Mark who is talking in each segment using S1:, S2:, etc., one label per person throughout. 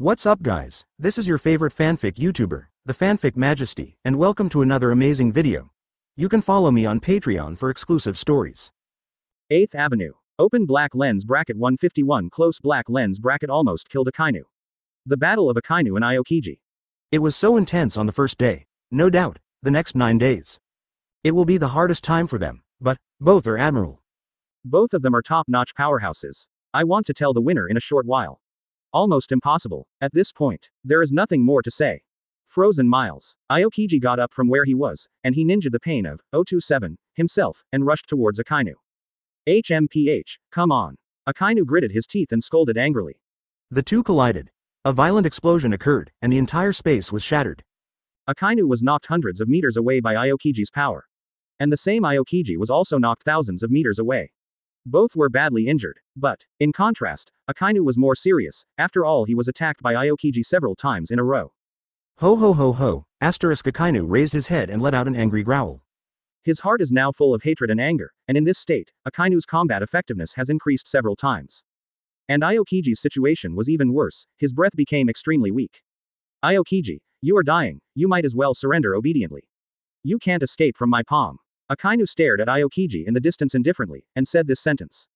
S1: What's up guys, this is your favorite fanfic YouTuber, the Fanfic Majesty, and welcome to another amazing video. You can follow me on Patreon for exclusive stories.
S2: 8th Avenue. Open black lens bracket 151 close black lens bracket almost killed Akainu. The Battle of Akainu and Aokiji.
S1: It was so intense on the first day, no doubt, the next 9 days. It will be the hardest time for them, but both are admirable.
S2: Both of them are top-notch powerhouses. I want to tell the winner in a short while. Almost impossible. At this point, there is nothing more to say. Frozen miles. Aokiji got up from where he was, and he ninja'd the pain of 027 himself, and rushed towards Akainu. HMPH, come on. Akainu gritted his teeth and scolded angrily.
S1: The two collided. A violent explosion occurred, and the entire space was shattered.
S2: Akainu was knocked hundreds of meters away by Aokiji's power. And the same Aokiji was also knocked thousands of meters away. Both were badly injured, but, in contrast, Akainu was more serious. After all, he was attacked by Aokiji several times in a row.
S1: Ho ho ho ho, Akainu raised his head and let out an angry growl.
S2: His heart is now full of hatred and anger, and in this state, Akainu's combat effectiveness has increased several times. And Aokiji's situation was even worse, his breath became extremely weak. Aokiji, you are dying, you might as well surrender obediently. You can't escape from my palm. Akainu stared at Aokiji in the distance indifferently, and said this sentence.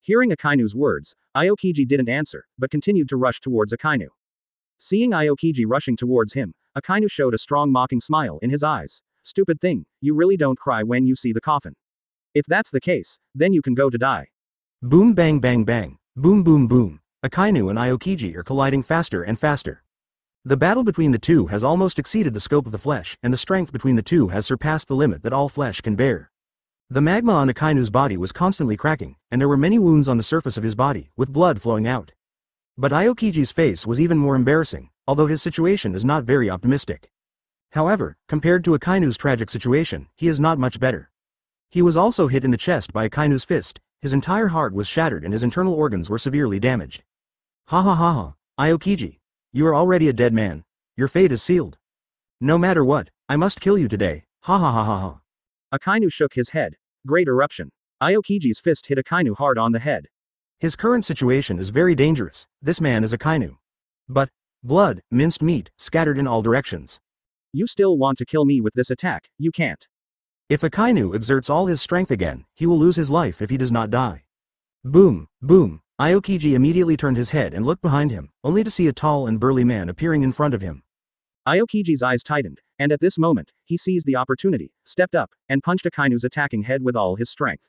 S2: Hearing Akainu's words, Aokiji didn't answer, but continued to rush towards Akainu. Seeing Aokiji rushing towards him, Akainu showed a strong mocking smile in his eyes. Stupid thing, you really don't cry when you see the coffin. If that's the case, then you can go to die.
S1: Boom bang bang bang, boom boom boom. Akainu and Aokiji are colliding faster and faster. The battle between the two has almost exceeded the scope of the flesh, and the strength between the two has surpassed the limit that all flesh can bear. The magma on Akainu's body was constantly cracking, and there were many wounds on the surface of his body, with blood flowing out. But Aokiji's face was even more embarrassing, although his situation is not very optimistic. However, compared to Akainu's tragic situation, he is not much better. He was also hit in the chest by Akainu's fist, his entire heart was shattered and his internal organs were severely damaged. Ha ha ha ha, Aokiji. You are already a dead man. Your fate is sealed. No matter what, I must kill you today. Ha ha ha ha ha.
S2: Akainu shook his head. Great eruption. Aokiji's fist hit Akainu hard on the head.
S1: His current situation is very dangerous. This man is Akainu. But, blood, minced meat, scattered in all directions.
S2: You still want to kill me with this attack, you can't.
S1: If Akainu exerts all his strength again, he will lose his life if he does not die. Boom, boom. Aokiji immediately turned his head and looked behind him, only to see a tall and burly man appearing in front of him.
S2: Aokiji's eyes tightened, and at this moment, he seized the opportunity, stepped up, and punched Akainu's attacking head with all his strength.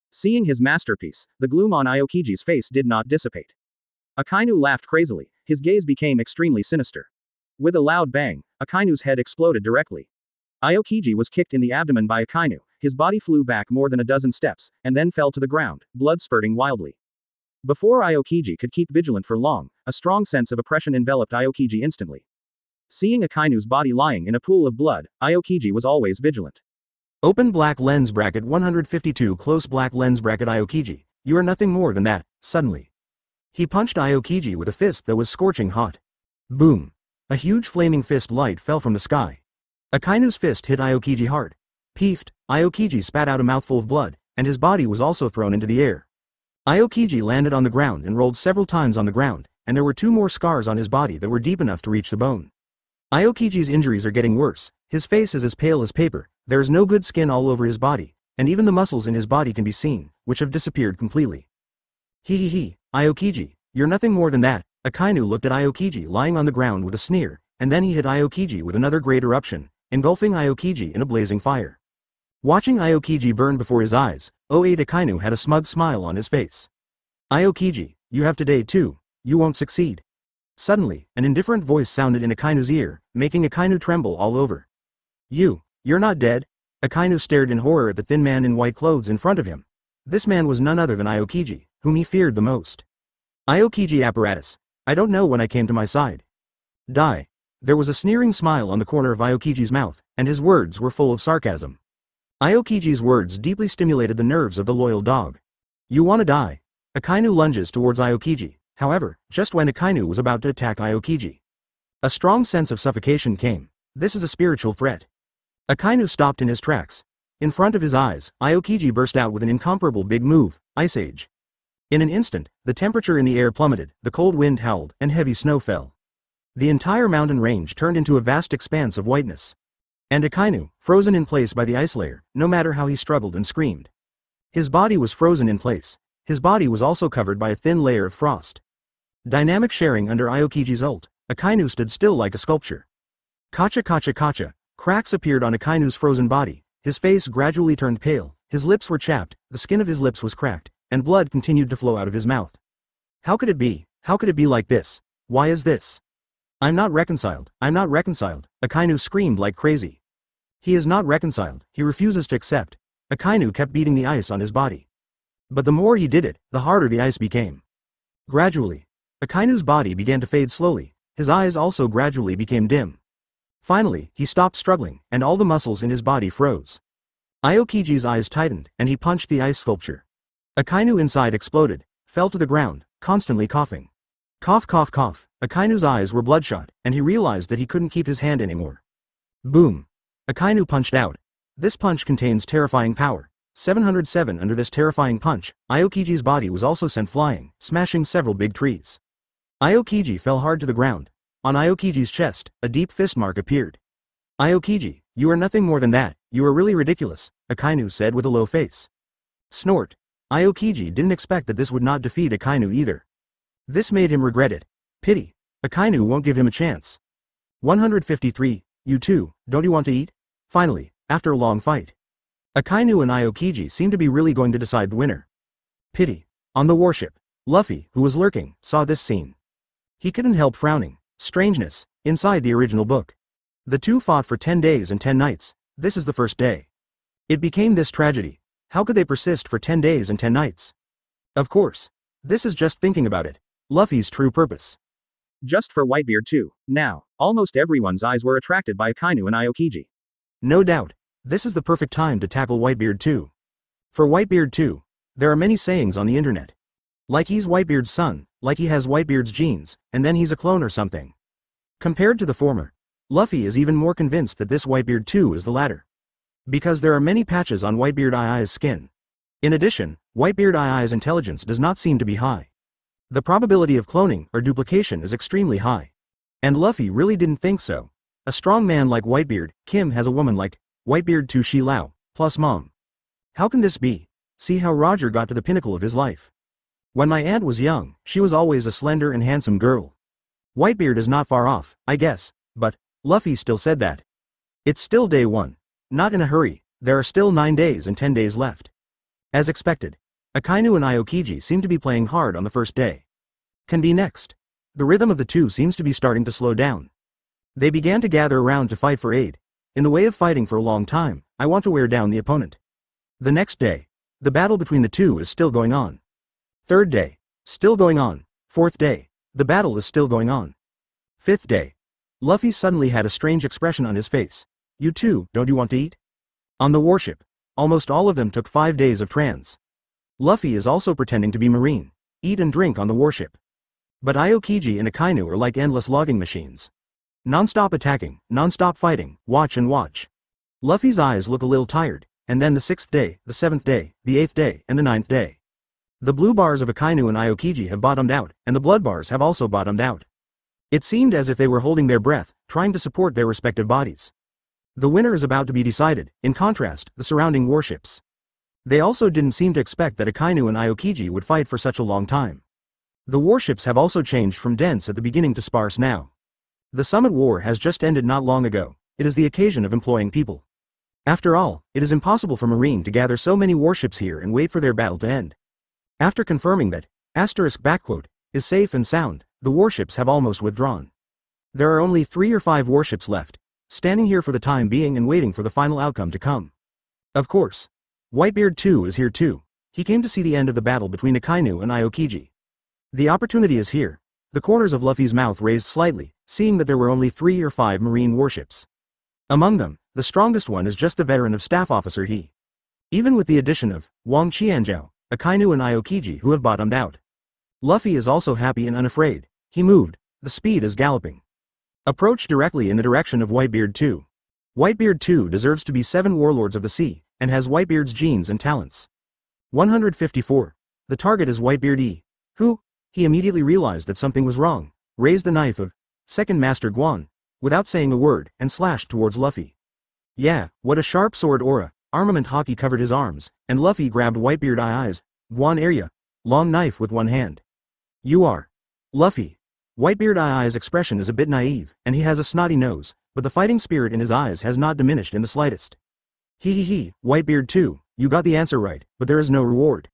S2: Seeing his masterpiece, the gloom on Aokiji's face did not dissipate. Akainu laughed crazily, his gaze became extremely sinister. With a loud bang, Akainu's head exploded directly. Aokiji was kicked in the abdomen by Akainu, his body flew back more than a dozen steps, and then fell to the ground, blood spurting wildly. Before Aokiji could keep vigilant for long, a strong sense of oppression enveloped Aokiji instantly. Seeing Akainu's body lying in a pool of blood, Aokiji was always vigilant.
S1: Open black lens bracket 152 close black lens bracket Aokiji, you are nothing more than that, suddenly. He punched Aokiji with a fist that was scorching hot. Boom. A huge flaming fist light fell from the sky. Akainu's fist hit Aokiji hard. Peeved, Aokiji spat out a mouthful of blood, and his body was also thrown into the air. Aokiji landed on the ground and rolled several times on the ground, and there were 2 more scars on his body that were deep enough to reach the bone. Aokiji's injuries are getting worse, his face is as pale as paper, there is no good skin all over his body, and even the muscles in his body can be seen, which have disappeared completely. Hee, Aokiji, you're nothing more than that. Akainu looked at Aokiji lying on the ground with a sneer, and then he hit Aokiji with another great eruption, engulfing Aokiji in a blazing fire. Watching Aokiji burn before his eyes, 08 Akainu had a smug smile on his face. Aokiji, you have today too, you won't succeed. Suddenly, an indifferent voice sounded in Akainu's ear, making Akainu tremble all over. You're not dead? Akainu stared in horror at the thin man in white clothes in front of him. This man was none other than Aokiji, whom he feared the most. Aokiji apparatus, I don't know when I came to my side. Die. There was a sneering smile on the corner of Aokiji's mouth, and his words were full of sarcasm. Aokiji's words deeply stimulated the nerves of the loyal dog. You wanna die? Akainu lunges towards Aokiji, however, just when Akainu was about to attack Aokiji. A strong sense of suffocation came. This is a spiritual threat. Akainu stopped in his tracks. In front of his eyes, Aokiji burst out with an incomparable big move, Ice Age. In an instant, the temperature in the air plummeted, the cold wind howled, and heavy snow fell. The entire mountain range turned into a vast expanse of whiteness. And Akainu, frozen in place by the ice layer, no matter how he struggled and screamed. His body was frozen in place. His body was also covered by a thin layer of frost. Dynamic sharing under Aokiji's ult, Akainu stood still like a sculpture. Kacha kacha kacha, cracks appeared on Akainu's frozen body, his face gradually turned pale, his lips were chapped, the skin of his lips was cracked, and blood continued to flow out of his mouth. How could it be? How could it be like this? Why is this? I'm not reconciled, Akainu screamed like crazy. He is not reconciled, he refuses to accept. Akainu kept beating the ice on his body. But the more he did it, the harder the ice became. Gradually, Akainu's body began to fade slowly, his eyes also gradually became dim. Finally, he stopped struggling, and all the muscles in his body froze. Aokiji's eyes tightened, and he punched the ice sculpture. Akainu inside exploded, fell to the ground, constantly coughing. Cough cough cough, Akainu's eyes were bloodshot, and he realized that he couldn't keep his hand anymore. Boom! Akainu punched out. This punch contains terrifying power. 707 under this terrifying punch, Aokiji's body was also sent flying, smashing several big trees. Aokiji fell hard to the ground. On Aokiji's chest, a deep fist mark appeared. Aokiji, you are nothing more than that, you are really ridiculous, Akainu said with a low face. Snort. Aokiji didn't expect that this would not defeat Akainu either. This made him regret it. Pity. Akainu won't give him a chance. 153, you too, don't you want to eat? Finally, after a long fight. Akainu and Aokiji seemed to be really going to decide the winner. Pity. On the warship, Luffy, who was lurking, saw this scene. He couldn't help frowning. Strangeness, inside the original book. The two fought for 10 days and 10 nights, this is the first day. It became this tragedy. How could they persist for 10 days and 10 nights? Of course. This is just thinking about it. Luffy's true purpose.
S2: Just for Whitebeard too. Now, almost everyone's eyes were attracted by Akainu and Aokiji.
S1: No doubt. This is the perfect time to tackle Whitebeard too. For Whitebeard too, there are many sayings on the internet. Like he's Whitebeard's son, like he has Whitebeard's genes, and then he's a clone or something. Compared to the former, Luffy is even more convinced that this Whitebeard too is the latter. Because there are many patches on Whitebeard II's skin. In addition, Whitebeard II's intelligence does not seem to be high. The probability of cloning or duplication is extremely high. And Luffy really didn't think so. A strong man like Whitebeard, Kim has a woman like Whitebeard to Shi Lao, plus mom. How can this be? See how Roger got to the pinnacle of his life. When my aunt was young, she was always a slender and handsome girl. Whitebeard is not far off, I guess, but Luffy still said that. It's still day 1. Not in a hurry, there are still 9 days and 10 days left. As expected, Akainu and Aokiji seem to be playing hard on the first day. Can be next. The rhythm of the two seems to be starting to slow down. They began to gather around to fight for aid. In the way of fighting for a long time, I want to wear down the opponent. The next day, the battle between the two is still going on. Third day, still going on. Fourth day, the battle is still going on. Fifth day. Luffy suddenly had a strange expression on his face. You too, don't you want to eat? On the warship, almost all of them took 5 days of trans. Luffy is also pretending to be marine. Eat and drink on the warship. But Aokiji and Akainu are like endless logging machines. Non-stop attacking, non-stop fighting, watch and watch. Luffy's eyes look a little tired, and then the 6th day, the 7th day, the 8th day, and the 9th day. The blue bars of Akainu and Aokiji have bottomed out, and the blood bars have also bottomed out. It seemed as if they were holding their breath, trying to support their respective bodies. The winner is about to be decided, in contrast, the surrounding warships. They also didn't seem to expect that Akainu and Aokiji would fight for such a long time. The warships have also changed from dense at the beginning to sparse now. The Summit War has just ended not long ago, it is the occasion of employing people. After all, it is impossible for Marine to gather so many warships here and wait for their battle to end. After confirming that, is safe and sound, the warships have almost withdrawn. There are only 3 or 5 warships left, standing here for the time being and waiting for the final outcome to come. Of course. Whitebeard too is here too. He came to see the end of the battle between Akainu and Aokiji. The opportunity is here. The corners of Luffy's mouth raised slightly, seeing that there were only 3 or 5 marine warships. Among them, the strongest one is just the veteran of Staff Officer He. Even with the addition of Wang Qianzhou, Akainu and Aokiji who have bottomed out. Luffy is also happy and unafraid. He moved. The speed is galloping. Approach directly in the direction of Whitebeard 2. Whitebeard 2 deserves to be 7 warlords of the sea, and has Whitebeard's genes and talents. 154. The target is Whitebeard E. Who? He immediately realized that something was wrong, raised the knife of Second Master Guan, without saying a word, and slashed towards Luffy. Yeah, what a sharp sword aura. Armament Haki covered his arms, and Luffy grabbed Whitebeard Eye's Guan area, long knife with one hand. You are Luffy. Whitebeard Eye's expression is a bit naive, and he has a snotty nose, but the fighting spirit in his eyes has not diminished in the slightest. He, Whitebeard too, you got the answer right, but there is no reward.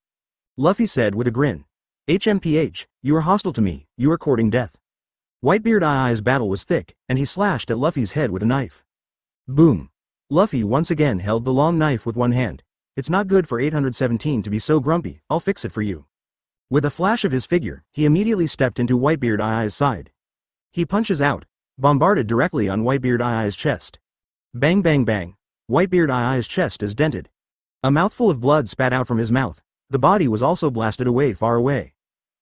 S1: Luffy said with a grin. HMPH, you are hostile to me, you are courting death. Whitebeard Eye's battle was thick, and he slashed at Luffy's head with a knife. Boom. Luffy once again held the long knife with one hand. It's not good for 817 to be so grumpy, I'll fix it for you. With a flash of his figure, he immediately stepped into Whitebeard Eye's side. He punches out, bombarded directly on Whitebeard Eye's chest. Bang bang bang. Whitebeard Eye's chest is dented. A mouthful of blood spat out from his mouth. The body was also blasted away far away.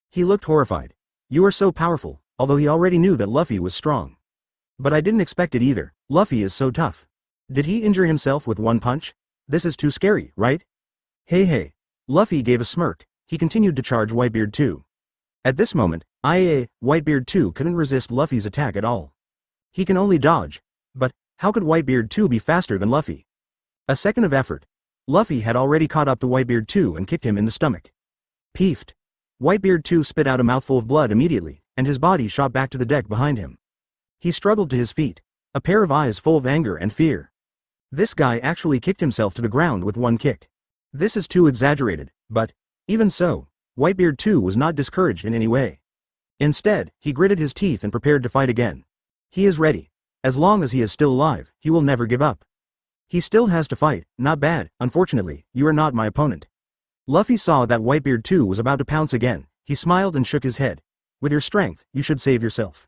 S1: He looked horrified. You are so powerful, although he already knew that Luffy was strong. But I didn't expect it either, Luffy is so tough. Did he injure himself with one punch? This is too scary, right? Hey. Luffy gave a smirk. He continued to charge Whitebeard 2. At this moment, Whitebeard 2 couldn't resist Luffy's attack at all. He can only dodge. But, how could Whitebeard 2 be faster than Luffy? A second of effort. Luffy had already caught up to Whitebeard 2 and kicked him in the stomach. Peefed. Whitebeard 2 spit out a mouthful of blood immediately, and his body shot back to the deck behind him. He struggled to his feet, a pair of eyes full of anger and fear. This guy actually kicked himself to the ground with one kick. This is too exaggerated, but, even so, Whitebeard 2 was not discouraged in any way. Instead, he gritted his teeth and prepared to fight again. He is ready. As long as he is still alive, he will never give up. He still has to fight, not bad, unfortunately, you are not my opponent. Luffy saw that Whitebeard 2 was about to pounce again, he smiled and shook his head. With your strength, you should save yourself.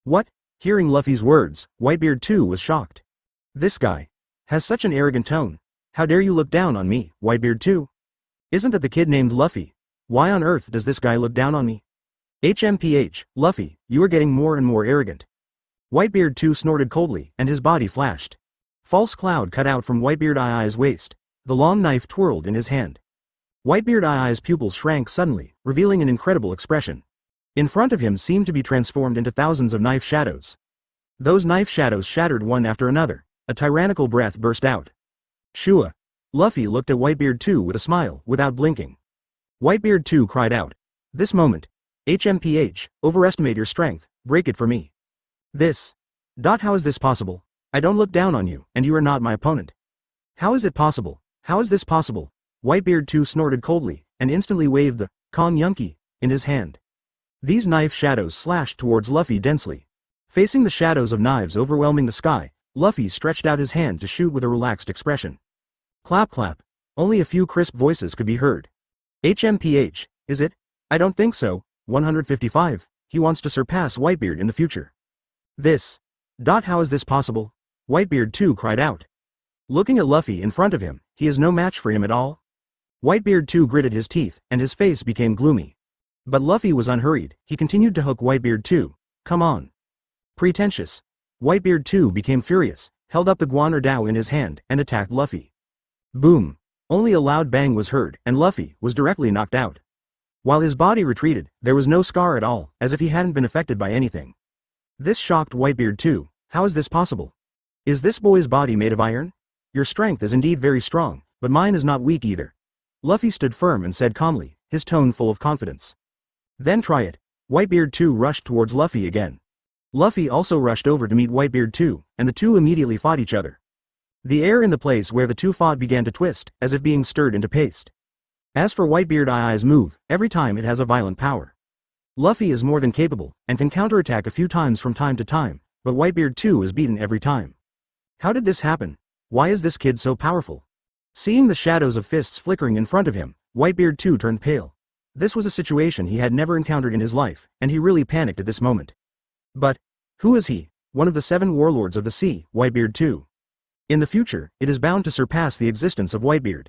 S1: What? Hearing Luffy's words, Whitebeard 2 was shocked. This guy has such an arrogant tone. How dare you look down on me, Whitebeard 2? Isn't that the kid named Luffy? Why on earth does this guy look down on me? HMPH, Luffy, you are getting more and more arrogant. Whitebeard 2 snorted coldly, and his body flashed. False cloud cut out from Whitebeard Eye's waist. The long knife twirled in his hand. Whitebeard Eye's pupils shrank suddenly, revealing an incredible expression. In front of him seemed to be transformed into thousands of knife shadows. Those knife shadows shattered one after another. A tyrannical breath burst out. Shua. Luffy looked at Whitebeard 2 with a smile, without blinking. Whitebeard 2 cried out. This moment. HMPH, overestimate your strength, break it for me. This. How is this possible? I don't look down on you, and you are not my opponent. How is it possible? How is this possible? Whitebeard 2 snorted coldly, and instantly waved the Kong Yunki in his hand. These knife shadows slashed towards Luffy densely. Facing the shadows of knives overwhelming the sky, Luffy stretched out his hand to shoot with a relaxed expression. Clap clap. Only a few crisp voices could be heard. HMPH, is it? I don't think so. 155. He wants to surpass Whitebeard in the future. This. How is this possible? Whitebeard 2 cried out. Looking at Luffy in front of him, he is no match for him at all. Whitebeard 2 gritted his teeth, and his face became gloomy. But Luffy was unhurried, he continued to hook Whitebeard 2. Come on. Pretentious. Whitebeard 2 became furious, held up the Guan Dao in his hand, and attacked Luffy. Boom. Only a loud bang was heard, and Luffy was directly knocked out. While his body retreated, there was no scar at all, as if he hadn't been affected by anything. This shocked Whitebeard 2. How is this possible? Is this boy's body made of iron? Your strength is indeed very strong, but mine is not weak either. Luffy stood firm and said calmly, his tone full of confidence. Then try it. Whitebeard 2 rushed towards Luffy again. Luffy also rushed over to meet Whitebeard 2, and the two immediately fought each other. The air in the place where the two fought began to twist, as if being stirred into paste. As for Whitebeard Eye's move, every time it has a violent power. Luffy is more than capable, and can counterattack a few times from time to time, but Whitebeard 2 is beaten every time. How did this happen? Why is this kid so powerful? Seeing the shadows of fists flickering in front of him, Whitebeard 2 turned pale. This was a situation he had never encountered in his life, and he really panicked at this moment. But, who is he? One of the 7 warlords of the sea, Whitebeard 2. In the future, it is bound to surpass the existence of Whitebeard.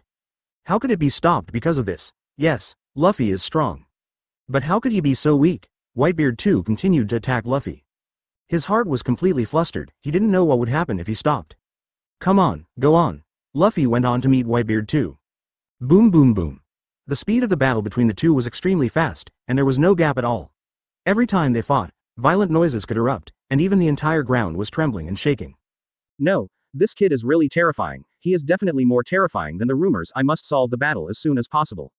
S1: How could it be stopped because of this? Yes, Luffy is strong. But how could he be so weak? Whitebeard 2 continued to attack Luffy. His heart was completely flustered, he didn't know what would happen if he stopped. Come on, go on. Luffy went on to meet Whitebeard 2. Boom boom boom. The speed of the battle between the two was extremely fast, and there was no gap at all. Every time they fought, Violent noises could erupt, and even the entire ground was trembling and shaking.
S2: No, this kid is really terrifying. He is definitely more terrifying than the rumors. I must solve the battle as soon as possible.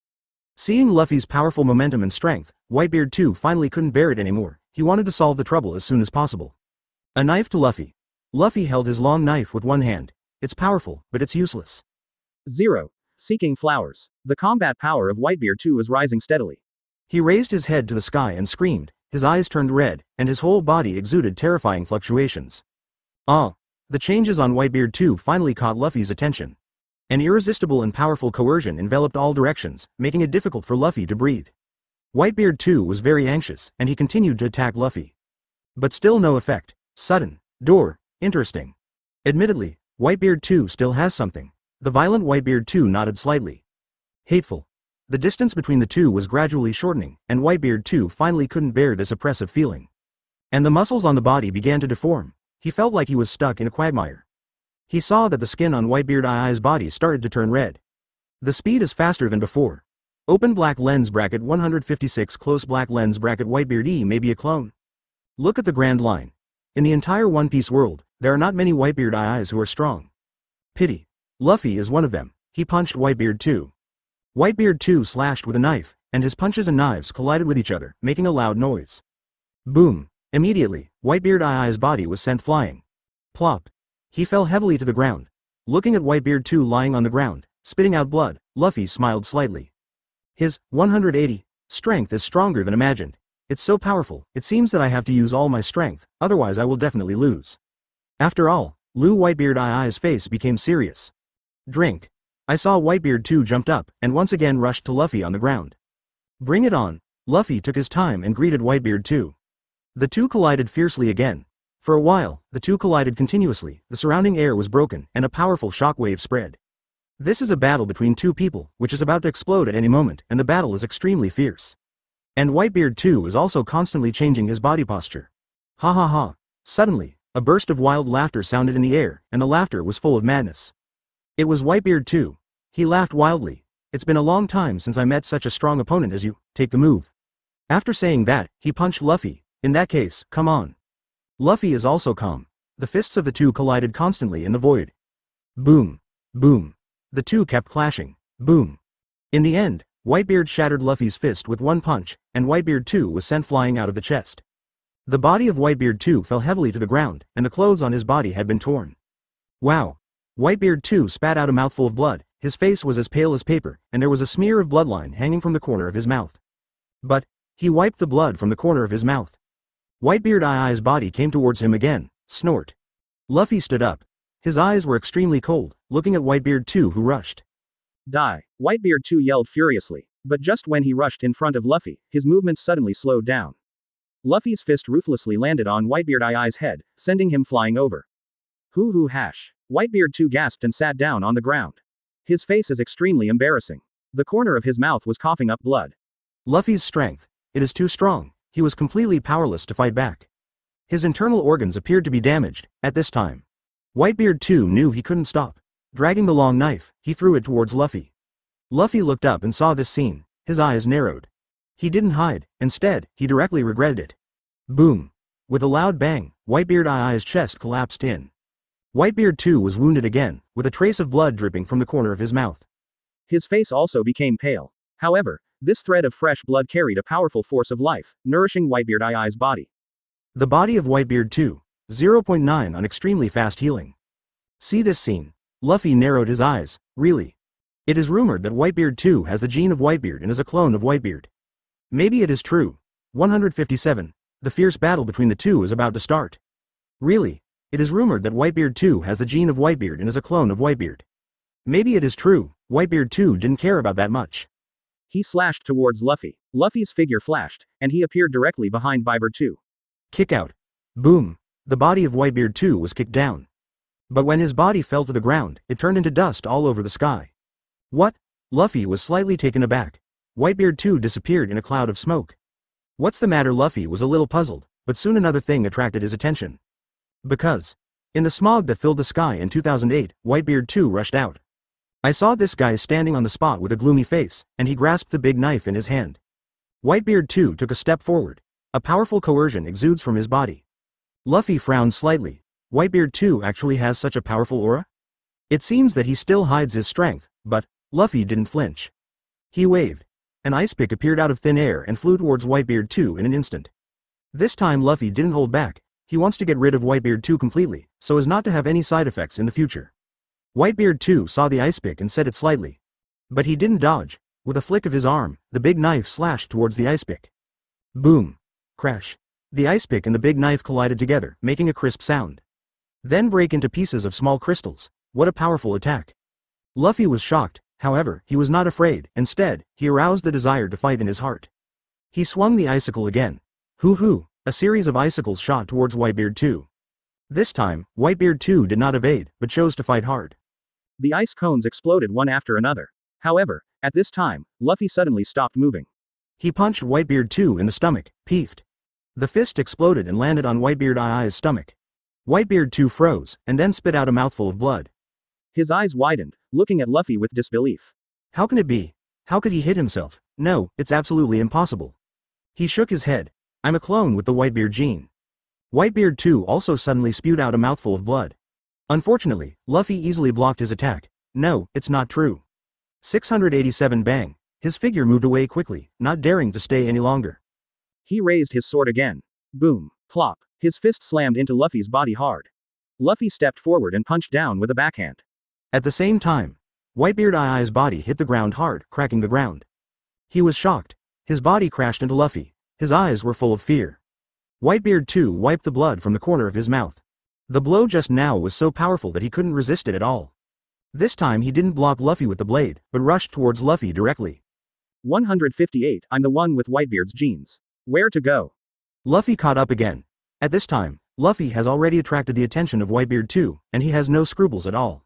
S1: Seeing Luffy's powerful momentum and strength, Whitebeard too finally couldn't bear it anymore. He wanted to solve the trouble as soon as possible. A knife to Luffy. Luffy held his long knife with one hand. It's powerful, but it's useless.
S2: 0. Seeking flowers. The combat power of Whitebeard 2 is rising steadily.
S1: He raised his head to the sky and screamed, his eyes turned red, and his whole body exuded terrifying fluctuations. Ah! The changes on Whitebeard 2 finally caught Luffy's attention. An irresistible and powerful coercion enveloped all directions, making it difficult for Luffy to breathe. Whitebeard 2 was very anxious, and he continued to attack Luffy. But still no effect. Sudden. Door. Interesting. Admittedly, Whitebeard 2 still has something. The violent Whitebeard 2 nodded slightly. Hateful. The distance between the two was gradually shortening, and Whitebeard 2 finally couldn't bear this oppressive feeling. And the muscles on the body began to deform. He felt like he was stuck in a quagmire. He saw that the skin on Whitebeard II's body started to turn red. The speed is faster than before. Open black lens bracket 156 close black lens bracket Whitebeard E may be a clone. Look at the grand line. In the entire One Piece world, there are not many Whitebeard IIs who are strong. Pity. Luffy is one of them. He punched Whitebeard 2. Whitebeard 2 slashed with a knife, and his punches and knives collided with each other, making a loud noise. Boom. Immediately, Whitebeard II's body was sent flying. Plop. He fell heavily to the ground. Looking at Whitebeard 2 lying on the ground, spitting out blood, Luffy smiled slightly. His 180 strength is stronger than imagined. It's so powerful, it seems that I have to use all my strength, otherwise I will definitely lose. After all, Whitebeard II's face became serious. Drink. I saw Whitebeard 2 jumped up, and once again rushed to Luffy on the ground. Bring it on. Luffy took his time and greeted Whitebeard 2. The two collided fiercely again. For a while, the two collided continuously, the surrounding air was broken, and a powerful shockwave spread. This is a battle between two people, which is about to explode at any moment, and the battle is extremely fierce. And Whitebeard 2 is also constantly changing his body posture. Ha ha ha. Suddenly, a burst of wild laughter sounded in the air, and the laughter was full of madness. It was Whitebeard 2. He laughed wildly. It's been a long time since I met such a strong opponent as you. Take the move. After saying that, he punched Luffy. In that case, come on. Luffy is also calm. The fists of the two collided constantly in the void. Boom. Boom. The two kept clashing. Boom. In the end, Whitebeard shattered Luffy's fist with one punch, and Whitebeard 2 was sent flying out of the chest. The body of Whitebeard 2 fell heavily to the ground, and the clothes on his body had been torn. Wow. Whitebeard 2 spat out a mouthful of blood, his face was as pale as paper, and there was a smear of bloodline hanging from the corner of his mouth. But, he wiped the blood from the corner of his mouth. Whitebeard II's body came towards him again. Snort. Luffy stood up. His eyes were extremely cold, looking at Whitebeard 2 who rushed. Die. Whitebeard 2 yelled furiously, but just when he rushed in front of Luffy, his movements suddenly slowed down. Luffy's fist ruthlessly landed on Whitebeard II's head, sending him flying over. Hoo hash. Whitebeard 2 gasped and sat down on the ground. His face is extremely embarrassing. The corner of his mouth was coughing up blood. Luffy's strength. It is too strong. He was completely powerless to fight back. His internal organs appeared to be damaged, at this time. Whitebeard 2 knew he couldn't stop. Dragging the long knife, he threw it towards Luffy. Luffy looked up and saw this scene. His eyes narrowed. He didn't hide, instead, he directly regretted it. Boom. With a loud bang, Whitebeard II's chest collapsed in. Whitebeard 2 was wounded again, with a trace of blood dripping from the corner of his mouth. His face also became pale. However, this thread of fresh blood carried a powerful force of life, nourishing Whitebeard II's body. The body of Whitebeard 2, 0.9 on extremely fast healing. See this scene. Luffy narrowed his eyes. Really? It is rumored that Whitebeard 2 has the gene of Whitebeard and is a clone of Whitebeard. Maybe it is true. 157. The fierce battle between the two is about to start. Really? It is rumored that Whitebeard 2 has the gene of Whitebeard and is a clone of Whitebeard. Maybe it is true. Whitebeard 2 didn't care about that much. He slashed towards Luffy. Luffy's figure flashed, and he appeared directly behind Whitebeard 2. Kick out. Boom. The body of Whitebeard 2 was kicked down. But when his body fell to the ground, it turned into dust all over the sky. What? Luffy was slightly taken aback. Whitebeard 2 disappeared in a cloud of smoke. What's the matter? Luffy was a little puzzled, but soon another thing attracted his attention. Because, in the smog that filled the sky in 2008, Whitebeard 2 rushed out. I saw this guy standing on the spot with a gloomy face, and he grasped the big knife in his hand. Whitebeard 2 took a step forward. A powerful coercion exudes from his body. Luffy frowned slightly. Whitebeard too actually has such a powerful aura? It seems that he still hides his strength, but Luffy didn't flinch. He waved. An ice pick appeared out of thin air and flew towards Whitebeard 2 in an instant. This time Luffy didn't hold back. He wants to get rid of Whitebeard 2 completely, so as not to have any side effects in the future. Whitebeard 2 saw the ice pick and set it slightly. But he didn't dodge. With a flick of his arm, the big knife slashed towards the ice pick. Boom. Crash. The ice pick and the big knife collided together, making a crisp sound. Then break into pieces of small crystals. What a powerful attack. Luffy was shocked. However, he was not afraid. Instead, he aroused the desire to fight in his heart. He swung the icicle again. Hoo-hoo! A series of icicles shot towards Whitebeard 2. This time, Whitebeard 2 did not evade, but chose to fight hard.
S2: The ice cones exploded one after another. However, at this time, Luffy suddenly stopped moving.
S1: He punched Whitebeard 2 in the stomach, peeved. The fist exploded and landed on Whitebeard II's stomach. Whitebeard 2 froze, and then spit out a mouthful of blood.
S2: His eyes widened, looking at Luffy with disbelief.
S1: How can it be? How could he hit himself? No, it's absolutely impossible. He shook his head. I'm a clone with the Whitebeard gene. Whitebeard 2 also suddenly spewed out a mouthful of blood. Unfortunately, Luffy easily blocked his attack. No, it's not true. 687 bang. His figure moved away quickly, not daring to stay any longer.
S2: He raised his sword again. Boom. Plop. His fist slammed into Luffy's body hard. Luffy stepped forward and punched down with a backhand.
S1: At the same time, Whitebeard II's body hit the ground hard, cracking the ground. He was shocked. His body crashed into Luffy. His eyes were full of fear. Whitebeard 2 wiped the blood from the corner of his mouth. The blow just now was so powerful that he couldn't resist it at all. This time he didn't block Luffy with the blade, but rushed towards Luffy directly.
S2: 158. I'm the one with Whitebeard's genes. Where to go?
S1: Luffy caught up again. At this time, Luffy has already attracted the attention of Whitebeard 2, and he has no scruples at all.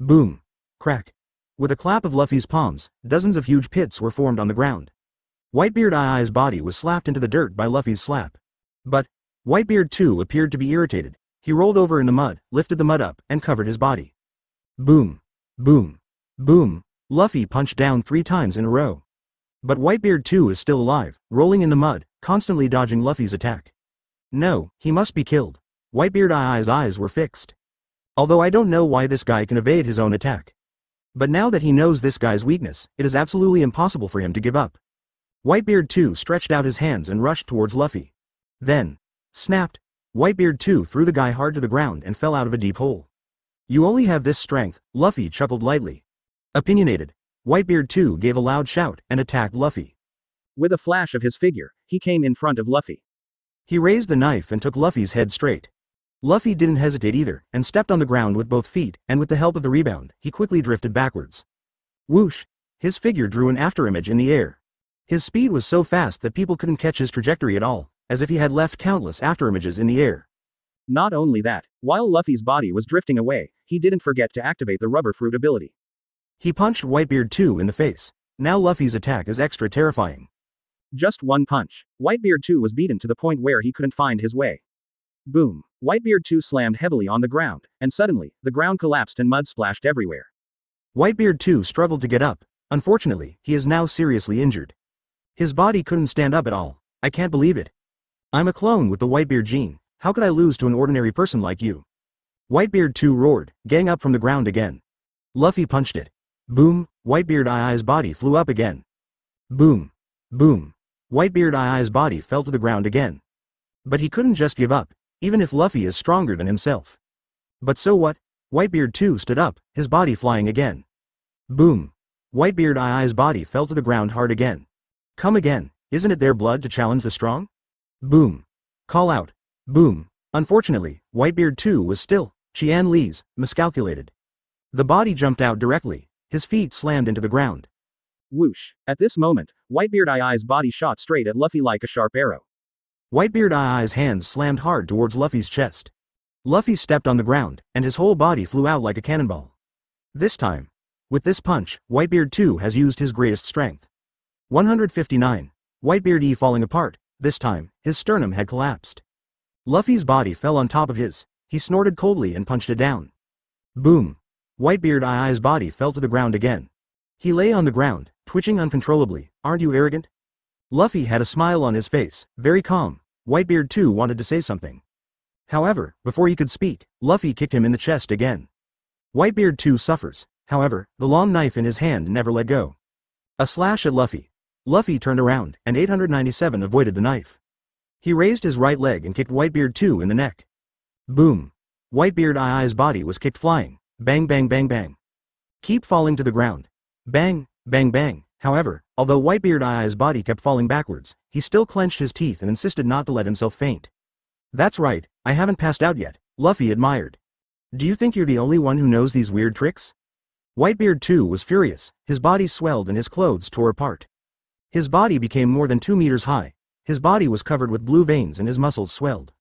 S1: Boom. Crack. With a clap of Luffy's palms, dozens of huge pits were formed on the ground. Whitebeard II's body was slapped into the dirt by Luffy's slap. But Whitebeard 2 appeared to be irritated. He rolled over in the mud, lifted the mud up, and covered his body. Boom. Boom. Boom. Luffy punched down 3 times in a row. But Whitebeard 2 is still alive, rolling in the mud, constantly dodging Luffy's attack. No, he must be killed. Whitebeard II's eyes were fixed. Although I don't know why this guy can evade his own attack. But now that he knows this guy's weakness, it is absolutely impossible for him to give up. Whitebeard 2 stretched out his hands and rushed towards Luffy. Then, snapped. Whitebeard 2 threw the guy hard to the ground and fell out of a deep hole. You only have this strength, Luffy chuckled lightly. Opinionated, Whitebeard 2 gave a loud shout and attacked Luffy.
S2: With a flash of his figure, he came in front of Luffy.
S1: He raised the knife and took Luffy's head straight. Luffy didn't hesitate either, and stepped on the ground with both feet, and with the help of the rebound, he quickly drifted backwards. Whoosh! His figure drew an afterimage in the air. His speed was so fast that people couldn't catch his trajectory at all, as if he had left countless afterimages in the air.
S2: Not only that, while Luffy's body was drifting away, he didn't forget to activate the rubber fruit ability.
S1: He punched Whitebeard 2 in the face. Now Luffy's attack is extra terrifying.
S2: Just one punch, Whitebeard 2 was beaten to the point where he couldn't find his way. Boom! Whitebeard 2 slammed heavily on the ground, and suddenly, the ground collapsed and mud splashed everywhere.
S1: Whitebeard 2 struggled to get up. Unfortunately, he is now seriously injured. His body couldn't stand up at all. I can't believe it. I'm a clone with the Whitebeard gene. How could I lose to an ordinary person like you? Whitebeard 2 roared, getting up from the ground again. Luffy punched it. Boom! Whitebeard II's body flew up again. Boom! Boom! Whitebeard II's body fell to the ground again. But he couldn't just give up, even if Luffy is stronger than himself. But so what? Whitebeard 2 stood up, his body flying again. Boom! Whitebeard II's body fell to the ground hard again. Come again, isn't it their blood to challenge the strong? Boom! Call out. Boom! Unfortunately, Whitebeard 2 was still, Qian Li's, miscalculated. The body jumped out directly, his feet slammed into the ground.
S2: Whoosh! At this moment, Whitebeard II's body shot straight at Luffy like a sharp arrow.
S1: Whitebeard II's hands slammed hard towards Luffy's chest. Luffy stepped on the ground, and his whole body flew out like a cannonball. This time, with this punch, Whitebeard 2 has used his greatest strength. 159. Whitebeard E falling apart. This time, his sternum had collapsed. Luffy's body fell on top of his. He snorted coldly and punched it down. Boom! Whitebeard II's body fell to the ground again. He lay on the ground, twitching uncontrollably. Aren't you arrogant? Luffy had a smile on his face, very calm. Whitebeard too wanted to say something. However, before he could speak, Luffy kicked him in the chest again. Whitebeard too suffers. However, the long knife in his hand never let go. A slash at Luffy. Luffy turned around, and 897 avoided the knife. He raised his right leg and kicked Whitebeard too in the neck. Boom. Whitebeard II's body was kicked flying. Bang bang bang bang. Keep falling to the ground. Bang, bang bang. However, although Whitebeard II's body kept falling backwards, he still clenched his teeth and insisted not to let himself faint. That's right, I haven't passed out yet, Luffy admired. Do you think you're the only one who knows these weird tricks? Whitebeard too was furious, his body swelled and his clothes tore apart. His body became more than 2 meters high, his body was covered with blue veins and his muscles swelled.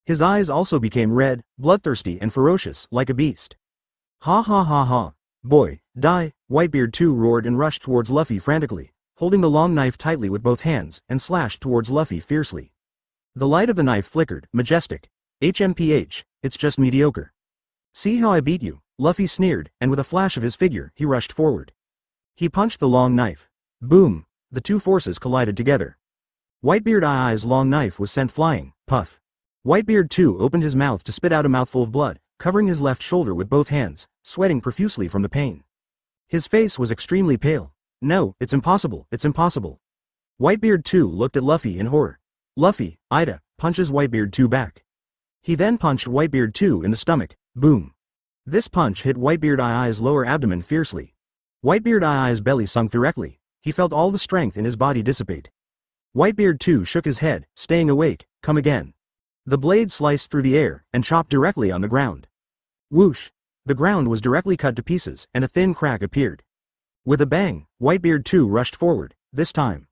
S1: His eyes also became red, bloodthirsty and ferocious, like a beast. Ha ha ha ha. Boy, die, Whitebeard too roared and rushed towards Luffy frantically, holding the long knife tightly with both hands, and slashed towards Luffy fiercely. The light of the knife flickered, majestic. HMPH, it's just mediocre. See how I beat you, Luffy sneered, and with a flash of his figure, he rushed forward. He punched the long knife. Boom, the two forces collided together. Whitebeard II's long knife was sent flying, puff. Whitebeard too opened his mouth to spit out a mouthful of blood, covering his left shoulder with both hands, sweating profusely from the pain. His face was extremely pale. No, it's impossible, it's impossible. Whitebeard too looked at Luffy in horror. Luffy, Ida, punches Whitebeard too back. He then punched Whitebeard too in the stomach, boom. This punch hit Whitebeard II's lower abdomen fiercely. Whitebeard II's belly sunk directly, he felt all the strength in his body dissipate. Whitebeard too shook his head, staying awake, come again. The blade sliced through the air, and chopped directly on the ground. Whoosh! The ground was directly cut to pieces, and a thin crack appeared. With a bang, Whitebeard too rushed forward, this time.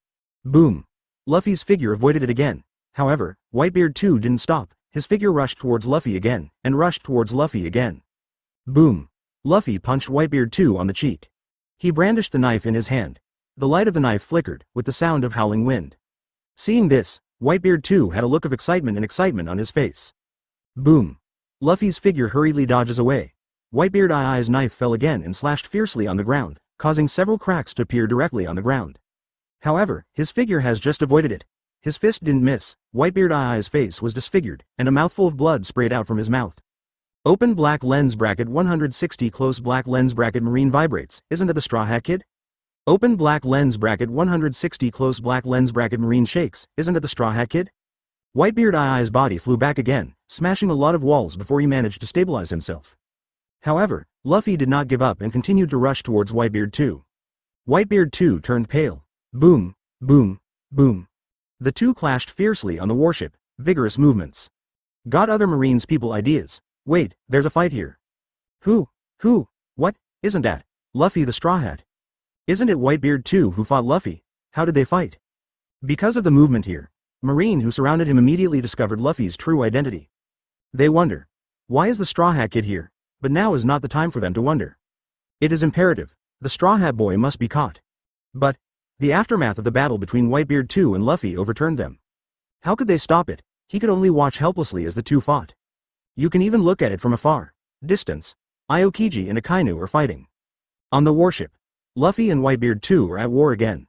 S1: Boom! Luffy's figure avoided it again. However, Whitebeard too didn't stop, his figure rushed towards Luffy again, and rushed towards Luffy again. Boom! Luffy punched Whitebeard too on the cheek. He brandished the knife in his hand. The light of the knife flickered, with the sound of howling wind. Seeing this, Whitebeard too had a look of excitement on his face. Boom! Luffy's figure hurriedly dodges away. Whitebeard II's knife fell again and slashed fiercely on the ground, causing several cracks to appear directly on the ground. However, his figure has just avoided it. His fist didn't miss, Whitebeard II's face was disfigured, and a mouthful of blood sprayed out from his mouth. Open black lens bracket 160 close black lens bracket marine vibrates, isn't it the Straw Hat Kid? Open black lens bracket 160 close black lens bracket marine shakes, isn't it the Straw Hat Kid? Whitebeard II's body flew back again, smashing a lot of walls before he managed to stabilize himself. However, Luffy did not give up and continued to rush towards Whitebeard too. Whitebeard too turned pale. Boom, boom, boom. The two clashed fiercely on the warship, vigorous movements. Got other Marines people ideas. Wait, there's a fight here. Who? What? Isn't that Luffy the Straw Hat? Isn't it Whitebeard too who fought Luffy? How did they fight? Because of the movement here, Marine who surrounded him immediately discovered Luffy's true identity. They wonder. Why is the Straw Hat Kid here? But now is not the time for them to wonder. It is imperative. The Straw Hat Boy must be caught. But the aftermath of the battle between Whitebeard too and Luffy overturned them. How could they stop it? He could only watch helplessly as the two fought. You can even look at it from afar. Distance. Aokiji and Akainu are fighting. On the warship, Luffy and Whitebeard too are at war again.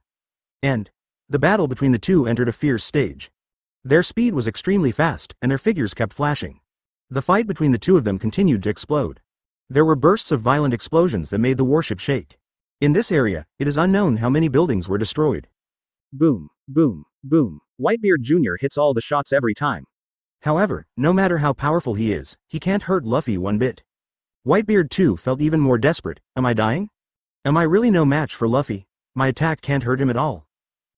S1: And the battle between the two entered a fierce stage. Their speed was extremely fast, and their figures kept flashing. The fight between the two of them continued to explode. There were bursts of violent explosions that made the warship shake. In this area, it is unknown how many buildings were destroyed. Boom, boom, boom. Whitebeard Jr. hits all the shots every time. However, no matter how powerful he is, he can't hurt Luffy one bit. Whitebeard too felt even more desperate. Am I dying? Am I really no match for Luffy? My attack can't hurt him at all.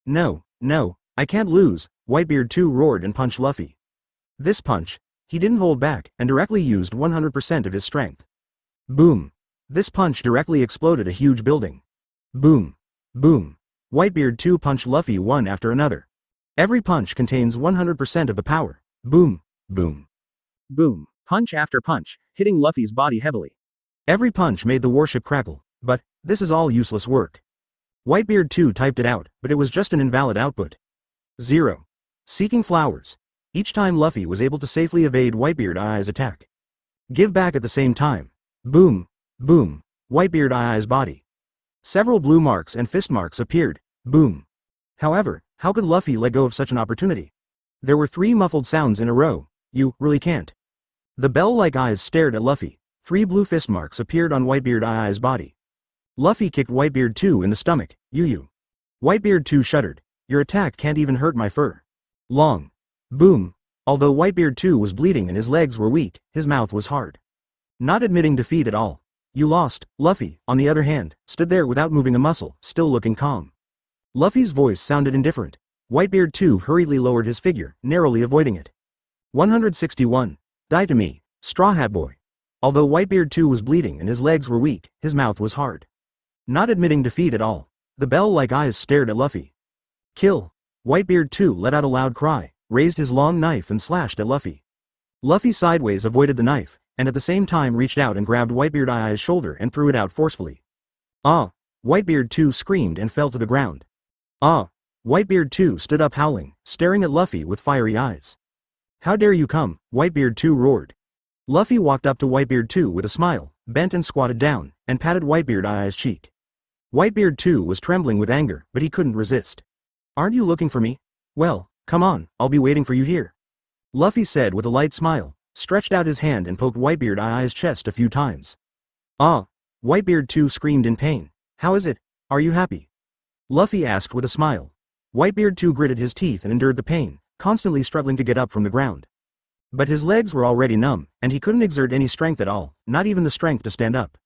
S1: No, I can't lose, Whitebeard too roared and punched Luffy. This punch, he didn't hold back, and directly used 100% of his strength. Boom. This punch directly exploded a huge building. Boom. Boom. Whitebeard too punched Luffy one after another. Every punch contains 100% of the power. Boom. Boom. Boom. Punch after punch, hitting Luffy's body heavily. Every punch made the warship crackle, but this is all useless work. Whitebeard too typed it out, but it was just an invalid output. 0. Seeking flowers. Each time Luffy was able to safely evade Whitebeard II's attack. Give back at the same time. Boom. Boom. Whitebeard II's body. Several blue marks and fist marks appeared. Boom. However, How could Luffy let go of such an opportunity? There were 3 muffled sounds in a row. You really can't. The bell-like eyes stared at Luffy. 3 blue fist marks appeared on Whitebeard I's body. Luffy kicked Whitebeard 2 in the stomach. You. Whitebeard 2 shuddered. Your attack can't even hurt my fur. Long. Boom. Although Whitebeard 2 was bleeding and his legs were weak, his mouth was hard. Not admitting defeat at all. You lost. Luffy, on the other hand, stood there without moving a muscle, still looking calm. Luffy's voice sounded indifferent. Whitebeard 2 hurriedly lowered his figure, narrowly avoiding it. 161. Die to me, Straw Hat Boy. Although Whitebeard 2 was bleeding and his legs were weak, his mouth was hard. Not admitting defeat at all. The bell-like eyes stared at Luffy. Kill. Whitebeard 2 let out a loud cry, raised his long knife and slashed at Luffy. Luffy sideways avoided the knife, and at the same time reached out and grabbed Whitebeard I's shoulder and threw it out forcefully. Ah! Whitebeard 2 screamed and fell to the ground. Ah! Whitebeard 2 stood up howling, staring at Luffy with fiery eyes. How dare you come, Whitebeard 2 roared. Luffy walked up to Whitebeard 2 with a smile, bent and squatted down, and patted Whitebeard I's cheek. Whitebeard 2 was trembling with anger, but he couldn't resist. Aren't you looking for me? Well, come on, I'll be waiting for you here. Luffy said with a light smile, stretched out his hand and poked Whitebeard I's chest a few times. Ah! Whitebeard 2 screamed in pain. How is it? Are you happy? Luffy asked with a smile. Whitebeard 2 gritted his teeth and endured the pain, constantly struggling to get up from the ground. But his legs were already numb, and he couldn't exert any strength at all, not even the strength to stand up.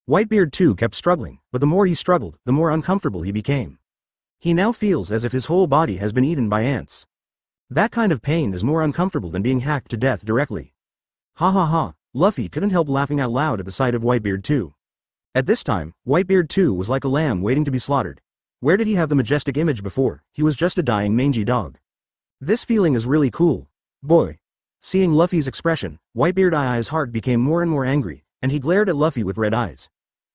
S1: Whitebeard 2 kept struggling, but the more he struggled, the more uncomfortable he became. He now feels as if his whole body has been eaten by ants. That kind of pain is more uncomfortable than being hacked to death directly. Ha ha ha, Luffy couldn't help laughing out loud at the sight of Whitebeard 2. At this time, Whitebeard 2 was like a lamb waiting to be slaughtered. Where did he have the majestic image before? He was just a dying mangy dog. This feeling is really cool. Boy. Seeing Luffy's expression, Whitebeard I's heart became more and more angry, and he glared at Luffy with red eyes.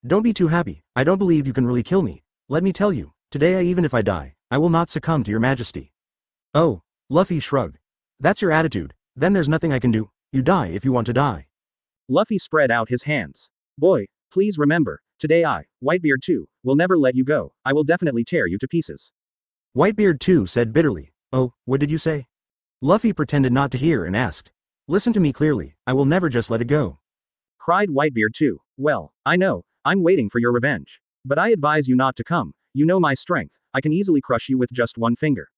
S1: Don't be too happy, I don't believe you can really kill me. Let me tell you, today even if I die, I will not succumb to your majesty. Oh, Luffy shrugged. That's your attitude, then there's nothing I can do, you die if you want to die.
S2: Luffy spread out his hands. Boy, please remember, today I, Whitebeard 2, will never let you go, I will definitely tear you to pieces.
S1: Whitebeard 2 said bitterly. Oh, what did you say? Luffy pretended not to hear and asked. Listen to me clearly, I will never just let it go.
S2: Cried Whitebeard 2. Well, I know, I'm waiting for your revenge. But I advise you not to come, you know my strength, I can easily crush you with just one finger.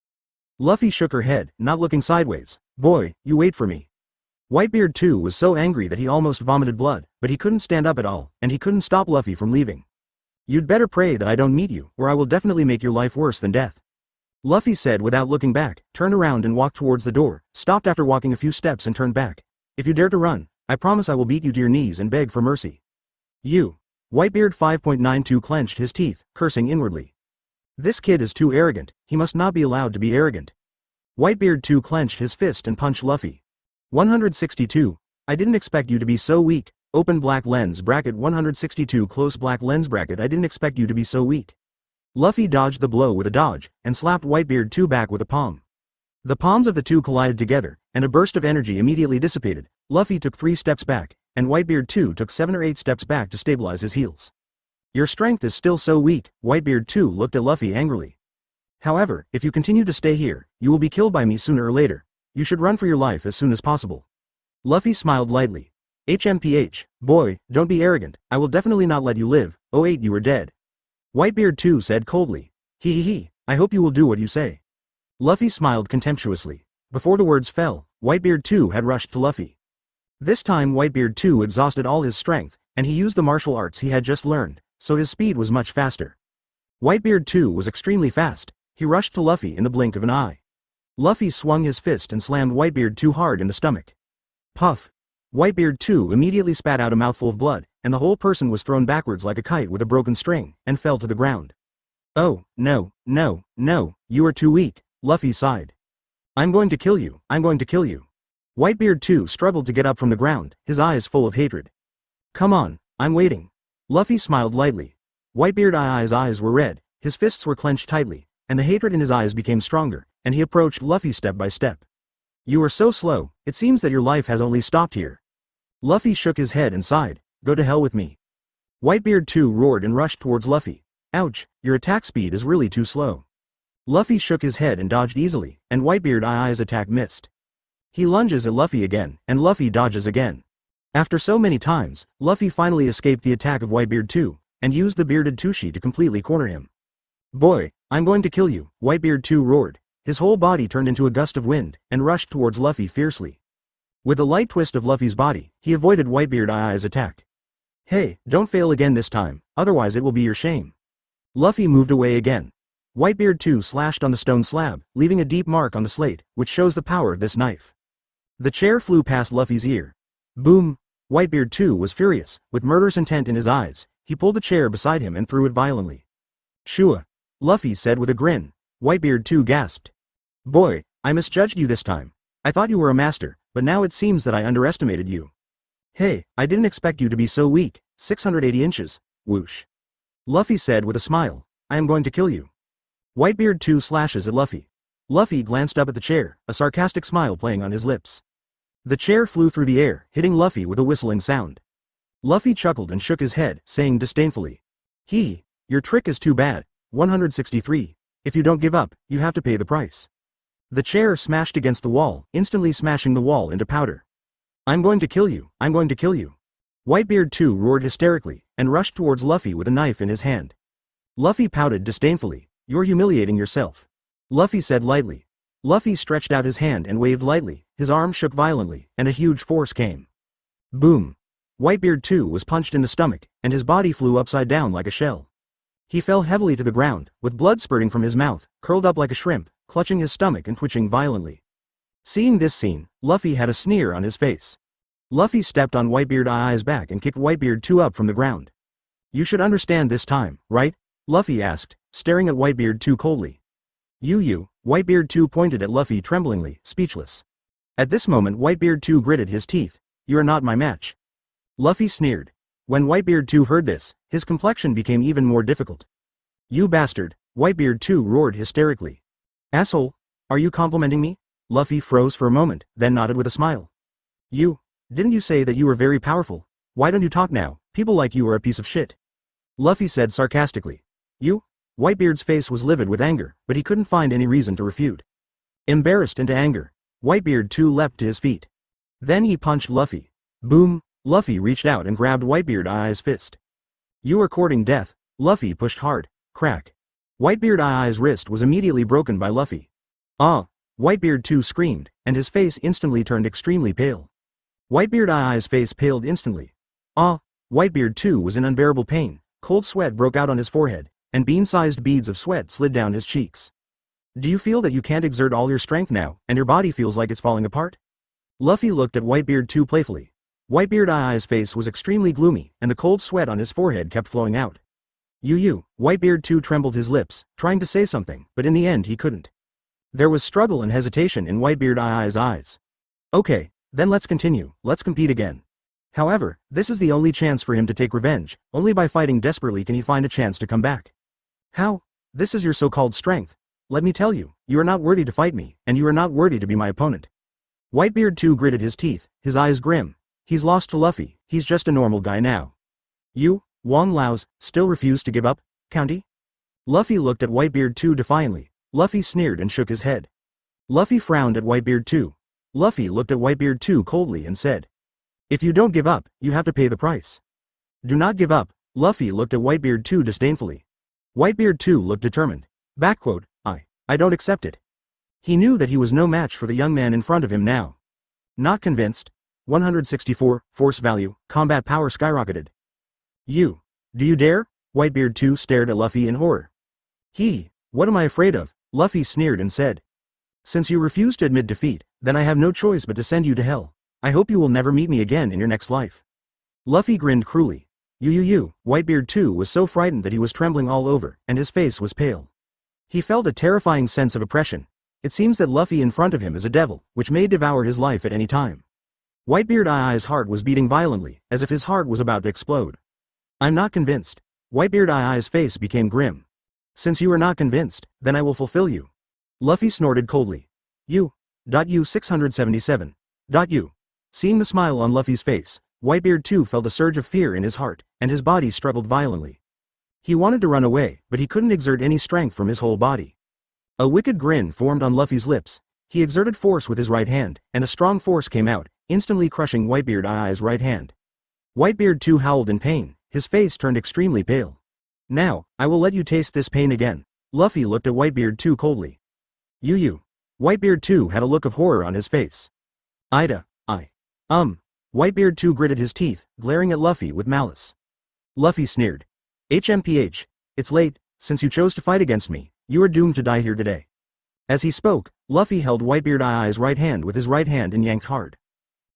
S1: Luffy shook her head, not looking sideways. Boy, you wait for me. Whitebeard 2 was so angry that he almost vomited blood, but he couldn't stand up at all, and he couldn't stop Luffy from leaving. You'd better pray that I don't meet you, or I will definitely make your life worse than death. Luffy said without looking back, turned around and walked towards the door, stopped after walking a few steps and turned back. If you dare to run, I promise I will beat you to your knees and beg for mercy. You. Whitebeard 5.92 clenched his teeth, cursing inwardly. This kid is too arrogant, he must not be allowed to be arrogant. Whitebeard 2 clenched his fist and punched Luffy. 162. I didn't expect you to be so weak. Open black lens bracket 162 close black lens bracket I didn't expect you to be so weak. Luffy dodged the blow with a dodge, and slapped Whitebeard 2 back with a palm. The palms of the two collided together, and a burst of energy immediately dissipated. Luffy took 3 steps back, and Whitebeard 2 took 7 or 8 steps back to stabilize his heels. Your strength is still so weak, Whitebeard 2 looked at Luffy angrily. However, if you continue to stay here, you will be killed by me sooner or later. You should run for your life as soon as possible. Luffy smiled lightly. HMPH, boy, don't be arrogant, I will definitely not let you live. Oh 8 you are dead. Whitebeard 2 said coldly. He, I hope you will do what you say. Luffy smiled contemptuously. Before the words fell, Whitebeard 2 had rushed to Luffy. This time Whitebeard 2 exhausted all his strength, and he used the martial arts he had just learned, so his speed was much faster. Whitebeard 2 was extremely fast, he rushed to Luffy in the blink of an eye. Luffy swung his fist and slammed Whitebeard 2 hard in the stomach. Puff! Whitebeard 2 immediately spat out a mouthful of blood, and the whole person was thrown backwards like a kite with a broken string, and fell to the ground. Oh, no, you are too weak, Luffy sighed. I'm going to kill you, I'm going to kill you. Whitebeard 2 struggled to get up from the ground, his eyes full of hatred. Come on, I'm waiting. Luffy smiled lightly. Whitebeard I's eyes were red, his fists were clenched tightly, and the hatred in his eyes became stronger, and he approached Luffy step by step. You are so slow, it seems that your life has only stopped here. Luffy shook his head and sighed. Go to hell with me. Whitebeard 2 roared and rushed towards Luffy. Ouch, your attack speed is really too slow. Luffy shook his head and dodged easily, and Whitebeard Eye's attack missed. He lunges at Luffy again, and Luffy dodges again. After so many times, Luffy finally escaped the attack of Whitebeard 2, and used the bearded Tushi to completely corner him. "Boy, I'm going to kill you," Whitebeard 2 roared. His whole body turned into a gust of wind, and rushed towards Luffy fiercely. With a light twist of Luffy's body, he avoided Whitebeard Eye's attack. "Hey, don't fail again this time, otherwise it will be your shame." Luffy moved away again. Whitebeard 2 slashed on the stone slab, leaving a deep mark on the slate, which shows the power of this knife. The chair flew past Luffy's ear. Boom! Whitebeard 2 was furious, with murderous intent in his eyes. He pulled the chair beside him and threw it violently. "Shua!" Luffy said with a grin. Whitebeard 2 gasped. "Boy, I misjudged you this time. I thought you were a master, but now it seems that I underestimated you. Hey, I didn't expect you to be so weak, 680 inches, whoosh." Luffy said with a smile, "I am going to kill you." Whitebeard 2 slashes at Luffy. Luffy glanced up at the chair, a sarcastic smile playing on his lips. The chair flew through the air, hitting Luffy with a whistling sound. Luffy chuckled and shook his head, saying disdainfully, Your trick is too bad, 163. If you don't give up, you have to pay the price." The chair smashed against the wall, instantly smashing the wall into powder. "I'm going to kill you, I'm going to kill you." Whitebeard 2 roared hysterically, and rushed towards Luffy with a knife in his hand. Luffy pouted disdainfully. "You're humiliating yourself," Luffy said lightly. Luffy stretched out his hand and waved lightly, his arm shook violently, and a huge force came. Boom! Whitebeard 2 was punched in the stomach, and his body flew upside down like a shell. He fell heavily to the ground, with blood spurting from his mouth, curled up like a shrimp, clutching his stomach and twitching violently. Seeing this scene, Luffy had a sneer on his face. Luffy stepped on Whitebeard Eye's back and kicked Whitebeard 2 up from the ground. "You should understand this time, right?" Luffy asked, staring at Whitebeard 2 coldly. You, Whitebeard 2 pointed at Luffy tremblingly, speechless. At this moment Whitebeard 2 gritted his teeth. "You are not my match." Luffy sneered. When Whitebeard 2 heard this, his complexion became even more difficult. "You bastard," Whitebeard 2 roared hysterically. "Asshole, are you complimenting me?" Luffy froze for a moment, then nodded with a smile. Didn't you say that you were very powerful? Why don't you talk now? People like you are a piece of shit." Luffy said sarcastically. Whitebeard's face was livid with anger, but he couldn't find any reason to refute. Embarrassed into anger, Whitebeard 2 leapt to his feet. Then he punched Luffy. Boom! Luffy reached out and grabbed Whitebeard Eye's fist. "You are courting death." Luffy pushed hard. Crack. Whitebeard Eye's wrist was immediately broken by Luffy. "Ah!" Whitebeard 2 screamed, and his face instantly turned extremely pale. Whitebeard Eye's face paled instantly. "Ah!" Whitebeard 2 was in unbearable pain. Cold sweat broke out on his forehead, and bean-sized beads of sweat slid down his cheeks. "Do you feel that you can't exert all your strength now, and your body feels like it's falling apart?" Luffy looked at Whitebeard 2 playfully. Whitebeard Eye's face was extremely gloomy, and the cold sweat on his forehead kept flowing out. Whitebeard 2 trembled his lips, trying to say something, but in the end he couldn't. There was struggle and hesitation in Whitebeard Eye's eyes. "Okay, then let's continue, let's compete again." However, this is the only chance for him to take revenge. Only by fighting desperately can he find a chance to come back. "How? This is your so-called strength? Let me tell you, you are not worthy to fight me, and you are not worthy to be my opponent." Whitebeard 2 gritted his teeth, his eyes grim. He's lost to Luffy, he's just a normal guy now. "You, Wong Laos, still refuse to give up, County?" Luffy looked at Whitebeard 2 defiantly. Luffy sneered and shook his head. Luffy frowned at Whitebeard 2. Luffy looked at Whitebeard 2 coldly and said, "If you don't give up, you have to pay the price." "Do not give up." Luffy looked at Whitebeard 2 disdainfully. Whitebeard 2 looked determined. I don't accept it." He knew that he was no match for the young man in front of him now. Not convinced. 164, force value, combat power skyrocketed. Do you dare?" Whitebeard 2 stared at Luffy in horror. What am I afraid of?" Luffy sneered and said. "Since you refuse to admit defeat, then I have no choice but to send you to hell. I hope you will never meet me again in your next life." Luffy grinned cruelly. Whitebeard 2 was so frightened that he was trembling all over, and his face was pale. He felt a terrifying sense of oppression. It seems that Luffy in front of him is a devil, which may devour his life at any time. Whitebeard Eye's heart was beating violently, as if his heart was about to explode. "I'm not convinced." Whitebeard Eye's face became grim. "Since you are not convinced, then I will fulfill you." Luffy snorted coldly. You 677. Seeing the smile on Luffy's face, Whitebeard 2 felt a surge of fear in his heart, and his body struggled violently. He wanted to run away, but he couldn't exert any strength from his whole body. A wicked grin formed on Luffy's lips. He exerted force with his right hand, and a strong force came out, instantly crushing Whitebeard Eye's right hand. Whitebeard too howled in pain, his face turned extremely pale. Now, I will let you taste this pain again. Luffy looked at Whitebeard too coldly. You. Whitebeard too had a look of horror on his face. Whitebeard too gritted his teeth, glaring at Luffy with malice. Luffy sneered. HMPH, it's late, since you chose to fight against me, you are doomed to die here today. As he spoke, Luffy held Whitebeard Eye's right hand with his right hand and yanked hard.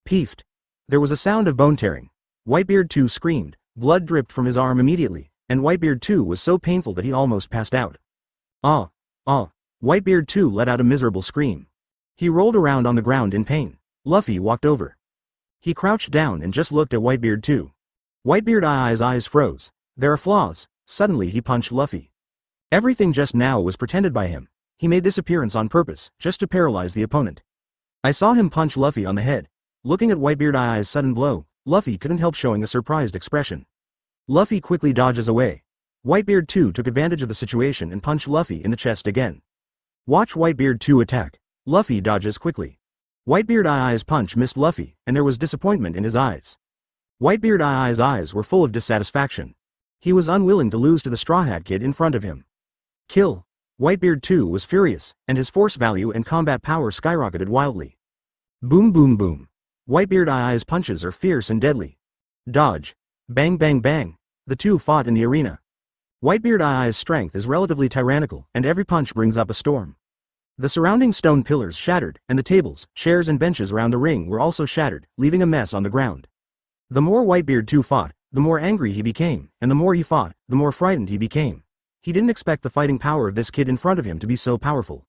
S1: Peefed. There was a sound of bone tearing. Whitebeard too screamed, blood dripped from his arm immediately, and Whitebeard too was so painful that he almost passed out. Whitebeard too let out a miserable scream. He rolled around on the ground in pain. Luffy walked over. He crouched down and just looked at Whitebeard too. Whitebeard Eye's eyes froze. There are flaws. Suddenly he punched Luffy. Everything just now was pretended by him. He made this appearance on purpose, just to paralyze the opponent. I saw him punch Luffy on the head. Looking at Whitebeard Eye's sudden blow, Luffy couldn't help showing a surprised expression. Luffy quickly dodges away. Whitebeard too took advantage of the situation and punched Luffy in the chest again. Watch Whitebeard too attack. Luffy dodges quickly. Whitebeard Eye's punch missed Luffy, and there was disappointment in his eyes. Whitebeard Eye's eyes were full of dissatisfaction. He was unwilling to lose to the Straw Hat Kid in front of him. Kill. Whitebeard too was furious, and his force value and combat power skyrocketed wildly. Boom boom boom. Whitebeard Eye's punches are fierce and deadly. Dodge. Bang bang bang. The two fought in the arena. Whitebeard Eye's strength is relatively tyrannical, and every punch brings up a storm. The surrounding stone pillars shattered, and the tables, chairs and benches around the ring were also shattered, leaving a mess on the ground. The more Whitebeard too fought, the more angry he became, and the more he fought, the more frightened he became. He didn't expect the fighting power of this kid in front of him to be so powerful.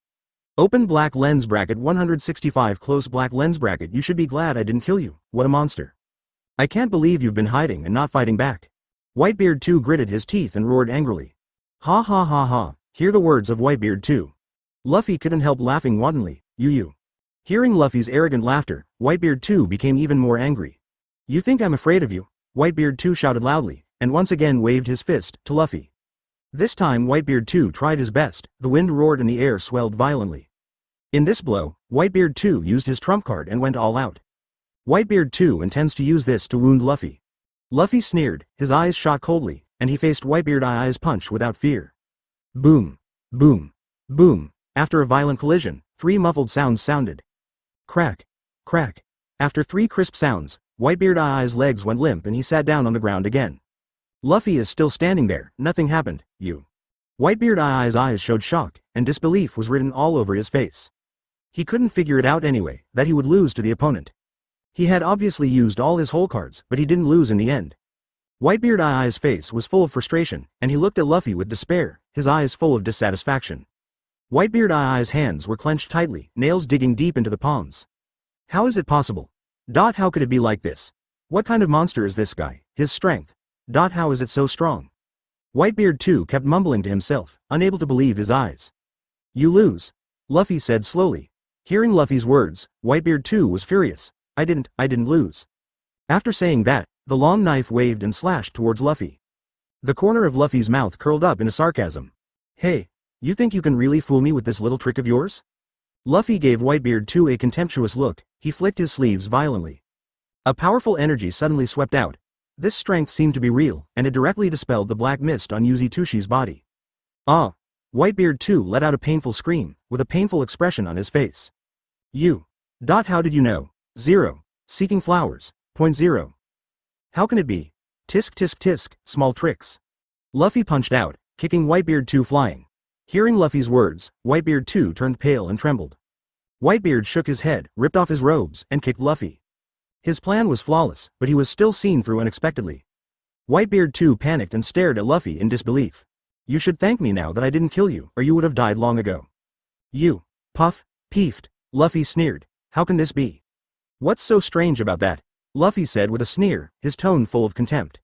S1: Open black lens bracket 165 close black lens bracket. You should be glad I didn't kill you, what a monster. I can't believe you've been hiding and not fighting back. Whitebeard too gritted his teeth and roared angrily. Ha ha ha ha, hear the words of Whitebeard too. Luffy couldn't help laughing wantonly. You. Hearing Luffy's arrogant laughter, Whitebeard too became even more angry. You think I'm afraid of you? Whitebeard too shouted loudly, and once again waved his fist to Luffy. This time Whitebeard too tried his best. The wind roared and the air swelled violently. In this blow, Whitebeard too used his trump card and went all out. Whitebeard too intends to use this to wound Luffy. Luffy sneered, his eyes shot coldly, and he faced Whitebeard Eye's punch without fear. Boom. Boom. Boom. After a violent collision, 3 muffled sounds sounded. Crack. Crack. After 3 crisp sounds, Whitebeard Eye's legs went limp and he sat down on the ground again. Luffy is still standing there, nothing happened, you. Whitebeard Eye's eyes showed shock, and disbelief was written all over his face. He couldn't figure it out anyway, that he would lose to the opponent. He had obviously used all his whole cards, but he didn't lose in the end. Whitebeard Eye's face was full of frustration, and he looked at Luffy with despair, his eyes full of dissatisfaction. Whitebeard Eye's hands were clenched tightly, nails digging deep into the palms. How is it possible? How could it be like this? What kind of monster is this guy? His strength. How is it so strong? Whitebeard too kept mumbling to himself, unable to believe his eyes. You lose. Luffy said slowly. Hearing Luffy's words, Whitebeard too was furious. I didn't lose. After saying that, the long knife waved and slashed towards Luffy. The corner of Luffy's mouth curled up in a sarcasm. Hey, you think you can really fool me with this little trick of yours? Luffy gave Whitebeard too a contemptuous look. He flicked his sleeves violently. A powerful energy suddenly swept out. This strength seemed to be real, and it directly dispelled the black mist on Yuzi Tushi's body. Whitebeard too let out a painful scream, with a painful expression on his face. You. How did you know? 0. Seeking flowers. 0. How can it be? Tisk tisk tisk, small tricks. Luffy punched out, kicking Whitebeard too flying. Hearing Luffy's words, Whitebeard too turned pale and trembled. Whitebeard shook his head, ripped off his robes, and kicked Luffy. His plan was flawless, but he was still seen through unexpectedly. Whitebeard too panicked and stared at Luffy in disbelief. You should thank me now that I didn't kill you, or you would have died long ago. You. Puff. Peefed. Luffy sneered. How can this be? What's so strange about that? Luffy said with a sneer, his tone full of contempt.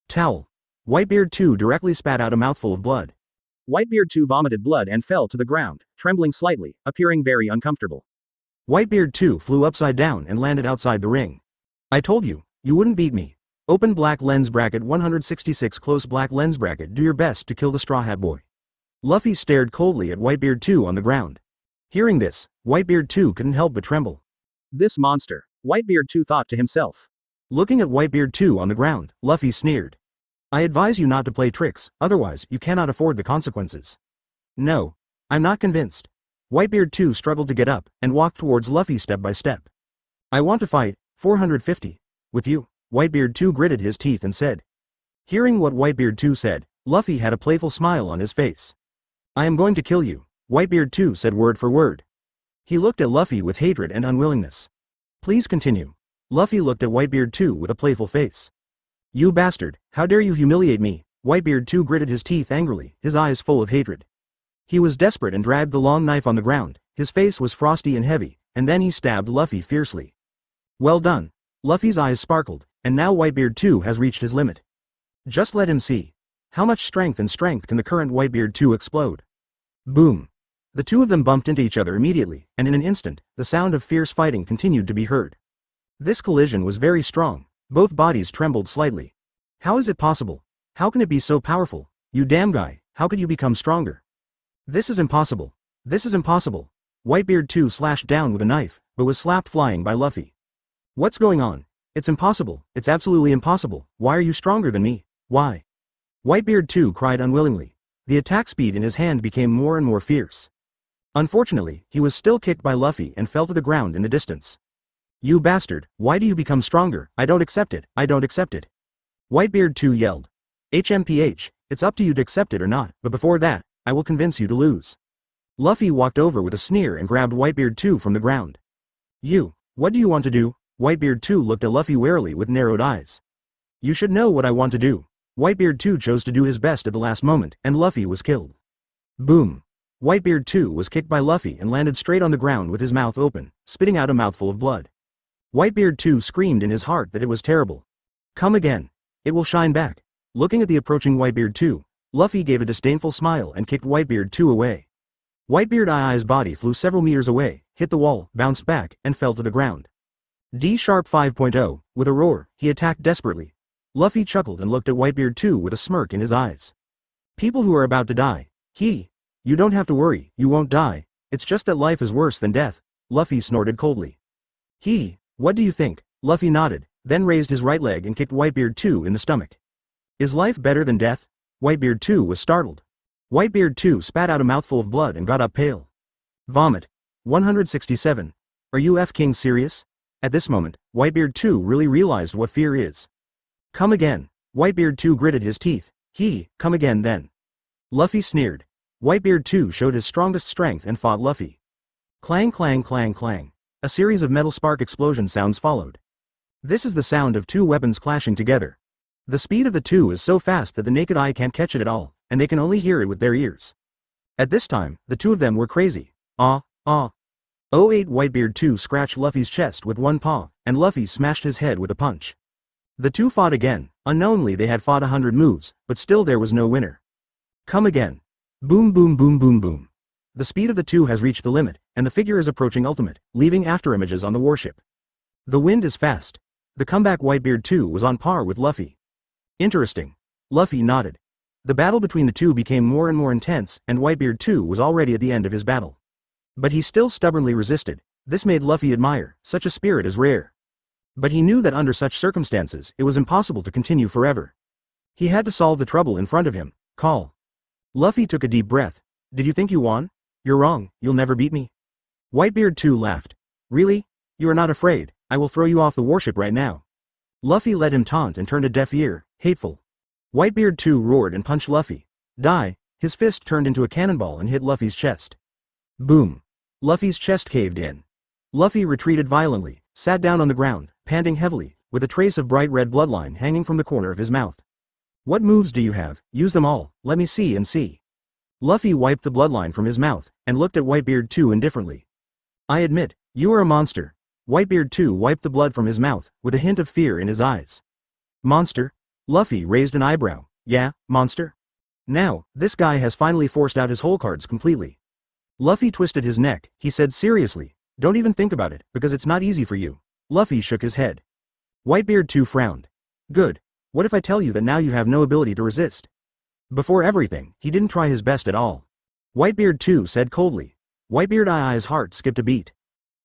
S1: Towel. Whitebeard too directly spat out a mouthful of blood.
S2: Whitebeard too vomited blood and fell to the ground, trembling slightly, appearing very uncomfortable.
S1: Whitebeard too flew upside down and landed outside the ring. I told you, you wouldn't beat me. Open black lens bracket 166 close black lens bracket. Do your best to kill the Straw Hat Boy. Luffy stared coldly at Whitebeard 2 on the ground. Hearing this, Whitebeard 2 couldn't help but tremble.
S2: This monster, Whitebeard 2 thought to himself.
S1: Looking at Whitebeard 2 on the ground, Luffy sneered. I advise you not to play tricks, otherwise you cannot afford the consequences. No. I'm not convinced. Whitebeard 2 struggled to get up, and walked towards Luffy step by step. I want to fight, 450. With you, Whitebeard 2 gritted his teeth and said. Hearing what Whitebeard 2 said, Luffy had a playful smile on his face. I am going to kill you, Whitebeard 2 said word for word. He looked at Luffy with hatred and unwillingness. Please continue. Luffy looked at Whitebeard 2 with a playful face. You bastard, how dare you humiliate me? Whitebeard 2 gritted his teeth angrily, his eyes full of hatred. He was desperate and dragged the long knife on the ground, his face was frosty and heavy, and then he stabbed Luffy fiercely. Well done. Luffy's eyes sparkled, and now Whitebeard 2 has reached his limit. Just let him see. How much strength can the current Whitebeard 2 explode? Boom. The two of them bumped into each other immediately, and in an instant, the sound of fierce fighting continued to be heard. This collision was very strong, both bodies trembled slightly. How is it possible? How can it be so powerful? You damn guy, how could you become stronger? This is impossible. This is impossible. Whitebeard 2 slashed down with a knife, but was slapped flying by Luffy. What's going on? It's impossible, it's absolutely impossible. Why are you stronger than me? Why? Whitebeard 2 cried unwillingly. The attack speed in his hand became more and more fierce. Unfortunately, he was still kicked by Luffy and fell to the ground in the distance. You bastard, why do you become stronger? I don't accept it, I don't accept it. Whitebeard 2 yelled. HMPH, it's up to you to accept it or not, but before that, I will convince you to lose. Luffy walked over with a sneer and grabbed Whitebeard 2 from the ground. You, what do you want to do? Whitebeard 2 looked at Luffy warily with narrowed eyes. You should know what I want to do. Whitebeard 2 chose to do his best at the last moment, and Luffy was killed. Boom. Whitebeard 2 was kicked by Luffy and landed straight on the ground with his mouth open, spitting out a mouthful of blood. Whitebeard 2 screamed in his heart that it was terrible. Come again. It will shine back. Looking at the approaching Whitebeard 2, Luffy gave a disdainful smile and kicked Whitebeard 2 away. Whitebeard II's body flew several meters away, hit the wall, bounced back, and fell to the ground. D-Sharp 5.0, with a roar, he attacked desperately. Luffy chuckled and looked at Whitebeard 2 with a smirk in his eyes. People who are about to die. You don't have to worry, you won't die. It's just that life is worse than death. Luffy snorted coldly. What do you think? Luffy nodded, then raised his right leg and kicked Whitebeard 2 in the stomach. Is life better than death? Whitebeard 2 was startled. Whitebeard 2 spat out a mouthful of blood and got up pale. Vomit. 167. Are you f***ing serious? At this moment, Whitebeard 2 really realized what fear is. Come again. Whitebeard 2 gritted his teeth. Come again then. Luffy sneered. Whitebeard 2 showed his strongest strength and fought Luffy. Clang clang clang clang. A series of metal spark explosion sounds followed. This is the sound of two weapons clashing together. The speed of the two is so fast that the naked eye can't catch it at all, and they can only hear it with their ears. At this time, the two of them were crazy. 08 Whitebeard 2 scratched Luffy's chest with one paw, and Luffy smashed his head with a punch. The two fought again. Unknowingly they had fought 100 moves, but still there was no winner. Come again. Boom boom boom boom boom. The speed of the two has reached the limit, and the figure is approaching ultimate, leaving afterimages on the warship. The wind is fast. The comeback Whitebeard 2 was on par with Luffy. Interesting. Luffy nodded. The battle between the two became more and more intense, and Whitebeard 2 was already at the end of his battle. But he still stubbornly resisted. This made Luffy admire, such a spirit is rare. But he knew that under such circumstances, it was impossible to continue forever. He had to solve the trouble in front of him. Call. Luffy took a deep breath. Did you think you won? You're wrong, you'll never beat me. Whitebeard 2 laughed. Really? You are not afraid, I will throw you off the warship right now. Luffy let him taunt and turned a deaf ear, hateful. Whitebeard 2 roared and punched Luffy. Die. His fist turned into a cannonball and hit Luffy's chest. Boom. Luffy's chest caved in. Luffy retreated violently, sat down on the ground, panting heavily, with a trace of bright red bloodline hanging from the corner of his mouth. What moves do you have? Use them all, let me see and see. Luffy wiped the bloodline from his mouth, and looked at Whitebeard 2 indifferently. I admit, you are a monster. Whitebeard 2 wiped the blood from his mouth, with a hint of fear in his eyes. Monster? Luffy raised an eyebrow. Yeah, monster? Now, this guy has finally forced out his whole cards completely. Luffy twisted his neck, he said seriously, don't even think about it, because it's not easy for you. Luffy shook his head. Whitebeard 2 frowned. Good. What if I tell you that now you have no ability to resist? Before everything, he didn't try his best at all. Whitebeard too said coldly. Whitebeard Eye's heart skipped a beat.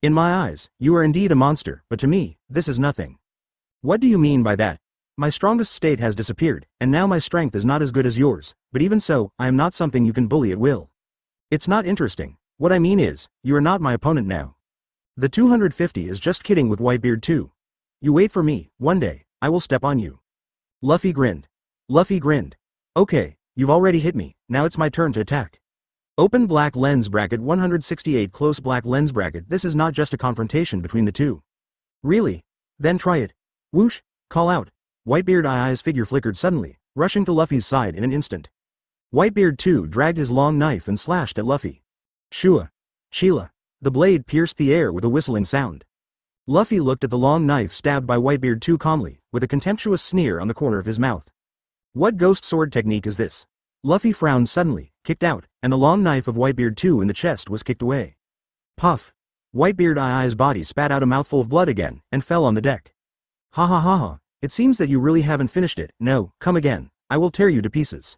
S1: In my eyes, you are indeed a monster, but to me, this is nothing. What do you mean by that? My strongest state has disappeared, and now my strength is not as good as yours, but even so, I am not something you can bully at will. It's not interesting. What I mean is, you are not my opponent now. The 250 is just kidding with Whitebeard too. You wait for me, one day, I will step on you. Luffy grinned. Luffy grinned. Okay, you've already hit me, now it's my turn to attack. Open black lens bracket 168 close black lens bracket. This is not just a confrontation between the two. Really? Then try it. Whoosh, call out. Whitebeard Eye's figure flickered suddenly, rushing to Luffy's side in an instant. Whitebeard too dragged his long knife and slashed at Luffy. Shua. Sheila. The blade pierced the air with a whistling sound. Luffy looked at the long knife stabbed by Whitebeard too calmly, with a contemptuous sneer on the corner of his mouth. What ghost sword technique is this? Luffy frowned suddenly, kicked out, and the long knife of Whitebeard too in the chest was kicked away. Puff. Whitebeard Eye's body spat out a mouthful of blood again, and fell on the deck. Ha ha ha ha, it seems that you really haven't finished it. No, come again, I will tear you to pieces.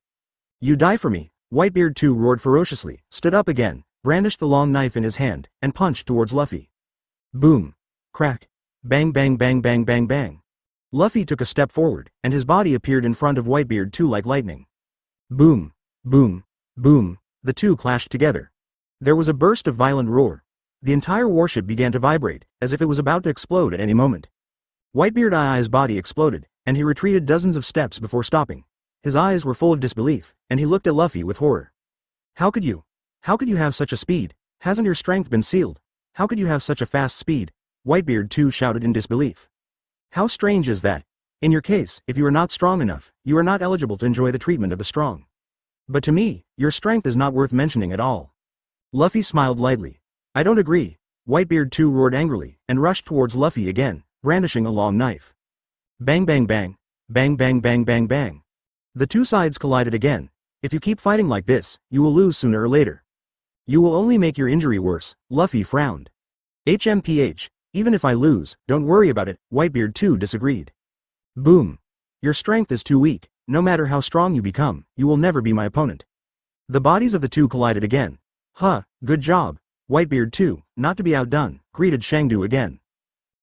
S1: You die for me. Whitebeard too roared ferociously, stood up again, brandished the long knife in his hand, and punched towards Luffy. Boom. Crack. Bang bang bang bang bang bang. Luffy took a step forward, and his body appeared in front of Whitebeard too like lightning. Boom. Boom. Boom. The two clashed together. There was a burst of violent roar. The entire warship began to vibrate, as if it was about to explode at any moment. Whitebeard Eye's body exploded, and he retreated dozens of steps before stopping. His eyes were full of disbelief, and he looked at Luffy with horror. How could you? How could you have such a speed? Hasn't your strength been sealed? How could you have such a fast speed? Whitebeard too shouted in disbelief. How strange is that? In your case, if you are not strong enough, you are not eligible to enjoy the treatment of the strong. But to me, your strength is not worth mentioning at all. Luffy smiled lightly. I don't agree. Whitebeard too roared angrily, and rushed towards Luffy again, brandishing a long knife. Bang bang bang. Bang bang bang bang bang. The two sides collided again. If you keep fighting like this, you will lose sooner or later. You will only make your injury worse. Luffy frowned. HMPH, even if I lose, don't worry about it, Whitebeard too disagreed. Boom. Your strength is too weak. No matter how strong you become, you will never be my opponent. The bodies of the two collided again. Huh, good job. Whitebeard too, not to be outdone, greeted Shangdu again.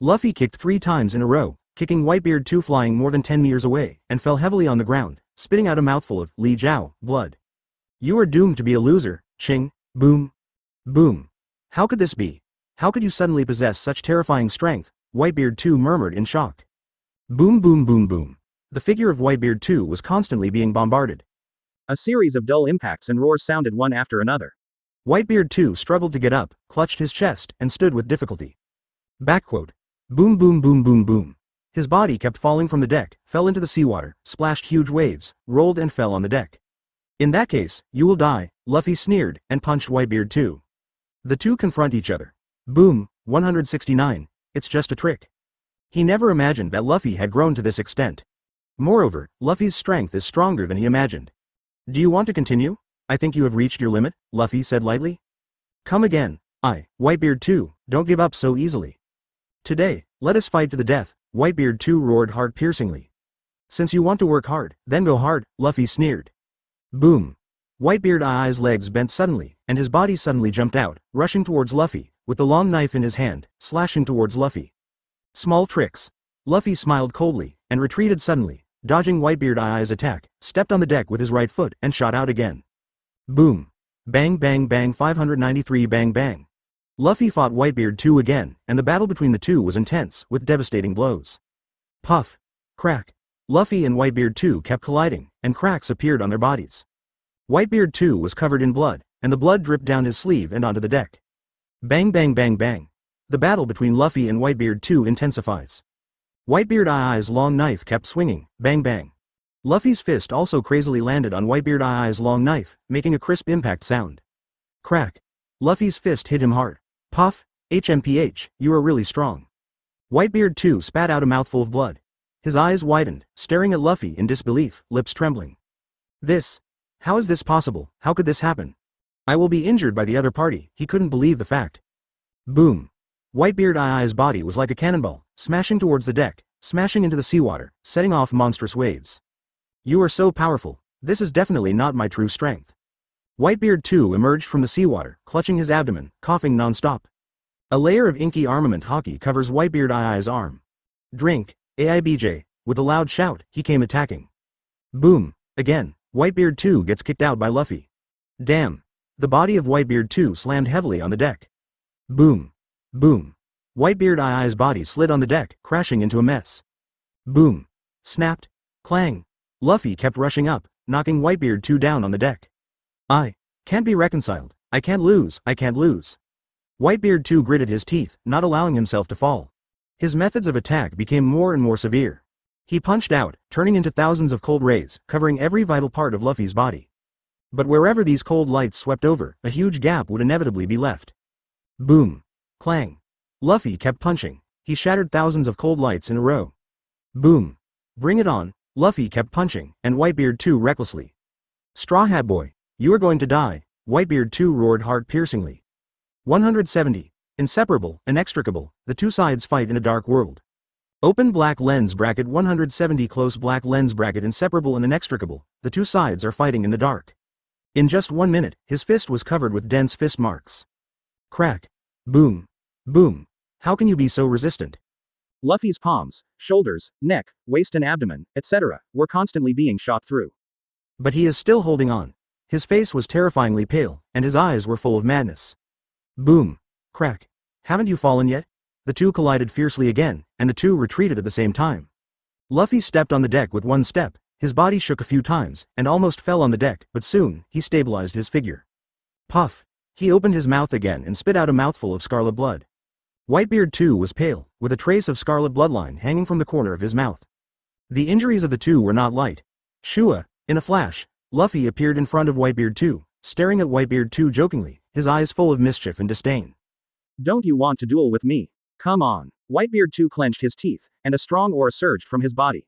S1: Luffy kicked 3 times in a row, kicking Whitebeard too flying more than 10 meters away, and fell heavily on the ground, spitting out a mouthful of Li Jiao blood. You are doomed to be a loser, Ching. Boom. Boom. How could this be? How could you suddenly possess such terrifying strength? Whitebeard too murmured in shock. Boom boom boom boom. The figure of Whitebeard too was constantly being bombarded. A series of dull impacts and roars sounded one after another. Whitebeard too struggled to get up, clutched his chest, and stood with difficulty. Backquote. Boom boom boom boom boom. His body kept falling from the deck, fell into the seawater, splashed huge waves, rolled and fell on the deck. In that case, you will die, Luffy sneered, and punched Whitebeard too. The two confront each other. Boom, 169, it's just a trick. He never imagined that Luffy had grown to this extent. Moreover, Luffy's strength is stronger than he imagined. Do you want to continue? I think you have reached your limit, Luffy said lightly. Come again. Whitebeard too, don't give up so easily. Today, let us fight to the death, Whitebeard too roared heart-piercingly. Since you want to work hard, then go hard, Luffy sneered. Boom. Whitebeard Eye's legs bent suddenly, and his body suddenly jumped out, rushing towards Luffy, with the long knife in his hand, slashing towards Luffy. Small tricks. Luffy smiled coldly, and retreated suddenly, dodging Whitebeard Eye's attack, stepped on the deck with his right foot, and shot out again. Boom. Bang bang bang 593 bang bang. Luffy fought Whitebeard too again, and the battle between the two was intense, with devastating blows. Puff. Crack. Luffy and Whitebeard too kept colliding, and cracks appeared on their bodies. Whitebeard too was covered in blood, and the blood dripped down his sleeve and onto the deck. Bang bang bang bang. The battle between Luffy and Whitebeard too intensifies. Whitebeard Eye's long knife kept swinging, bang bang. Luffy's fist also crazily landed on Whitebeard Eye's long knife, making a crisp impact sound. Crack. Luffy's fist hit him hard. Puff. HMPH, you are really strong. Whitebeard too spat out a mouthful of blood. His eyes widened, staring at Luffy in disbelief, lips trembling. How is this possible? How could this happen? I will be injured by the other party. He couldn't believe the fact. Boom. Whitebeard Eye's body was like a cannonball, smashing towards the deck, smashing into the seawater, setting off monstrous waves. You are so powerful. This is definitely not my true strength. Whitebeard 2 emerged from the seawater, clutching his abdomen, coughing non-stop. A layer of inky Armament Haki covers Whitebeard II's arm. Drink, AIBJ, with a loud shout, he came attacking. Boom, again, Whitebeard 2 gets kicked out by Luffy. Damn. The body of Whitebeard 2 slammed heavily on the deck. Boom. Boom. Whitebeard II's body slid on the deck, crashing into a mess. Boom. Snapped. Clang. Luffy kept rushing up, knocking Whitebeard 2 down on the deck. I can't be reconciled. I can't lose. I can't lose. Whitebeard 2 gritted his teeth, not allowing himself to fall. His methods of attack became more and more severe. He punched out, turning into thousands of cold rays, covering every vital part of Luffy's body. But wherever these cold lights swept over, a huge gap would inevitably be left. Boom. Clang. Luffy kept punching. He shattered thousands of cold lights in a row. Boom. Bring it on. Luffy kept punching, and Whitebeard 2 recklessly. Straw Hat Boy, you are going to die, Whitebeard 2 roared heart-piercingly. 170. Inseparable, inextricable, the two sides fight in a dark world. Open black lens bracket 170 close black lens bracket inseparable and inextricable, the two sides are fighting in the dark. In just 1 minute, his fist was covered with dense fist marks. Crack. Boom. Boom. How can you be so resistant?
S2: Luffy's palms, shoulders, neck, waist and abdomen, etc., were constantly being shot through.
S1: But he is still holding on. His face was terrifyingly pale, and his eyes were full of madness. Boom. Crack. Haven't you fallen yet? The two collided fiercely again, and the two retreated at the same time. Luffy stepped on the deck with one step, his body shook a few times, and almost fell on the deck, but soon, he stabilized his figure. Puff. He opened his mouth again and spit out a mouthful of scarlet blood. Whitebeard 2 was pale, with a trace of scarlet bloodline hanging from the corner of his mouth. The injuries of the two were not light. Shua, in a flash, Luffy appeared in front of Whitebeard 2, staring at Whitebeard 2 jokingly, his eyes full of mischief and disdain.
S2: Don't you want to duel with me? Come on. Whitebeard 2 clenched his teeth, and a strong aura surged from his body.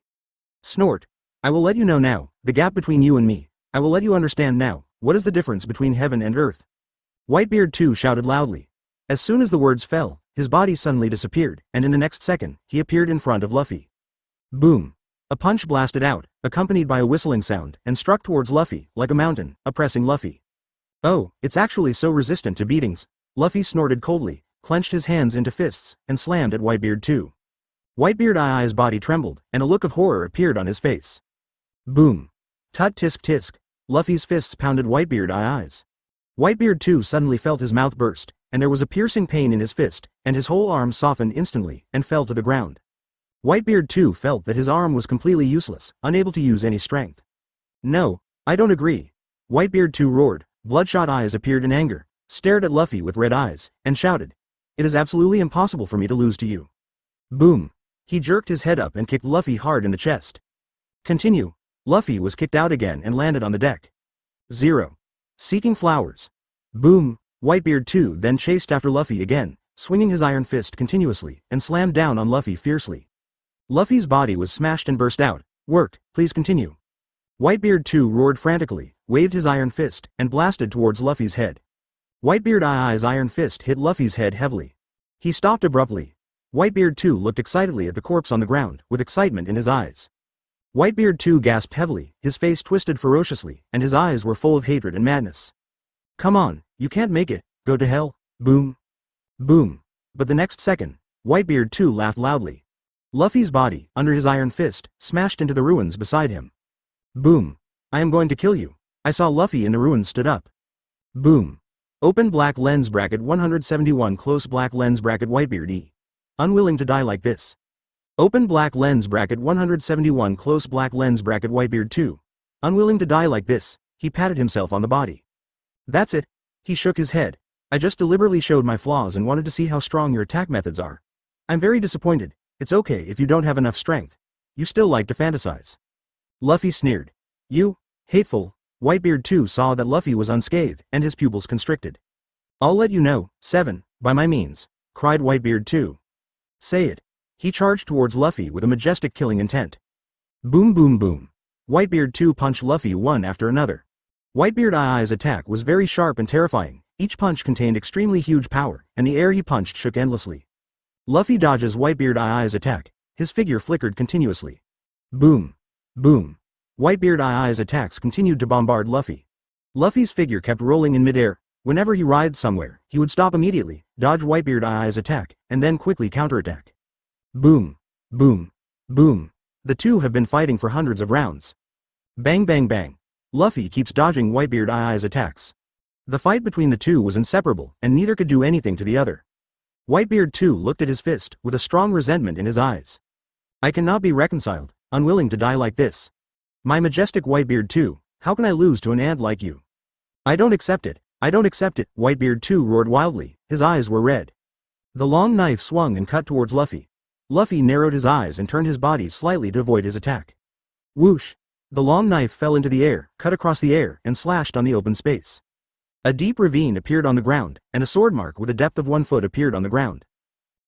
S1: Snort. I will let you know now, the gap between you and me. I will let you understand now, what is the difference between heaven and earth? Whitebeard 2 shouted loudly. As soon as the words fell, his body suddenly disappeared, and in the next second, he appeared in front of Luffy. Boom. A punch blasted out, accompanied by a whistling sound, and struck towards Luffy, like a mountain, oppressing Luffy. Oh, it's actually so resistant to beatings. Luffy snorted coldly, clenched his hands into fists, and slammed at Whitebeard 2. Whitebeard II's body trembled, and a look of horror appeared on his face. Boom. Tut tisk tisk. Luffy's fists pounded Whitebeard II's. Whitebeard 2 suddenly felt his mouth burst, and there was a piercing pain in his fist, and his whole arm softened instantly, and fell to the ground. Whitebeard 2 felt that his arm was completely useless, unable to use any strength. No, I don't agree. Whitebeard 2 roared, bloodshot eyes appeared in anger, stared at Luffy with red eyes, and shouted. It is absolutely impossible for me to lose to you. Boom. He jerked his head up and kicked Luffy hard in the chest. Continue. Luffy was kicked out again and landed on the deck. 0. Seeking flowers. Boom. Whitebeard 2 then chased after Luffy again, swinging his iron fist continuously, and slammed down on Luffy fiercely. Luffy's body was smashed and burst out. Work, please continue. Whitebeard 2 roared frantically, waved his iron fist, and blasted towards Luffy's head. Whitebeard II's iron fist hit Luffy's head heavily. He stopped abruptly. Whitebeard 2 looked excitedly at the corpse on the ground, with excitement in his eyes. Whitebeard 2 gasped heavily, his face twisted ferociously, and his eyes were full of hatred and madness. Come on, you can't make it, go to hell, boom. Boom. But the next second, Whitebeard 2 laughed loudly. Luffy's body, under his iron fist, smashed into the ruins beside him. Boom. I am going to kill you. I saw Luffy in the ruins stood up. Boom. Open black lens bracket 171 close black lens bracket Whitebeard E. Unwilling to die like this. Open black lens bracket 171 close black lens bracket Whitebeard 2. Unwilling to die like this, he patted himself on the body. That's it. He shook his head. I just deliberately showed my flaws and wanted to see how strong your attack methods are. I'm very disappointed. It's okay if you don't have enough strength. You still like to fantasize. Luffy sneered. You, hateful. Whitebeard 2 saw that Luffy was unscathed, and his pupils constricted. I'll let you know, 7, by my means, cried Whitebeard 2. Say it. He charged towards Luffy with a majestic killing intent. Boom boom boom. Whitebeard 2 punched Luffy one after another. Whitebeard II's attack was very sharp and terrifying, each punch contained extremely huge power, and the air he punched shook endlessly. Luffy dodges Whitebeard II's attack, his figure flickered continuously. Boom. Boom. Whitebeard II's attacks continued to bombard Luffy. Luffy's figure kept rolling in midair. Whenever he writhed somewhere, he would stop immediately, dodge Whitebeard Eye's attack, and then quickly counterattack. Boom. Boom. Boom. The two have been fighting for hundreds of rounds. Bang bang bang. Luffy keeps dodging Whitebeard Eye's attacks. The fight between the two was inseparable, and neither could do anything to the other. Whitebeard too looked at his fist, with a strong resentment in his eyes. I cannot be reconciled, unwilling to die like this. My majestic Whitebeard too, how can I lose to an ant like you? I don't accept it, I don't accept it, Whitebeard too roared wildly, his eyes were red. The long knife swung and cut towards Luffy. Luffy narrowed his eyes and turned his body slightly to avoid his attack. Whoosh! The long knife fell into the air, cut across the air, and slashed on the open space. A deep ravine appeared on the ground, and a sword mark with a depth of 1 foot appeared on the ground.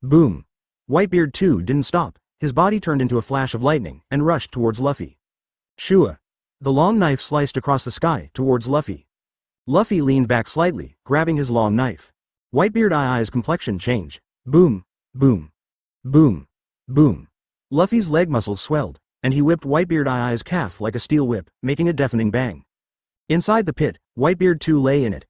S1: Boom! Whitebeard too didn't stop, his body turned into a flash of lightning, and rushed towards Luffy. Shua! The long knife sliced across the sky, towards Luffy. Luffy leaned back slightly, grabbing his long knife. Whitebeard Eye's complexion changed. Boom! Boom! Boom! Boom! Luffy's leg muscles swelled, and he whipped Whitebeard Eye's calf like a steel whip, making a deafening bang. Inside the pit, Whitebeard 2 lay in it.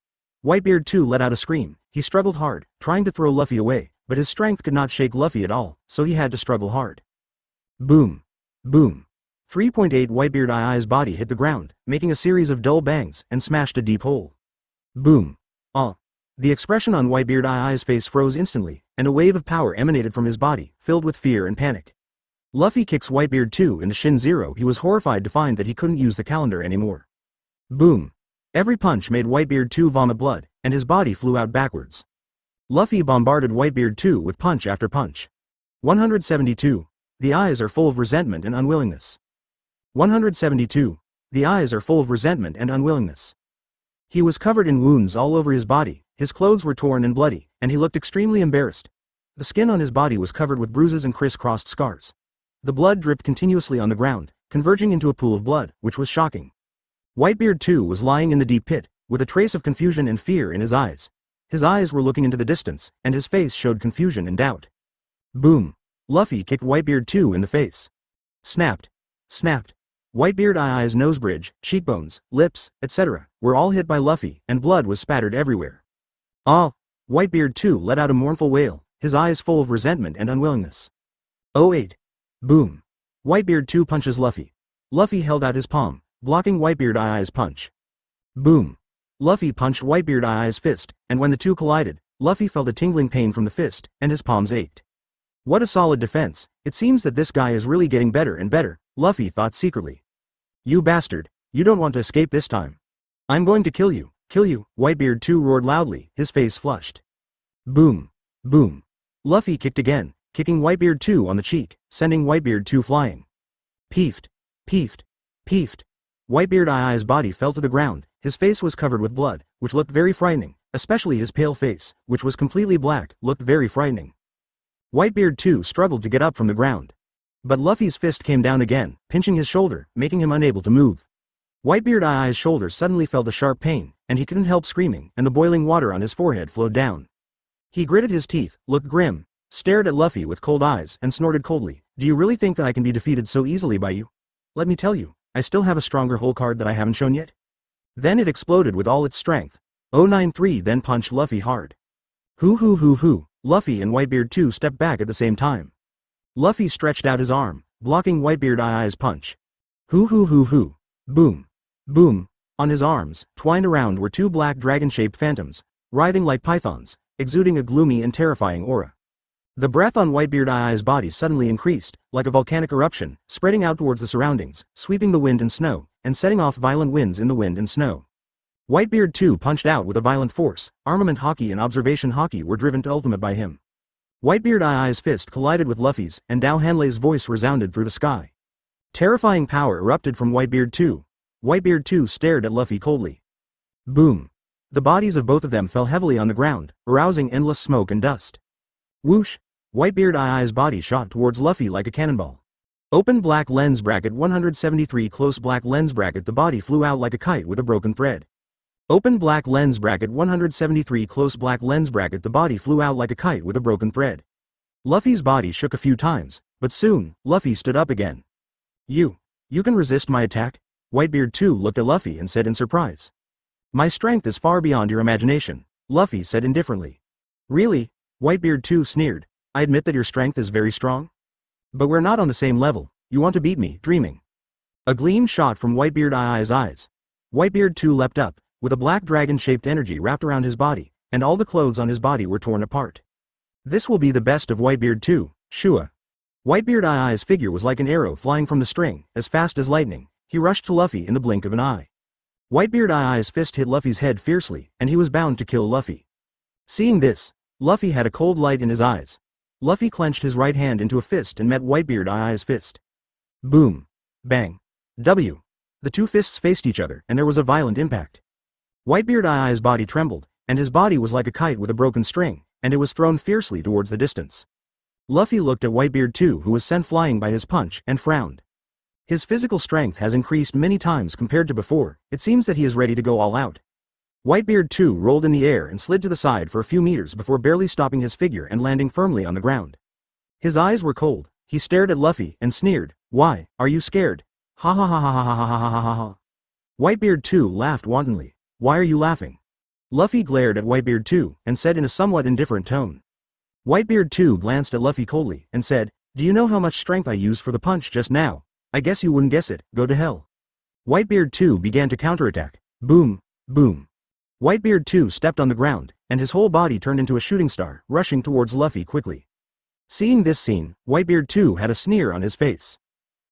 S1: Whitebeard 2 let out a scream. He struggled hard, trying to throw Luffy away, but his strength could not shake Luffy at all, so he had to struggle hard. Boom! Boom! 3.8 Whitebeard Eye's body hit the ground, making a series of dull bangs, and smashed a deep hole. Boom! Ah! The expression on Whitebeard Eye's face froze instantly, and a wave of power emanated from his body, filled with fear and panic. Luffy kicks Whitebeard 2 in the shin. He was horrified to find that he couldn't use the calendar anymore. Boom! Every punch made Whitebeard 2 vomit blood, and his body flew out backwards. Luffy bombarded Whitebeard 2 with punch after punch. 172. The eyes are full of resentment and unwillingness. 172. The eyes are full of resentment and unwillingness. He was covered in wounds all over his body, his clothes were torn and bloody, and he looked extremely embarrassed. The skin on his body was covered with bruises and crisscrossed scars. The blood dripped continuously on the ground, converging into a pool of blood, which was shocking. Whitebeard 2 was lying in the deep pit, with a trace of confusion and fear in his eyes. His eyes were looking into the distance, and his face showed confusion and doubt. Boom! Luffy kicked Whitebeard 2 in the face. Snapped. Snapped. Whitebeard Eye's nose bridge, cheekbones, lips, etc., were all hit by Luffy, and blood was spattered everywhere. Ah! Whitebeard 2 let out a mournful wail, his eyes full of resentment and unwillingness. 08. Boom! Whitebeard 2 punches Luffy. Luffy held out his palm, blocking Whitebeard Eye's punch. Boom! Luffy punched Whitebeard Eye's fist, and when the two collided, Luffy felt a tingling pain from the fist, and his palms ached. What a solid defense, it seems that this guy is really getting better and better, Luffy thought secretly. You bastard, you don't want to escape this time. I'm going to kill you, Whitebeard 2 roared loudly, his face flushed. Boom! Boom! Luffy kicked again, kicking Whitebeard 2 on the cheek, sending Whitebeard 2 flying. Peefed! Peefed! Peefed! Whitebeard Eye's body fell to the ground, his face was covered with blood, which looked very frightening, especially his pale face, which was completely black, looked very frightening. Whitebeard 2 struggled to get up from the ground. But Luffy's fist came down again, pinching his shoulder, making him unable to move. Whitebeard Eye's shoulder suddenly felt a sharp pain, and he couldn't help screaming, and the boiling water on his forehead flowed down. He gritted his teeth, looked grim, stared at Luffy with cold eyes, and snorted coldly. Do you really think that I can be defeated so easily by you? Let me tell you, I still have a stronger hole card that I haven't shown yet. Then it exploded with all its strength. 093 then punched Luffy hard. Hoo. Luffy and Whitebeard 2 stepped back at the same time. Luffy stretched out his arm, blocking Whitebeard Eye's punch. Hoo. Boom. Boom. On his arms, twined around were two black dragon-shaped phantoms, writhing like pythons, exuding a gloomy and terrifying aura. The breath on Whitebeard Eye's body suddenly increased, like a volcanic eruption, spreading out towards the surroundings, sweeping the wind and snow, and setting off violent winds in the wind and snow. Whitebeard 2 punched out with a violent force. Armament Haki and Observation Haki were driven to ultimate by him. Whitebeard Eye's fist collided with Luffy's, and Dao Hanlei's voice resounded through the sky. Terrifying power erupted from Whitebeard 2. Whitebeard 2 stared at Luffy coldly. Boom! The bodies of both of them fell heavily on the ground, arousing endless smoke and dust. Whoosh! Whitebeard Eye's body shot towards Luffy like a cannonball. Open black lens bracket 173 close black lens bracket. The body flew out like a kite with a broken thread. Open black lens bracket 173 close black lens bracket. The body flew out like a kite with a broken thread. Luffy's body shook a few times, but soon, Luffy stood up again. You can resist my attack? Whitebeard 2 looked at Luffy and said in surprise. My strength is far beyond your imagination, Luffy said indifferently. Really? Whitebeard too sneered. I admit that your strength is very strong. But we're not on the same level, you want to beat me, dreaming. A gleam shot from Whitebeard Eye's eyes. Whitebeard too leapt up, with a black dragon-shaped energy wrapped around his body, and all the clothes on his body were torn apart. This will be the best of Whitebeard too, Shua. Whitebeard Eye's figure was like an arrow flying from the string, as fast as lightning. He rushed to Luffy in the blink of an eye. Whitebeard Eye's fist hit Luffy's head fiercely, and he was bound to kill Luffy. Seeing this, Luffy had a cold light in his eyes. Luffy clenched his right hand into a fist and met Whitebeard Eye's fist. Boom. Bang. W. The two fists faced each other, and there was a violent impact. Whitebeard Eye's body trembled, and his body was like a kite with a broken string, and it was thrown fiercely towards the distance. Luffy looked at Whitebeard too, who was sent flying by his punch, and frowned. His physical strength has increased many times compared to before. It seems that he is ready to go all out. Whitebeard too rolled in the air and slid to the side for a few meters before barely stopping his figure and landing firmly on the ground. His eyes were cold. He stared at Luffy and sneered. Why, are you scared? Ha ha ha ha ha ha ha ha ha ha. Whitebeard too laughed wantonly. Why are you laughing? Luffy glared at Whitebeard too, and said in a somewhat indifferent tone. Whitebeard too glanced at Luffy coldly, and said, do you know how much strength I used for the punch just now? I guess you wouldn't guess it, go to hell. Whitebeard too began to counterattack. Boom, boom. Whitebeard too stepped on the ground, and his whole body turned into a shooting star, rushing towards Luffy quickly. Seeing this scene, Whitebeard too had a sneer on his face.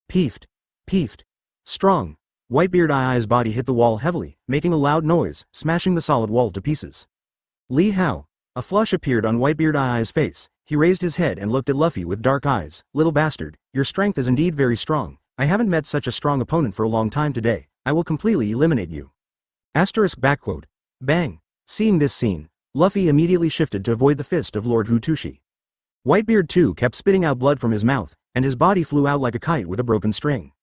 S1: Peefed. Peefed. Strong. Whitebeard Eye's body hit the wall heavily, making a loud noise, smashing the solid wall to pieces. Lee How. A flush appeared on Whitebeard Eye's face. He raised his head and looked at Luffy with dark eyes. Little bastard, your strength is indeed very strong. I haven't met such a strong opponent for a long time today. I will completely eliminate you. Asterisk backquote. Bang. Seeing this scene, Luffy immediately shifted to avoid the fist of Lord Hutushi. Whitebeard too kept spitting out blood from his mouth, and his body flew out like a kite with a broken string.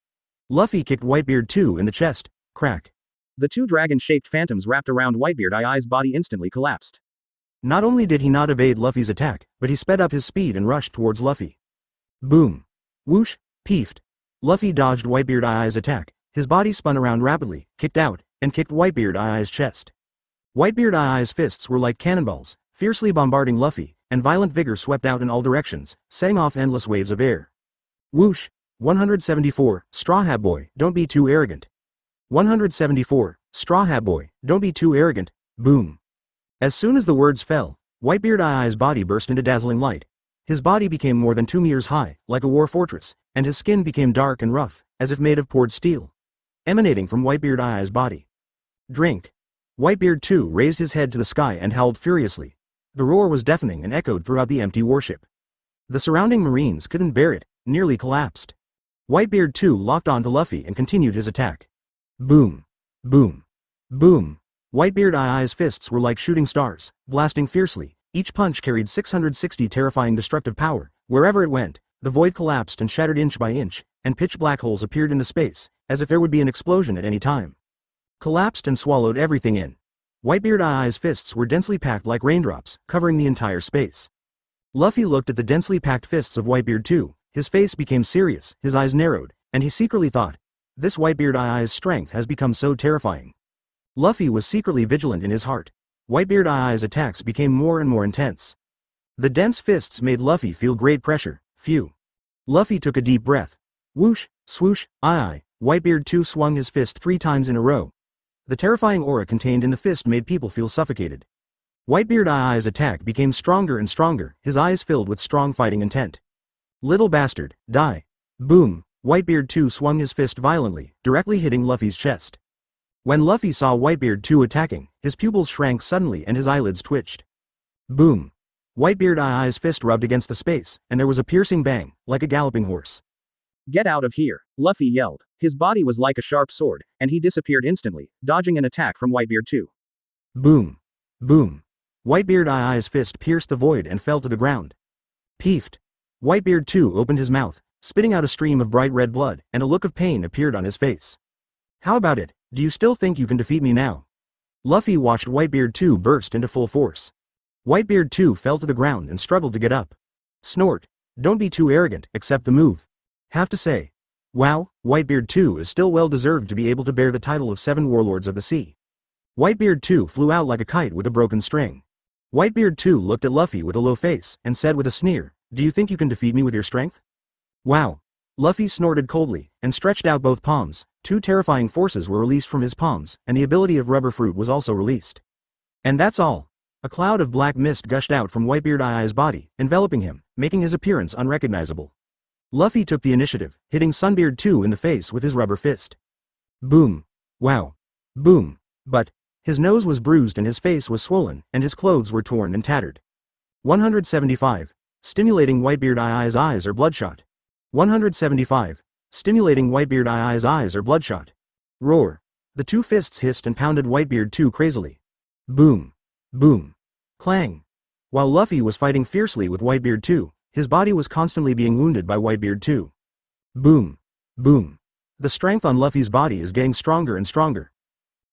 S1: Luffy kicked Whitebeard too in the chest. Crack.
S2: The two dragon-shaped phantoms wrapped around Whitebeard Eye's body instantly collapsed.
S1: Not only did he not evade Luffy's attack, but he sped up his speed and rushed towards Luffy. Boom. Whoosh. Peefed. Luffy dodged Whitebeard Eye's attack. His body spun around rapidly, kicked out, and kicked Whitebeard Eye's chest. Whitebeard Eye's fists were like cannonballs, fiercely bombarding Luffy, and violent vigor swept out in all directions, setting off endless waves of air. Whoosh. 174, Straw Hat Boy, don't be too arrogant. 174, Straw Hat Boy, don't be too arrogant. Boom. As soon as the words fell, Whitebeard Eye's body burst into dazzling light. His body became more than 2 meters high, like a war fortress, and his skin became dark and rough, as if made of poured steel, emanating from Whitebeard Eye's body. Drink. Whitebeard too raised his head to the sky and howled furiously. The roar was deafening and echoed throughout the empty warship. The surrounding marines couldn't bear it, nearly collapsed. Whitebeard too locked on to Luffy and continued his attack. Boom. Boom. Boom. Whitebeard Eye's fists were like shooting stars, blasting fiercely. Each punch carried 660 terrifying destructive power. Wherever it went, the void collapsed and shattered inch by inch, and pitch black holes appeared into space, as if there would be an explosion at any time. Collapsed and swallowed everything in. Whitebeard Eye's fists were densely packed like raindrops, covering the entire space. Luffy looked at the densely packed fists of Whitebeard too. His face became serious, his eyes narrowed, and he secretly thought, this Whitebeard Eye's strength has become so terrifying. Luffy was secretly vigilant in his heart. Whitebeard Eye's attacks became more and more intense. The dense fists made Luffy feel great pressure. Phew. Luffy took a deep breath. Whoosh, swoosh, aye. Whitebeard too swung his fist 3 times in a row. The terrifying aura contained in the fist made people feel suffocated. Whitebeard Eye's attack became stronger and stronger, his eyes filled with strong fighting intent. Little bastard, die. Boom. Whitebeard too swung his fist violently, directly hitting Luffy's chest. When Luffy saw Whitebeard too attacking, his pupils shrank suddenly and his eyelids twitched. Boom. Whitebeard Eye's fist rubbed against the space, and there was a piercing bang, like a galloping horse.
S2: Get out of here, Luffy yelled. His body was like a sharp sword, and he disappeared instantly, dodging an attack from Whitebeard too.
S1: Boom. Boom. Whitebeard Eye's fist pierced the void and fell to the ground. Peefed. Whitebeard too opened his mouth, spitting out a stream of bright red blood, and a look of pain appeared on his face. How about it? Do you still think you can defeat me now? Luffy watched Whitebeard too burst into full force. Whitebeard too fell to the ground and struggled to get up. Snort. Don't be too arrogant, accept the move. Have to say. Wow, Whitebeard too is still well deserved to be able to bear the title of 7 Warlords of the Sea. Whitebeard 2 flew out like a kite with a broken string. Whitebeard 2 looked at Luffy with a low face, and said with a sneer, "Do you think you can defeat me with your strength?" Wow. Luffy snorted coldly, and stretched out both palms. Two terrifying forces were released from his palms, and the ability of Rubber Fruit was also released. And that's all. A cloud of black mist gushed out from Whitebeard I's body, enveloping him, making his appearance unrecognizable. Luffy took the initiative, hitting Sunbeard 2 in the face with his rubber fist. Boom. Wow. Boom. But his nose was bruised and his face was swollen, and his clothes were torn and tattered. 175. Stimulating Whitebeard I's eyes are bloodshot. 175. Stimulating Whitebeard I's eyes are bloodshot. Roar. The two fists hissed and pounded Whitebeard 2 crazily. Boom. Boom. Clang. While Luffy was fighting fiercely with Whitebeard 2, his body was constantly being wounded by Whitebeard 2. Boom. Boom. The strength on Luffy's body is getting stronger and stronger.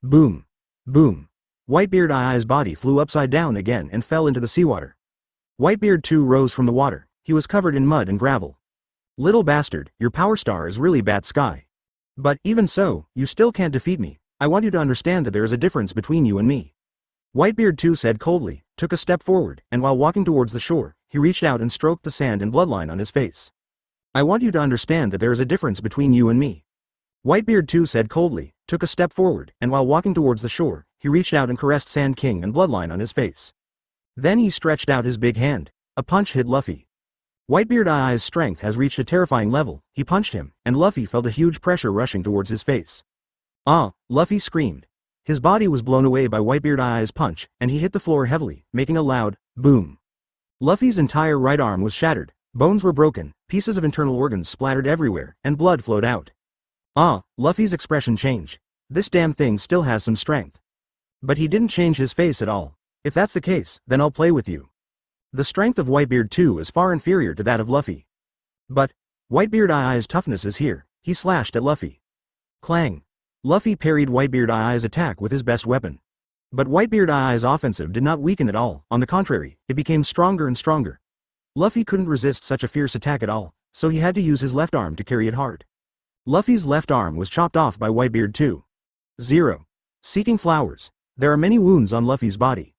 S1: Boom. Boom. Whitebeard I's body flew upside down again and fell into the seawater. Whitebeard 2 rose from the water. He was covered in mud and gravel. Little bastard, your power star is really Bat Sky. But even so, you still can't defeat me. I want you to understand that there is a difference between you and me. Whitebeard 2 said coldly, took a step forward, and while walking towards the shore, he reached out and stroked the sand and bloodline on his face. I want you to understand that there is a difference between you and me. Whitebeard 2 said coldly, took a step forward, and while walking towards the shore, he reached out and caressed Sand King and bloodline on his face. Then he stretched out his big hand. A punch hit Luffy. Whitebeard I's strength has reached a terrifying level. He punched him, and Luffy felt a huge pressure rushing towards his face. Ah! Luffy screamed. His body was blown away by Whitebeard I's punch, and he hit the floor heavily, making a loud boom. Luffy's entire right arm was shattered, bones were broken, pieces of internal organs splattered everywhere, and blood flowed out. Ah! Luffy's expression changed. This damn thing still has some strength. But he didn't change his face at all. If that's the case, then I'll play with you. The strength of Whitebeard 2 is far inferior to that of Luffy. But Whitebeard I's toughness is here. He slashed at Luffy. Clang. Luffy parried Whitebeard I's attack with his best weapon. But Whitebeard I's offensive did not weaken at all. On the contrary, it became stronger and stronger. Luffy couldn't resist such a fierce attack at all, so he had to use his left arm to carry it hard. Luffy's left arm was chopped off by Whitebeard 2. 0. Seeking flowers. There are many wounds on Luffy's body.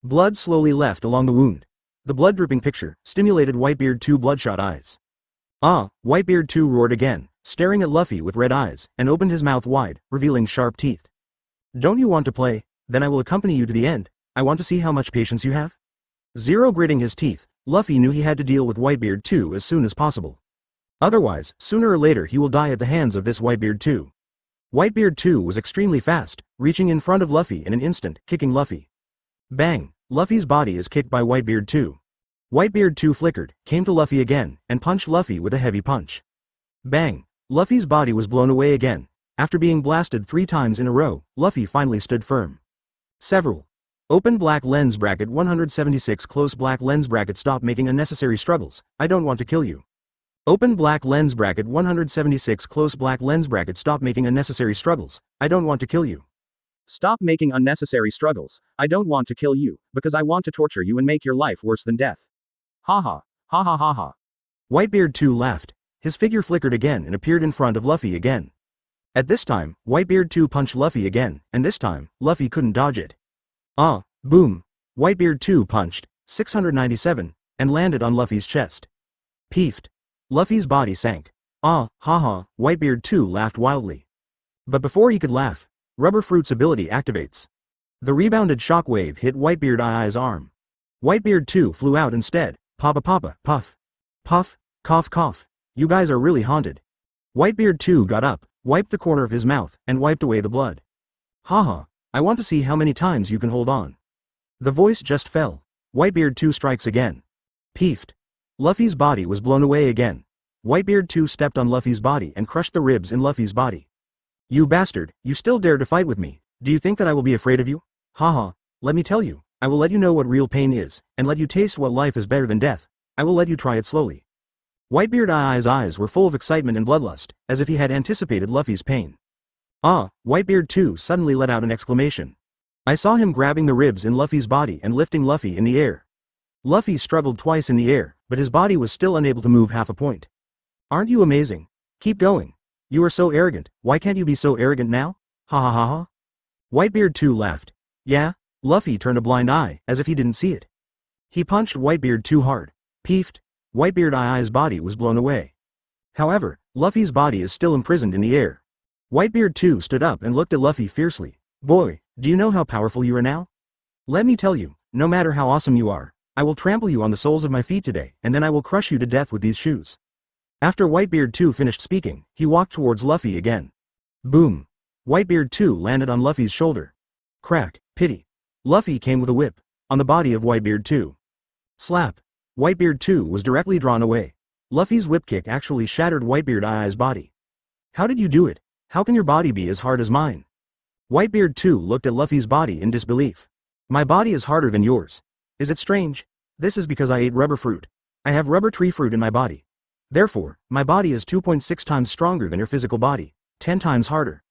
S1: Blood slowly left along the wound. The blood-dripping picture stimulated Whitebeard 2 bloodshot eyes. Ah! Whitebeard 2 roared again, staring at Luffy with red eyes, and opened his mouth wide, revealing sharp teeth. Don't you want to play? Then I will accompany you to the end. I want to see how much patience you have. 0. Gritting his teeth, Luffy knew he had to deal with Whitebeard 2 as soon as possible. Otherwise, sooner or later he will die at the hands of this Whitebeard 2. Whitebeard 2 was extremely fast, reaching in front of Luffy in an instant, kicking Luffy. Bang! Luffy's body is kicked by Whitebeard 2. Whitebeard 2 flickered, came to Luffy again, and punched Luffy with a heavy punch. Bang! Luffy's body was blown away again. After being blasted 3 times in a row, Luffy finally stood firm. Several. Open black lens bracket 176 close black lens bracket stop making unnecessary struggles. I don't want to kill you. Open black lens bracket 176 close black lens bracket stop making unnecessary struggles. I don't want to kill you.
S2: Stop making unnecessary struggles. I don't want to kill you, because I want to torture you and make your life worse than death. Ha ha. Ha ha ha ha.
S1: Whitebeard 2 laughed. His figure flickered again and appeared in front of Luffy again. At this time, Whitebeard 2 punched Luffy again, and this time, Luffy couldn't dodge it. Ah! Boom! Whitebeard 2 punched, 697, and landed on Luffy's chest. Peefed. Luffy's body sank. Ah! Ha ha! Whitebeard 2 laughed wildly. But before he could laugh, Rubber Fruit's ability activates. The rebounded shockwave hit Whitebeard I's arm. Whitebeard 2 flew out instead. Papa papa, puff. Puff, cough cough. You guys are really haunted. Whitebeard 2 got up, wiped the corner of his mouth, and wiped away the blood. Haha, I want to see how many times you can hold on. The voice just fell. Whitebeard 2 strikes again. Peefed. Luffy's body was blown away again. Whitebeard 2 stepped on Luffy's body and crushed the ribs in Luffy's body. You bastard, you still dare to fight with me. Do you think that I will be afraid of you? Haha, let me tell you, I will let you know what real pain is, and let you taste what life is better than death. I will let you try it slowly. Whitebeard I's eyes were full of excitement and bloodlust, as if he had anticipated Luffy's pain. Ah! Whitebeard 2 suddenly let out an exclamation. I saw him grabbing the ribs in Luffy's body and lifting Luffy in the air. Luffy struggled twice in the air, but his body was still unable to move half a point. Aren't you amazing? Keep going. You are so arrogant. Why can't you be so arrogant now? Ha ha ha ha. Whitebeard 2 laughed. Yeah? Luffy turned a blind eye, as if he didn't see it. He punched Whitebeard 2 hard. Peefed. Whitebeard I's body was blown away. However, Luffy's body is still imprisoned in the air. Whitebeard 2 stood up and looked at Luffy fiercely. Boy, do you know how powerful you are now? Let me tell you, no matter how awesome you are, I will trample you on the soles of my feet today, and then I will crush you to death with these shoes. After Whitebeard 2 finished speaking, he walked towards Luffy again. Boom. Whitebeard 2 landed on Luffy's shoulder. Crack, pity. Luffy came with a whip on the body of Whitebeard 2. Slap. Whitebeard 2 was directly drawn away. Luffy's whip kick actually shattered Whitebeard I's body. How did you do it? How can your body be as hard as mine? Whitebeard 2 looked at Luffy's body in disbelief. My body is harder than yours. Is it strange? This is because I ate rubber fruit. I have rubber tree fruit in my body. Therefore, my body is 2.6 times stronger than your physical body, 10 times harder.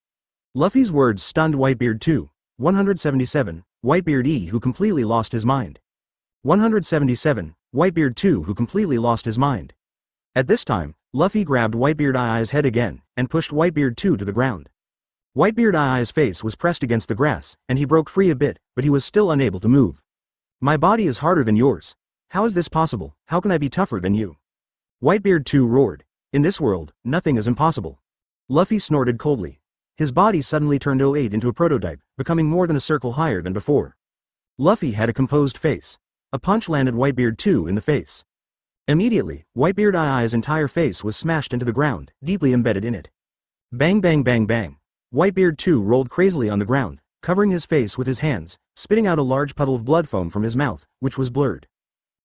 S1: Luffy's words stunned Whitebeard 2. 177, Whitebeard E who completely lost his mind. 177, Whitebeard 2 who completely lost his mind. At this time, Luffy grabbed Whitebeard I's head again, and pushed Whitebeard 2 to the ground. Whitebeard I's face was pressed against the grass, and he broke free a bit, but he was still unable to move. My body is harder than yours. How is this possible? How can I be tougher than you? Whitebeard 2 roared. In this world, nothing is impossible. Luffy snorted coldly. His body suddenly turned 08 into a prototype, becoming more than a circle higher than before. Luffy had a composed face. A punch landed Whitebeard 2 in the face. Immediately, Whitebeard I's entire face was smashed into the ground, deeply embedded in it. Bang bang bang bang. Whitebeard 2 rolled crazily on the ground, covering his face with his hands, spitting out a large puddle of blood foam from his mouth, which was blurred.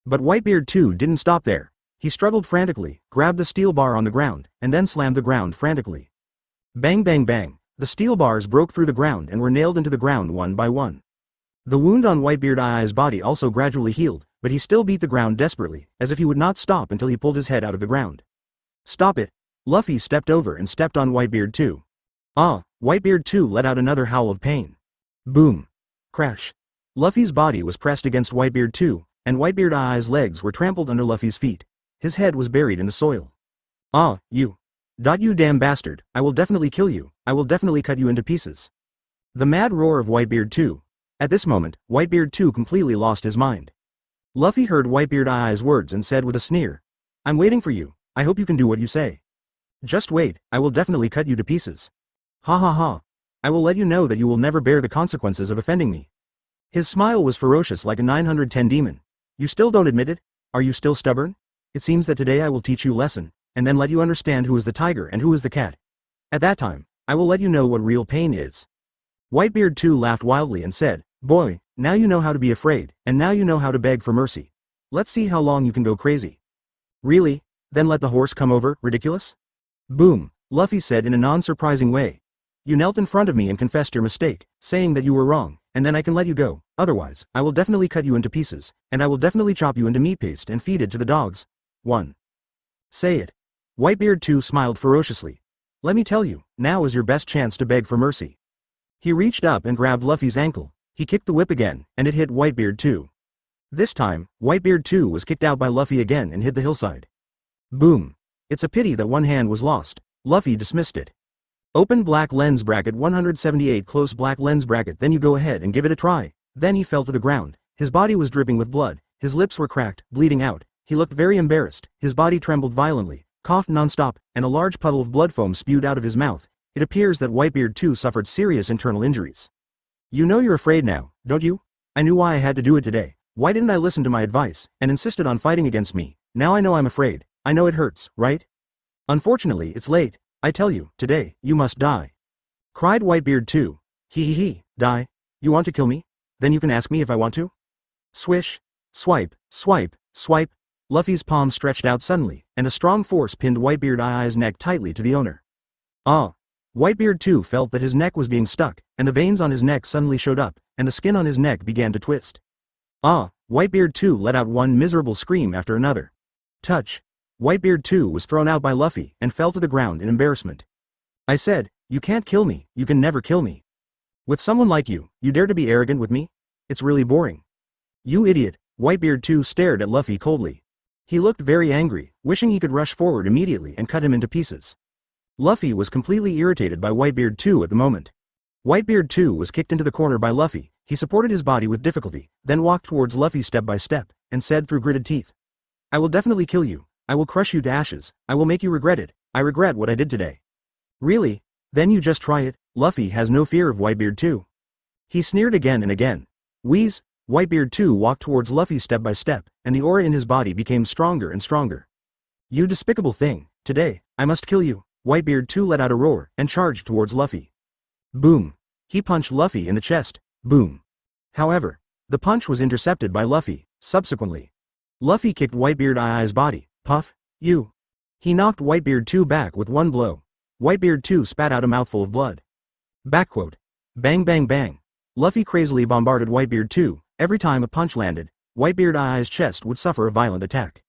S1: But Whitebeard 2 didn't stop there. He struggled frantically, grabbed the steel bar on the ground, and then slammed the ground frantically. Bang bang bang, the steel bars broke through the ground and were nailed into the ground one by one. The wound on Whitebeard I's body also gradually healed, but he still beat the ground desperately, as if he would not stop until he pulled his head out of the ground. Stop it. Luffy stepped over and stepped on Whitebeard 2. Ah, Whitebeard 2 let out another howl of pain. Boom. Crash. Luffy's body was pressed against Whitebeard 2, and Whitebeard I's legs were trampled under Luffy's feet. His head was buried in the soil. Ah, you. You damn bastard, I will definitely kill you, I will definitely cut you into pieces. The mad roar of Whitebeard 2. At this moment, Whitebeard 2 completely lost his mind. Luffy heard Whitebeard I's words and said with a sneer. I'm waiting for you, I hope you can do what you say. Just wait, I will definitely cut you to pieces. Ha ha ha. I will let you know that you will never bear the consequences of offending me. His smile was ferocious like a 910 demon. You still don't admit it? Are you still stubborn? It seems that today I will teach you a lesson, and then let you understand who is the tiger and who is the cat. At that time, I will let you know what real pain is. Whitebeard 2 laughed wildly and said, Boy, now you know how to be afraid, and now you know how to beg for mercy. Let's see how long you can go crazy. Really? Then let the horse come over, ridiculous? Boom, Luffy said in a non-surprising way. You knelt in front of me and confessed your mistake, saying that you were wrong, and then I can let you go, otherwise, I will definitely cut you into pieces, and I will definitely chop you into meat paste and feed it to the dogs. 1. Say it. Whitebeard 2 smiled ferociously. Let me tell you, now is your best chance to beg for mercy. He reached up and grabbed Luffy's ankle. He kicked the whip again, and it hit Whitebeard 2. This time, Whitebeard 2 was kicked out by Luffy again and hit the hillside. Boom. It's a pity that one hand was lost. Luffy dismissed it. Open black lens bracket 178 close black lens bracket then you go ahead and give it a try. Then he fell to the ground. His body was dripping with blood. His lips were cracked, bleeding out. He looked very embarrassed. His body trembled violently, coughed nonstop, and a large puddle of blood foam spewed out of his mouth. It appears that Whitebeard 2 suffered serious internal injuries. You know you're afraid now, don't you? I knew why I had to do it today. Why didn't I listen to my advice, and insisted on fighting against me? Now I know I'm afraid. I know it hurts, right? Unfortunately, it's late. I tell you, today, you must die. Cried Whitebeard 2. He, die? You want to kill me? Then you can ask me if I want to? Swish. Swipe, swipe, swipe. Luffy's palm stretched out suddenly, and a strong force pinned Whitebeard I's neck tightly to the owner. Ah. Whitebeard 2 felt that his neck was being stuck, and the veins on his neck suddenly showed up, and the skin on his neck began to twist. Ah. Whitebeard 2 let out one miserable scream after another. Touch. Whitebeard 2 was thrown out by Luffy and fell to the ground in embarrassment. I said, you can't kill me, you can never kill me. With someone like you, you dare to be arrogant with me? It's really boring. You idiot. Whitebeard 2 stared at Luffy coldly. He looked very angry, wishing he could rush forward immediately and cut him into pieces. Luffy was completely irritated by Whitebeard 2 at the moment. Whitebeard too was kicked into the corner by Luffy. He supported his body with difficulty, then walked towards Luffy step by step, and said through gritted teeth. I will definitely kill you. I will crush you to ashes. I will make you regret it. I regret what I did today. Really? Then you just try it. Luffy has no fear of Whitebeard too. He sneered again and again. Wheeze. Whitebeard too walked towards Luffy step by step, and the aura in his body became stronger and stronger. You despicable thing. Today, I must kill you. Whitebeard too let out a roar, and charged towards Luffy. Boom. He punched Luffy in the chest. Boom. However, the punch was intercepted by Luffy. Subsequently, Luffy kicked Whitebeard II's body. Puff. You. He knocked Whitebeard 2 back with one blow. Whitebeard 2 spat out a mouthful of blood. Backquote. Bang bang bang. Luffy crazily bombarded Whitebeard 2. Every time a punch landed, Whitebeard II's chest would suffer a violent attack.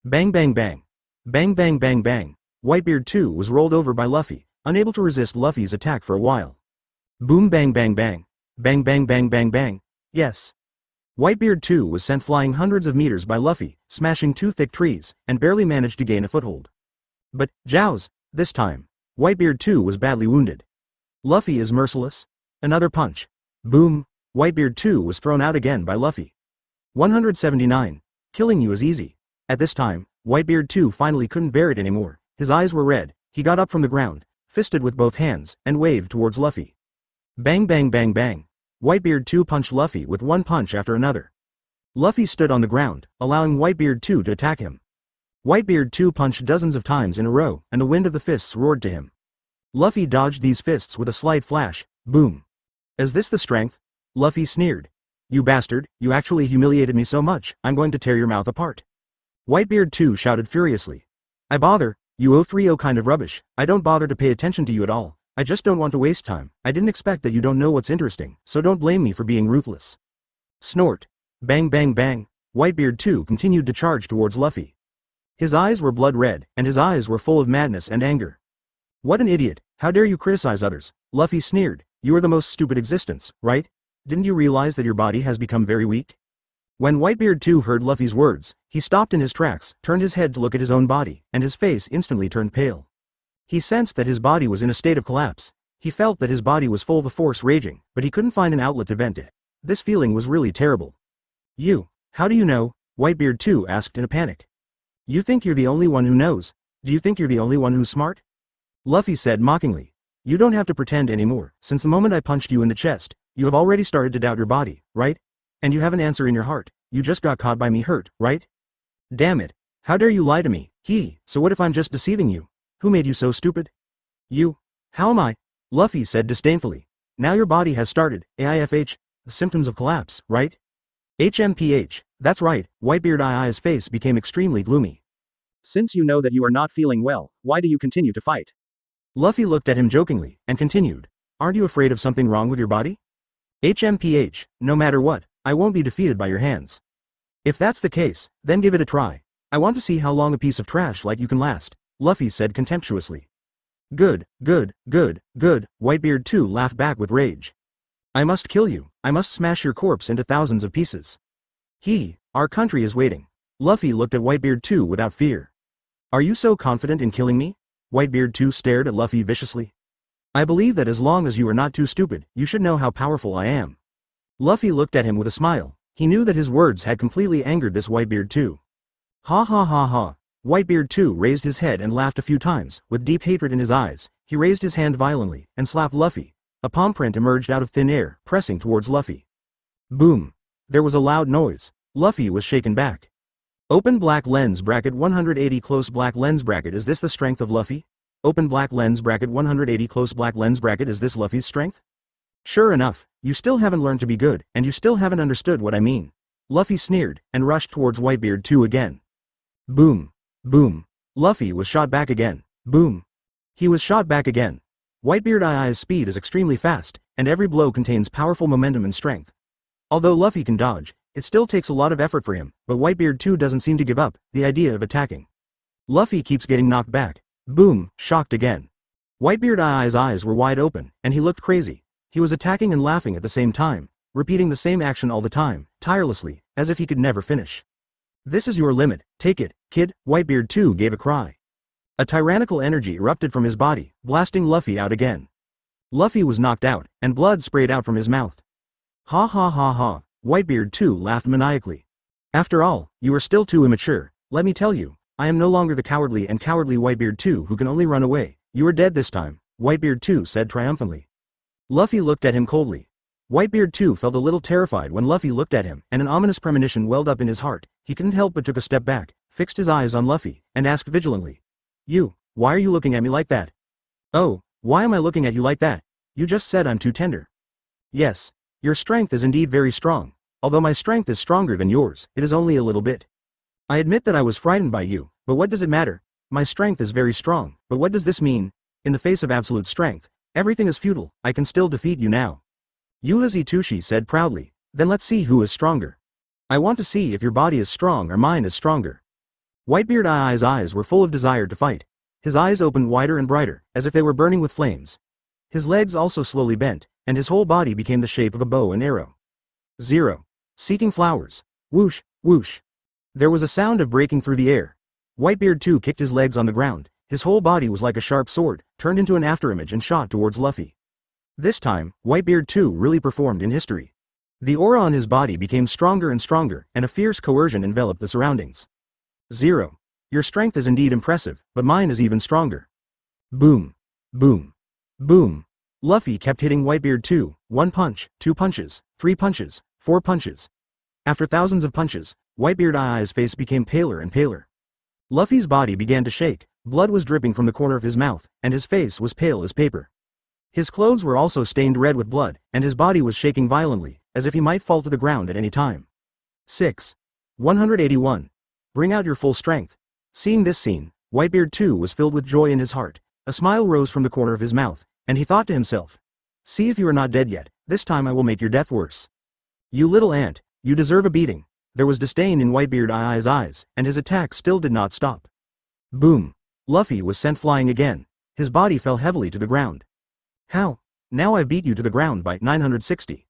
S1: Bang bang bang. Bang bang bang bang. Whitebeard 2 was rolled over by Luffy, unable to resist Luffy's attack for a while. Boom bang bang bang. Bang bang bang bang bang. Yes. Whitebeard 2 was sent flying hundreds of meters by Luffy, smashing 2 thick trees, and barely managed to gain a foothold. But, Jows, this time, Whitebeard 2 was badly wounded. Luffy is merciless. Another punch. Boom. Whitebeard 2 was thrown out again by Luffy. 179. Killing you is easy. At this time, Whitebeard 2 finally couldn't bear it anymore. His eyes were red. He got up from the ground, fisted with both hands, and waved towards Luffy. Bang bang bang bang. Whitebeard 2 punched Luffy with one punch after another. Luffy stood on the ground, allowing Whitebeard 2 to attack him. Whitebeard 2 punched dozens of times in a row, and the wind of the fists roared to him. Luffy dodged these fists with a slight flash. Boom. Is this the strength? Luffy sneered. You bastard, you actually humiliated me so much, I'm going to tear your mouth apart. Whitebeard 2 shouted furiously. I bother, you O3O kind of rubbish, I don't bother to pay attention to you at all. I just don't want to waste time. I didn't expect that you don't know what's interesting, so don't blame me for being ruthless. Snort. Bang bang bang. Whitebeard 2 continued to charge towards Luffy. His eyes were blood red, and his eyes were full of madness and anger. What an idiot, how dare you criticize others? Luffy sneered. You are the most stupid existence, right? Didn't you realize that your body has become very weak? When Whitebeard 2 heard Luffy's words, he stopped in his tracks, turned his head to look at his own body, and his face instantly turned pale. He sensed that his body was in a state of collapse. He felt that his body was full of force raging, but he couldn't find an outlet to vent it. This feeling was really terrible. You, how do you know? Whitebeard 2 asked in a panic. You think you're the only one who knows? Do you think you're the only one who's smart? Luffy said mockingly. You don't have to pretend anymore. Since the moment I punched you in the chest, you have already started to doubt your body, right? And you have an answer in your heart. You just got caught by me hurt, right? Damn it. How dare you lie to me? So what if I'm just deceiving you? Who made you so stupid? You. How am I? Luffy said disdainfully. Now your body has started, AIFH, the symptoms of collapse, right? HMPH, that's right. Whitebeard II's face became extremely gloomy.
S2: Since you know that you are not feeling well, why do you continue to fight?
S1: Luffy looked at him jokingly, and continued. Aren't you afraid of something wrong with your body? HMPH, no matter what, I won't be defeated by your hands. If that's the case, then give it a try. I want to see how long a piece of trash like you can last, Luffy said contemptuously. Good, good, good, good, Whitebeard 2 laughed back with rage. I must kill you, I must smash your corpse into thousands of pieces. Our country is waiting. Luffy looked at Whitebeard 2 without fear. Are you so confident in killing me? Whitebeard 2 stared at Luffy viciously. I believe that as long as you are not too stupid, you should know how powerful I am. Luffy looked at him with a smile. He knew that his words had completely angered this Whitebeard 2. Ha ha ha ha. Whitebeard 2 raised his head and laughed a few times, with deep hatred in his eyes. He raised his hand violently, and slapped Luffy. A palm print emerged out of thin air, pressing towards Luffy. Boom. There was a loud noise. Luffy was shaken back. Open black lens bracket 180 close black lens bracket. Is this the strength of Luffy? Open black lens bracket 180 close black lens bracket. Is this Luffy's strength? Sure enough, you still haven't learned to be good, and you still haven't understood what I mean. Luffy sneered, and rushed towards Whitebeard 2 again. Boom. Boom. Luffy was shot back again. Boom. He was shot back again. Whitebeard II's speed is extremely fast, and every blow contains powerful momentum and strength. Although Luffy can dodge, it still takes a lot of effort for him, but Whitebeard 2 doesn't seem to give up the idea of attacking. Luffy keeps getting knocked back. Boom, shocked again. Whitebeard II's eyes were wide open, and he looked crazy. He was attacking and laughing at the same time, repeating the same action all the time, tirelessly, as if he could never finish. This is your limit, take it, kid, Whitebeard 2 gave a cry. A tyrannical energy erupted from his body, blasting Luffy out again. Luffy was knocked out, and blood sprayed out from his mouth. Ha ha ha ha, Whitebeard too laughed maniacally. After all, you are still too immature, let me tell you, I am no longer the cowardly Whitebeard too who can only run away, you are dead this time, Whitebeard too said triumphantly. Luffy looked at him coldly. Whitebeard too felt a little terrified when Luffy looked at him, and an ominous premonition welled up in his heart. He couldn't help but took a step back, fixed his eyes on Luffy, and asked vigilantly. You, why are you looking at me like that? Oh, why am I looking at you like that? You just said I'm too tender. Yes, your strength is indeed very strong. Although my strength is stronger than yours, it is only a little bit. I admit that I was frightened by you, but what does it matter? My strength is very strong, but what does this mean? In the face of absolute strength, everything is futile, I can still defeat you now. Yuha Zatoshi said proudly, then let's see who is stronger. I want to see if your body is strong or mine is stronger. Whitebeard Ai's eyes were full of desire to fight. His eyes opened wider and brighter, as if they were burning with flames. His legs also slowly bent, and his whole body became the shape of a bow and arrow. 0. Seeking flowers. Whoosh, whoosh. There was a sound of breaking through the air. Whitebeard too kicked his legs on the ground. His whole body was like a sharp sword, turned into an afterimage and shot towards Luffy. This time, Whitebeard too really performed in history. The aura on his body became stronger and stronger, and a fierce coercion enveloped the surroundings. 0. Your strength is indeed impressive, but mine is even stronger. Boom. Boom. Boom. Luffy kept hitting Whitebeard too, 1 punch, 2 punches, 3 punches, 4 punches. After thousands of punches, Whitebeard Ai's face became paler and paler. Luffy's body began to shake, blood was dripping from the corner of his mouth, and his face was pale as paper. His clothes were also stained red with blood, and his body was shaking violently, as if he might fall to the ground at any time. 6. 181. Bring out your full strength. Seeing this scene, Whitebeard too was filled with joy in his heart. A smile rose from the corner of his mouth, and he thought to himself, see if you are not dead yet, this time I will make your death worse. You little ant, you deserve a beating. There was disdain in Whitebeard Ai's eyes, and his attack still did not stop. Boom. Luffy was sent flying again. His body fell heavily to the ground. How? Now I've beat you to the ground by 960.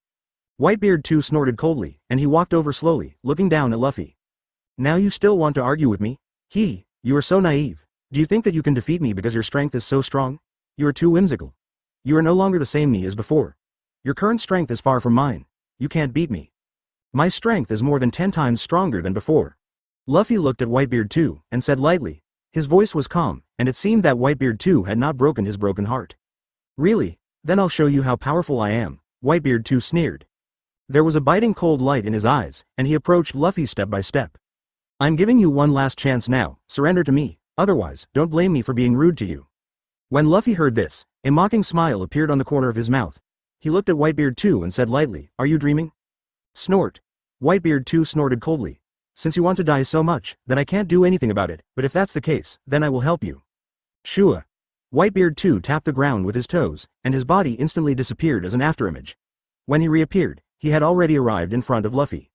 S1: Whitebeard too snorted coldly, and he walked over slowly, looking down at Luffy. Now you still want to argue with me? You are so naive. Do you think that you can defeat me because your strength is so strong? You are too whimsical. You are no longer the same me as before. Your current strength is far from mine. You can't beat me. My strength is more than 10 times stronger than before. Luffy looked at Whitebeard too, and said lightly. His voice was calm, and it seemed that Whitebeard too had not broken his broken heart. Really? Then I'll show you how powerful I am, Whitebeard too sneered. There was a biting cold light in his eyes, and he approached Luffy step by step. I'm giving you one last chance now, surrender to me, otherwise, don't blame me for being rude to you. When Luffy heard this, a mocking smile appeared on the corner of his mouth. He looked at Whitebeard too and said lightly, are you dreaming? Snort. Whitebeard too snorted coldly. Since you want to die so much, then I can't do anything about it, but if that's the case, then I will help you. Shua. Whitebeard too tapped the ground with his toes, and his body instantly disappeared as an afterimage. When he reappeared, he had already arrived in front of Luffy.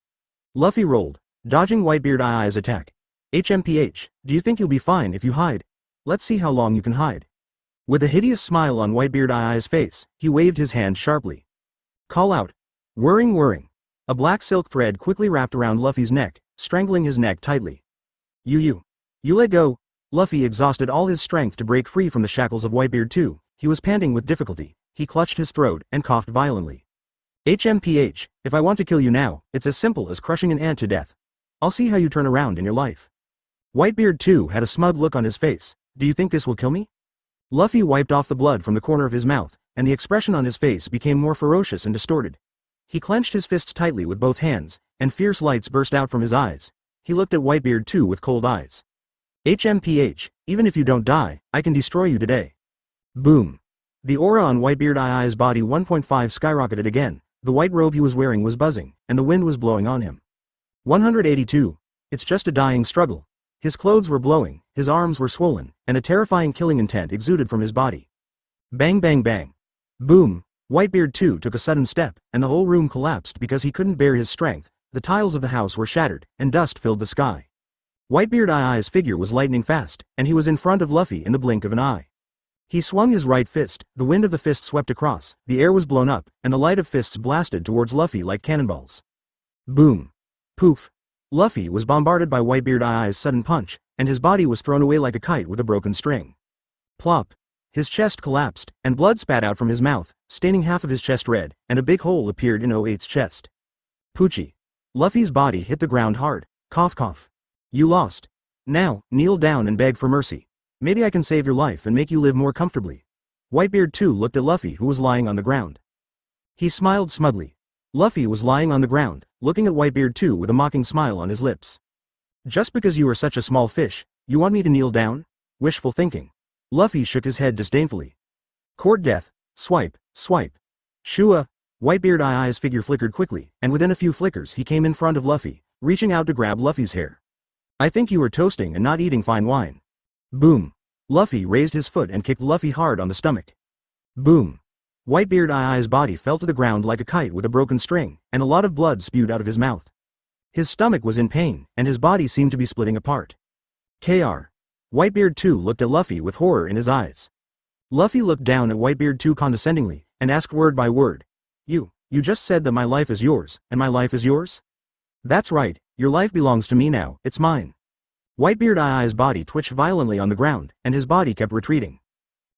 S1: Luffy rolled, dodging Whitebeard Ai's attack. HMPH, do you think you'll be fine if you hide? Let's see how long you can hide. With a hideous smile on Whitebeard Ai's face, he waved his hand sharply. Call out. Whirring whirring. A black silk thread quickly wrapped around Luffy's neck, strangling his neck tightly. You let go. Luffy exhausted all his strength to break free from the shackles of Whitebeard too. He was panting with difficulty. He clutched his throat and coughed violently. HMPH, if I want to kill you now, it's as simple as crushing an ant to death. I'll see how you turn around in your life. Whitebeard too had a smug look on his face. Do you think this will kill me? Luffy wiped off the blood from the corner of his mouth, and the expression on his face became more ferocious and distorted. He clenched his fists tightly with both hands, and fierce lights burst out from his eyes. He looked at Whitebeard too with cold eyes. HMPH, even if you don't die, I can destroy you today. Boom. The aura on Whitebeard Ai's body 1.5 skyrocketed again. The white robe he was wearing was buzzing, and the wind was blowing on him. 182. It's just a dying struggle. His clothes were blowing, his arms were swollen, and a terrifying killing intent exuded from his body. Bang bang bang. Boom. Whitebeard too took a sudden step, and the whole room collapsed because he couldn't bear his strength. The tiles of the house were shattered, and dust filled the sky. Whitebeard Ai's figure was lightning fast, and he was in front of Luffy in the blink of an eye. He swung his right fist, the wind of the fist swept across, the air was blown up, and the light of fists blasted towards Luffy like cannonballs. Boom. Poof. Luffy was bombarded by Whitebeard Ai's sudden punch, and his body was thrown away like a kite with a broken string. Plop. His chest collapsed, and blood spat out from his mouth. staining half of his chest red, and a big hole appeared in 08's chest. Poochie. Luffy's body hit the ground hard. Cough cough. You lost. Now, kneel down and beg for mercy. Maybe I can save your life and make you live more comfortably. Whitebeard too looked at Luffy, who was lying on the ground. He smiled smugly. Luffy was lying on the ground, looking at Whitebeard too with a mocking smile on his lips. Just because you are such a small fish, you want me to kneel down? Wishful thinking. Luffy shook his head disdainfully. Court death. Swipe, swipe. Shua. Whitebeard Eye's figure flickered quickly, and within a few flickers he came in front of Luffy, reaching out to grab Luffy's hair. I think you are toasting and not eating fine wine. Boom. Luffy raised his foot and kicked Luffy hard on the stomach. Boom. Whitebeard Eye's body fell to the ground like a kite with a broken string, and a lot of blood spewed out of his mouth. His stomach was in pain, and his body seemed to be splitting apart. Kr. Whitebeard too looked at Luffy with horror in his eyes. Luffy looked down at Whitebeard too condescendingly, and asked word by word. You just said that my life is yours, and my life is yours? That's right, your life belongs to me now, it's mine. Whitebeard Eye's body twitched violently on the ground, and his body kept retreating.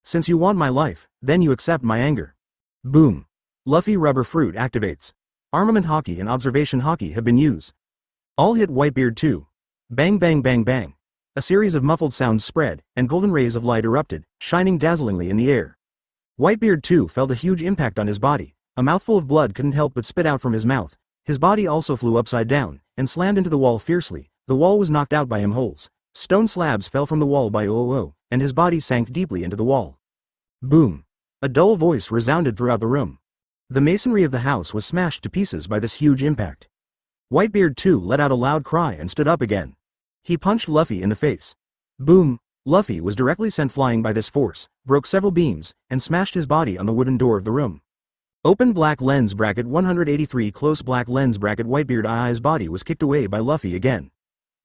S1: Since you want my life, then you accept my anger. Boom. Luffy Rubber Fruit activates. Armament Haki and Observation Haki have been used. All hit Whitebeard too. Bang bang bang bang. A series of muffled sounds spread, and golden rays of light erupted, shining dazzlingly in the air. Whitebeard too felt a huge impact on his body. A mouthful of blood couldn't help but spit out from his mouth. His body also flew upside down, and slammed into the wall fiercely. The wall was knocked out by him holes. Stone slabs fell from the wall by and his body sank deeply into the wall. Boom. A dull voice resounded throughout the room. The masonry of the house was smashed to pieces by this huge impact. Whitebeard too let out a loud cry and stood up again. He punched Luffy in the face. Boom. Luffy was directly sent flying by this force, broke several beams, and smashed his body on the wooden door of the room. Open black lens bracket 183 close black lens bracket Whitebeard Eye's body was kicked away by Luffy again.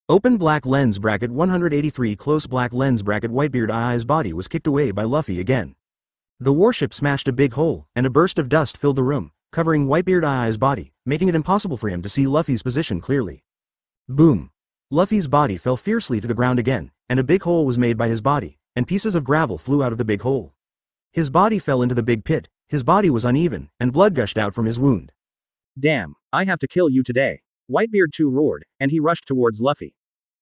S1: Open black lens bracket 183 close black lens bracket Whitebeard Eye's body was kicked away by Luffy again. The warship smashed a big hole, and a burst of dust filled the room, covering Whitebeard Eye's body, making it impossible for him to see Luffy's position clearly. Boom. Luffy's body fell fiercely to the ground again, and a big hole was made by his body, and pieces of gravel flew out of the big hole. His body fell into the big pit. His body was uneven, and blood gushed out from his wound.
S2: Damn, I have to kill you today. Whitebeard too roared, and he rushed towards Luffy.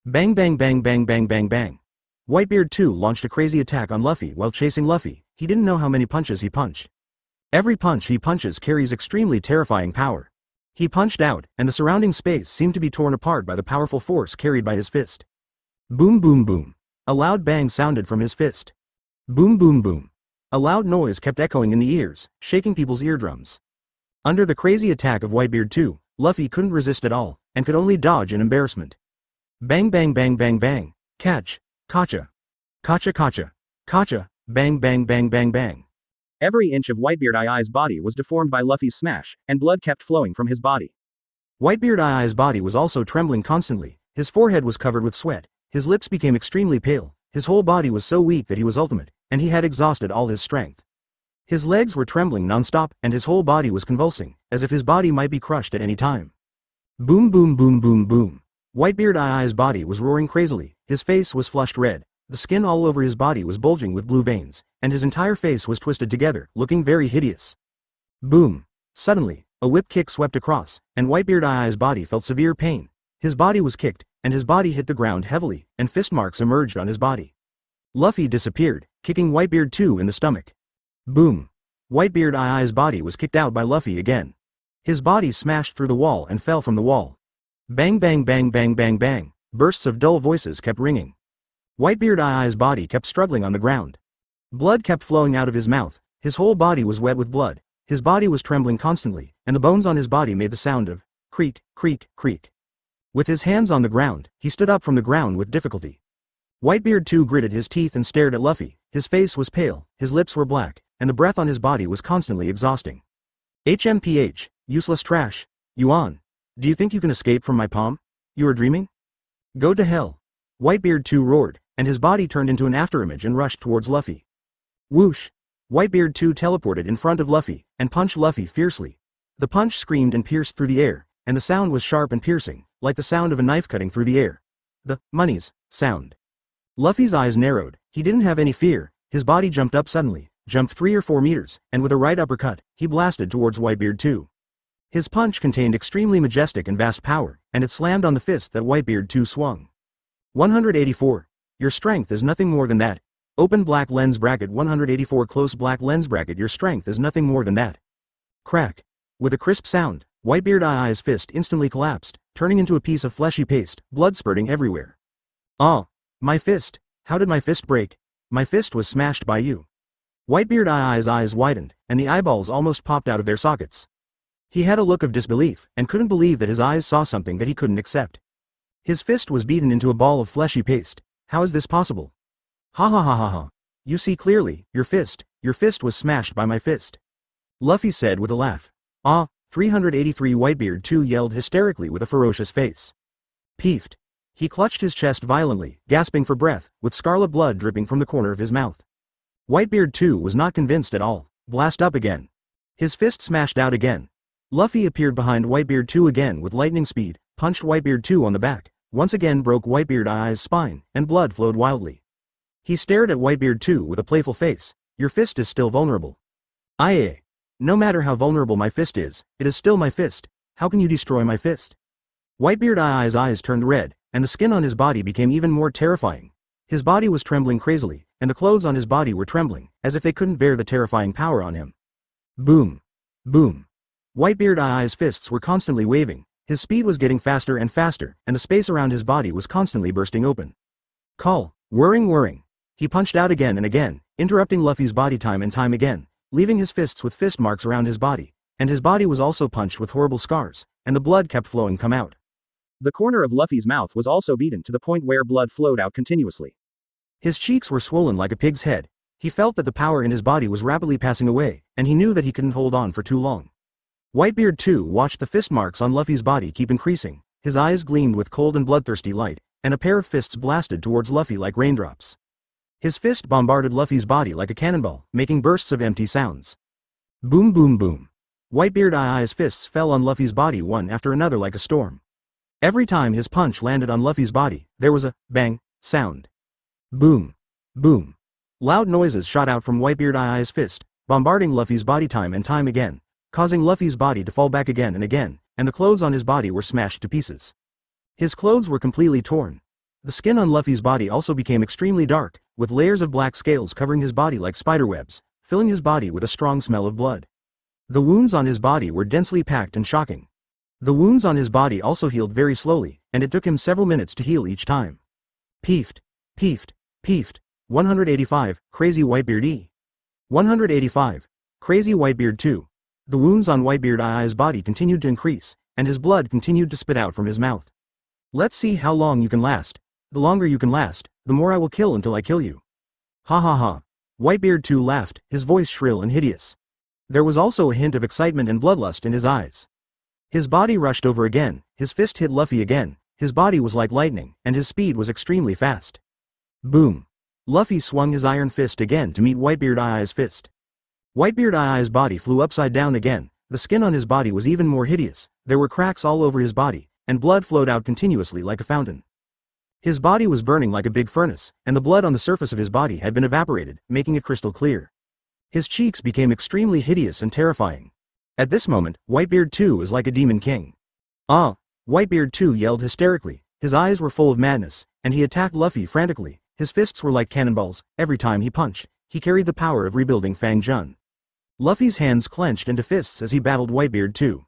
S1: Bang bang bang bang bang bang bang. Whitebeard too launched a crazy attack on Luffy while chasing Luffy. He didn't know how many punches he punched. Every punch he punches carries extremely terrifying power. He punched out, and the surrounding space seemed to be torn apart by the powerful force carried by his fist. Boom boom boom. A loud bang sounded from his fist. Boom boom boom. A loud noise kept echoing in the ears, shaking people's eardrums. Under the crazy attack of Whitebeard too, Luffy couldn't resist at all, and could only dodge in embarrassment. Bang bang bang bang bang. Catch. Gotcha. Gotcha gotcha. Gotcha. Bang bang bang bang bang.
S2: Every inch of Whitebeard Eye's body was deformed by Luffy's smash, and blood kept flowing from his body.
S1: Whitebeard Eye's body was also trembling constantly. His forehead was covered with sweat. His lips became extremely pale. His whole body was so weak that he was ultimate, and he had exhausted all his strength. His legs were trembling non-stop, and his whole body was convulsing, as if his body might be crushed at any time. Boom boom boom boom boom. Whitebeard Eye's body was roaring crazily. His face was flushed red. The skin all over his body was bulging with blue veins, and his entire face was twisted together, looking very hideous. Boom. Suddenly, a whip kick swept across, and Whitebeard Eye's body felt severe pain. His body was kicked, and his body hit the ground heavily, and fist marks emerged on his body. Luffy disappeared, kicking Whitebeard too in the stomach. Boom. Whitebeard Eye's body was kicked out by Luffy again. His body smashed through the wall and fell from the wall. Bang bang bang bang bang bang. Bursts of dull voices kept ringing. Whitebeard Eye's body kept struggling on the ground. Blood kept flowing out of his mouth. His whole body was wet with blood. His body was trembling constantly, and the bones on his body made the sound of creak, creak, creak. With his hands on the ground, he stood up from the ground with difficulty. Whitebeard too gritted his teeth and stared at Luffy. His face was pale, his lips were black, and the breath on his body was constantly exhausting. HMPH, useless trash. Yuan. Do you think you can escape from my palm? You are dreaming? Go to hell. Whitebeard too roared, and his body turned into an afterimage and rushed towards Luffy. Whoosh. Whitebeard too teleported in front of Luffy, and punched Luffy fiercely. The punch screamed and pierced through the air, and the sound was sharp and piercing, like the sound of a knife cutting through the air. The monies sound. Luffy's eyes narrowed. He didn't have any fear. His body jumped up suddenly, jumped 3 or 4 meters, and with a right uppercut, he blasted towards Whitebeard 2. His punch contained extremely majestic and vast power, and it slammed on the fist that Whitebeard 2 swung. 184. Your strength is nothing more than that. Open black lens bracket 184 close black lens bracket your strength is nothing more than that. Crack. With a crisp sound, Whitebeard I's fist instantly collapsed, turning into a piece of fleshy paste, blood spurting everywhere. Ah! My fist! How did my fist break? My fist was smashed by you. Whitebeard I's eyes widened, and the eyeballs almost popped out of their sockets. He had a look of disbelief, and couldn't believe that his eyes saw something that he couldn't accept. His fist was beaten into a ball of fleshy paste. How is this possible? Ha ha ha ha ha. You see clearly, your fist was smashed by my fist. Luffy said with a laugh. Ah, 383 Whitebeard 2 yelled hysterically with a ferocious face. Peeved. He clutched his chest violently, gasping for breath, with scarlet blood dripping from the corner of his mouth. Whitebeard 2 was not convinced at all. Blast up again. His fist smashed out again. Luffy appeared behind Whitebeard 2 again with lightning speed, punched Whitebeard 2 on the back, once again broke Whitebeard I's spine, and blood flowed wildly. He stared at Whitebeard 2 with a playful face. Your fist is still vulnerable. Aye. No matter how vulnerable my fist is, it is still my fist. How can you destroy my fist? Whitebeard I's eyes turned red, and the skin on his body became even more terrifying. His body was trembling crazily, and the clothes on his body were trembling, as if they couldn't bear the terrifying power on him. Boom. Boom. Whitebeard I's fists were constantly waving, his speed was getting faster and faster, and the space around his body was constantly bursting open. Call. Whirring. He punched out again and again, interrupting Luffy's body time and time again, leaving his fists with fist marks around his body, and his body was also punched with horrible scars, and the blood kept flowing come out. The corner of Luffy's mouth was also beaten to the point where blood flowed out continuously. His cheeks were swollen like a pig's head. He felt that the power in his body was rapidly passing away, and he knew that he couldn't hold on for too long. Whitebeard 2 watched the fist marks on Luffy's body keep increasing, his eyes gleamed with cold and bloodthirsty light, and a pair of fists blasted towards Luffy like raindrops. His fist bombarded Luffy's body like a cannonball, making bursts of empty sounds. Boom boom boom. Whitebeard I's fists fell on Luffy's body one after another like a storm. Every time his punch landed on Luffy's body, there was a bang sound. Boom. Boom. Loud noises shot out from Whitebeard I's fist, bombarding Luffy's body time and time again, causing Luffy's body to fall back again and again, and the clothes on his body were smashed to pieces. His clothes were completely torn. The skin on Luffy's body also became extremely dark, with layers of black scales covering his body like spiderwebs, filling his body with a strong smell of blood. The wounds on his body were densely packed and shocking. The wounds on his body also healed very slowly, and it took him several minutes to heal each time. Peeved. 185, Crazy Whitebeard E. 185. Crazy Whitebeard 2. The wounds on Whitebeard I's body continued to increase, and his blood continued to spit out from his mouth. Let's see how long you can last. The longer you can last, the more I will kill until I kill you. Ha ha ha. Whitebeard 2 laughed, his voice shrill and hideous. There was also a hint of excitement and bloodlust in his eyes. His body rushed over again, his fist hit Luffy again, his body was like lightning, and his speed was extremely fast. Boom. Luffy swung his iron fist again to meet Whitebeard I's fist. Whitebeard I's body flew upside down again, the skin on his body was even more hideous, there were cracks all over his body, and blood flowed out continuously like a fountain. His body was burning like a big furnace, and the blood on the surface of his body had been evaporated, making it crystal clear. His cheeks became extremely hideous and terrifying. At this moment, Whitebeard 2 was like a demon king. Ah! Whitebeard 2 yelled hysterically, his eyes were full of madness, and he attacked Luffy frantically, his fists were like cannonballs, every time he punched, he carried the power of rebuilding Fang Jun. Luffy's hands clenched into fists as he battled Whitebeard 2.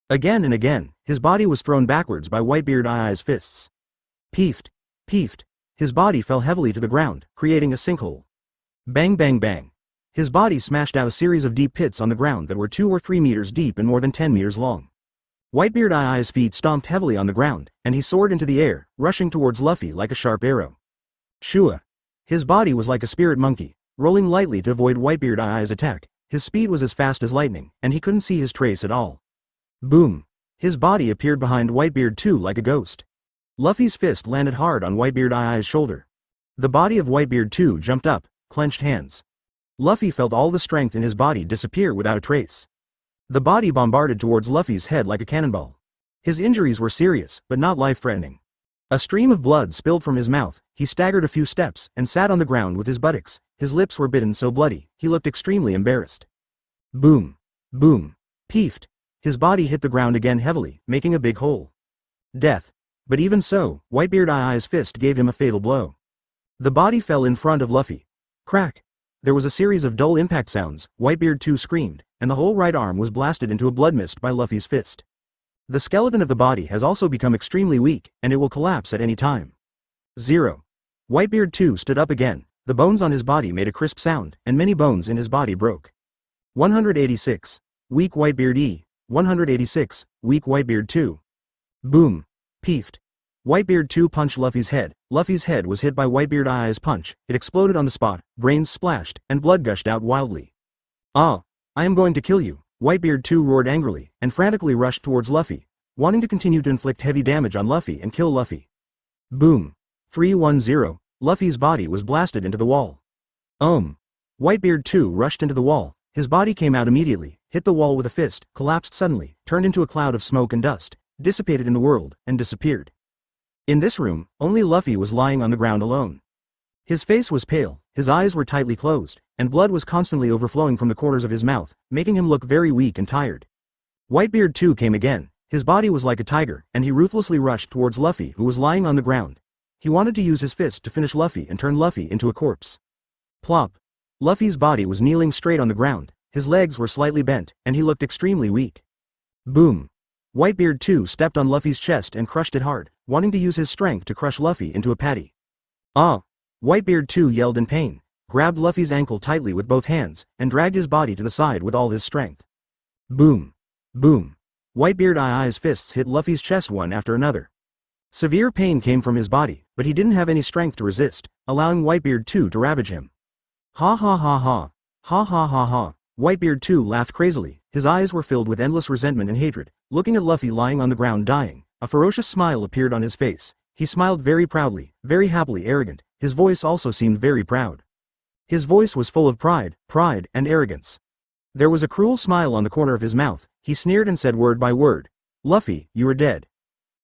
S1: Again and again, his body was thrown backwards by Whitebeard I's fists. Peeved. His body fell heavily to the ground, creating a sinkhole. Bang bang bang. His body smashed out a series of deep pits on the ground that were 2 or 3 meters deep and more than 10 meters long. Whitebeard I's feet stomped heavily on the ground, and he soared into the air, rushing towards Luffy like a sharp arrow. Shua. His body was like a spirit monkey, rolling lightly to avoid Whitebeard I's attack. His speed was as fast as lightning, and he couldn't see his trace at all. Boom. His body appeared behind Whitebeard 2 like a ghost. Luffy's fist landed hard on Whitebeard I's shoulder. The body of Whitebeard 2 jumped up, clenched hands. Luffy felt all the strength in his body disappear without a trace. The body bombarded towards Luffy's head like a cannonball. His injuries were serious, but not life-threatening. A stream of blood spilled from his mouth, he staggered a few steps, and sat on the ground with his buttocks, his lips were bitten so bloody, he looked extremely embarrassed. Boom. Boom. Peefed. His body hit the ground again heavily, making a big hole. Death. But even so, Whitebeard Eye's fist gave him a fatal blow. The body fell in front of Luffy. Crack. There was a series of dull impact sounds, Whitebeard 2 screamed, and the whole right arm was blasted into a blood mist by Luffy's fist. The skeleton of the body has also become extremely weak, and it will collapse at any time. 0. Whitebeard 2 stood up again, the bones on his body made a crisp sound, and many bones in his body broke. 186. Weak Whitebeard E. 186. Weak Whitebeard 2. Boom. Peefed. Whitebeard 2 punched Luffy's head. Luffy's head was hit by Whitebeard Eye's punch, it exploded on the spot, brains splashed, and blood gushed out wildly. Ah! I am going to kill you, Whitebeard 2 roared angrily, and frantically rushed towards Luffy, wanting to continue to inflict heavy damage on Luffy and kill Luffy. Boom. 310. Luffy's body was blasted into the wall. Whitebeard 2 rushed into the wall, his body came out immediately, hit the wall with a fist, collapsed suddenly, turned into a cloud of smoke and dust, dissipated in the world, and disappeared. In this room, only Luffy was lying on the ground alone. His face was pale, his eyes were tightly closed, and blood was constantly overflowing from the corners of his mouth, making him look very weak and tired. Whitebeard 2 came again, his body was like a tiger, and he ruthlessly rushed towards Luffy who was lying on the ground. He wanted to use his fist to finish Luffy and turn Luffy into a corpse. Plop. Luffy's body was kneeling straight on the ground, his legs were slightly bent, and he looked extremely weak. Boom. Whitebeard 2 stepped on Luffy's chest and crushed it hard, wanting to use his strength to crush Luffy into a patty. Ah! Whitebeard 2 yelled in pain, grabbed Luffy's ankle tightly with both hands, and dragged his body to the side with all his strength. Boom. Boom. Whitebeard Eye's fists hit Luffy's chest one after another. Severe pain came from his body, but he didn't have any strength to resist, allowing Whitebeard 2 to ravage him. Ha ha ha ha. Ha ha ha ha. Whitebeard 2 laughed crazily, his eyes were filled with endless resentment and hatred. Looking at Luffy lying on the ground dying, a ferocious smile appeared on his face. He smiled very proudly, very happily arrogant, his voice also seemed very proud. His voice was full of pride, and arrogance. There was a cruel smile on the corner of his mouth, he sneered and said word by word. Luffy, you are dead.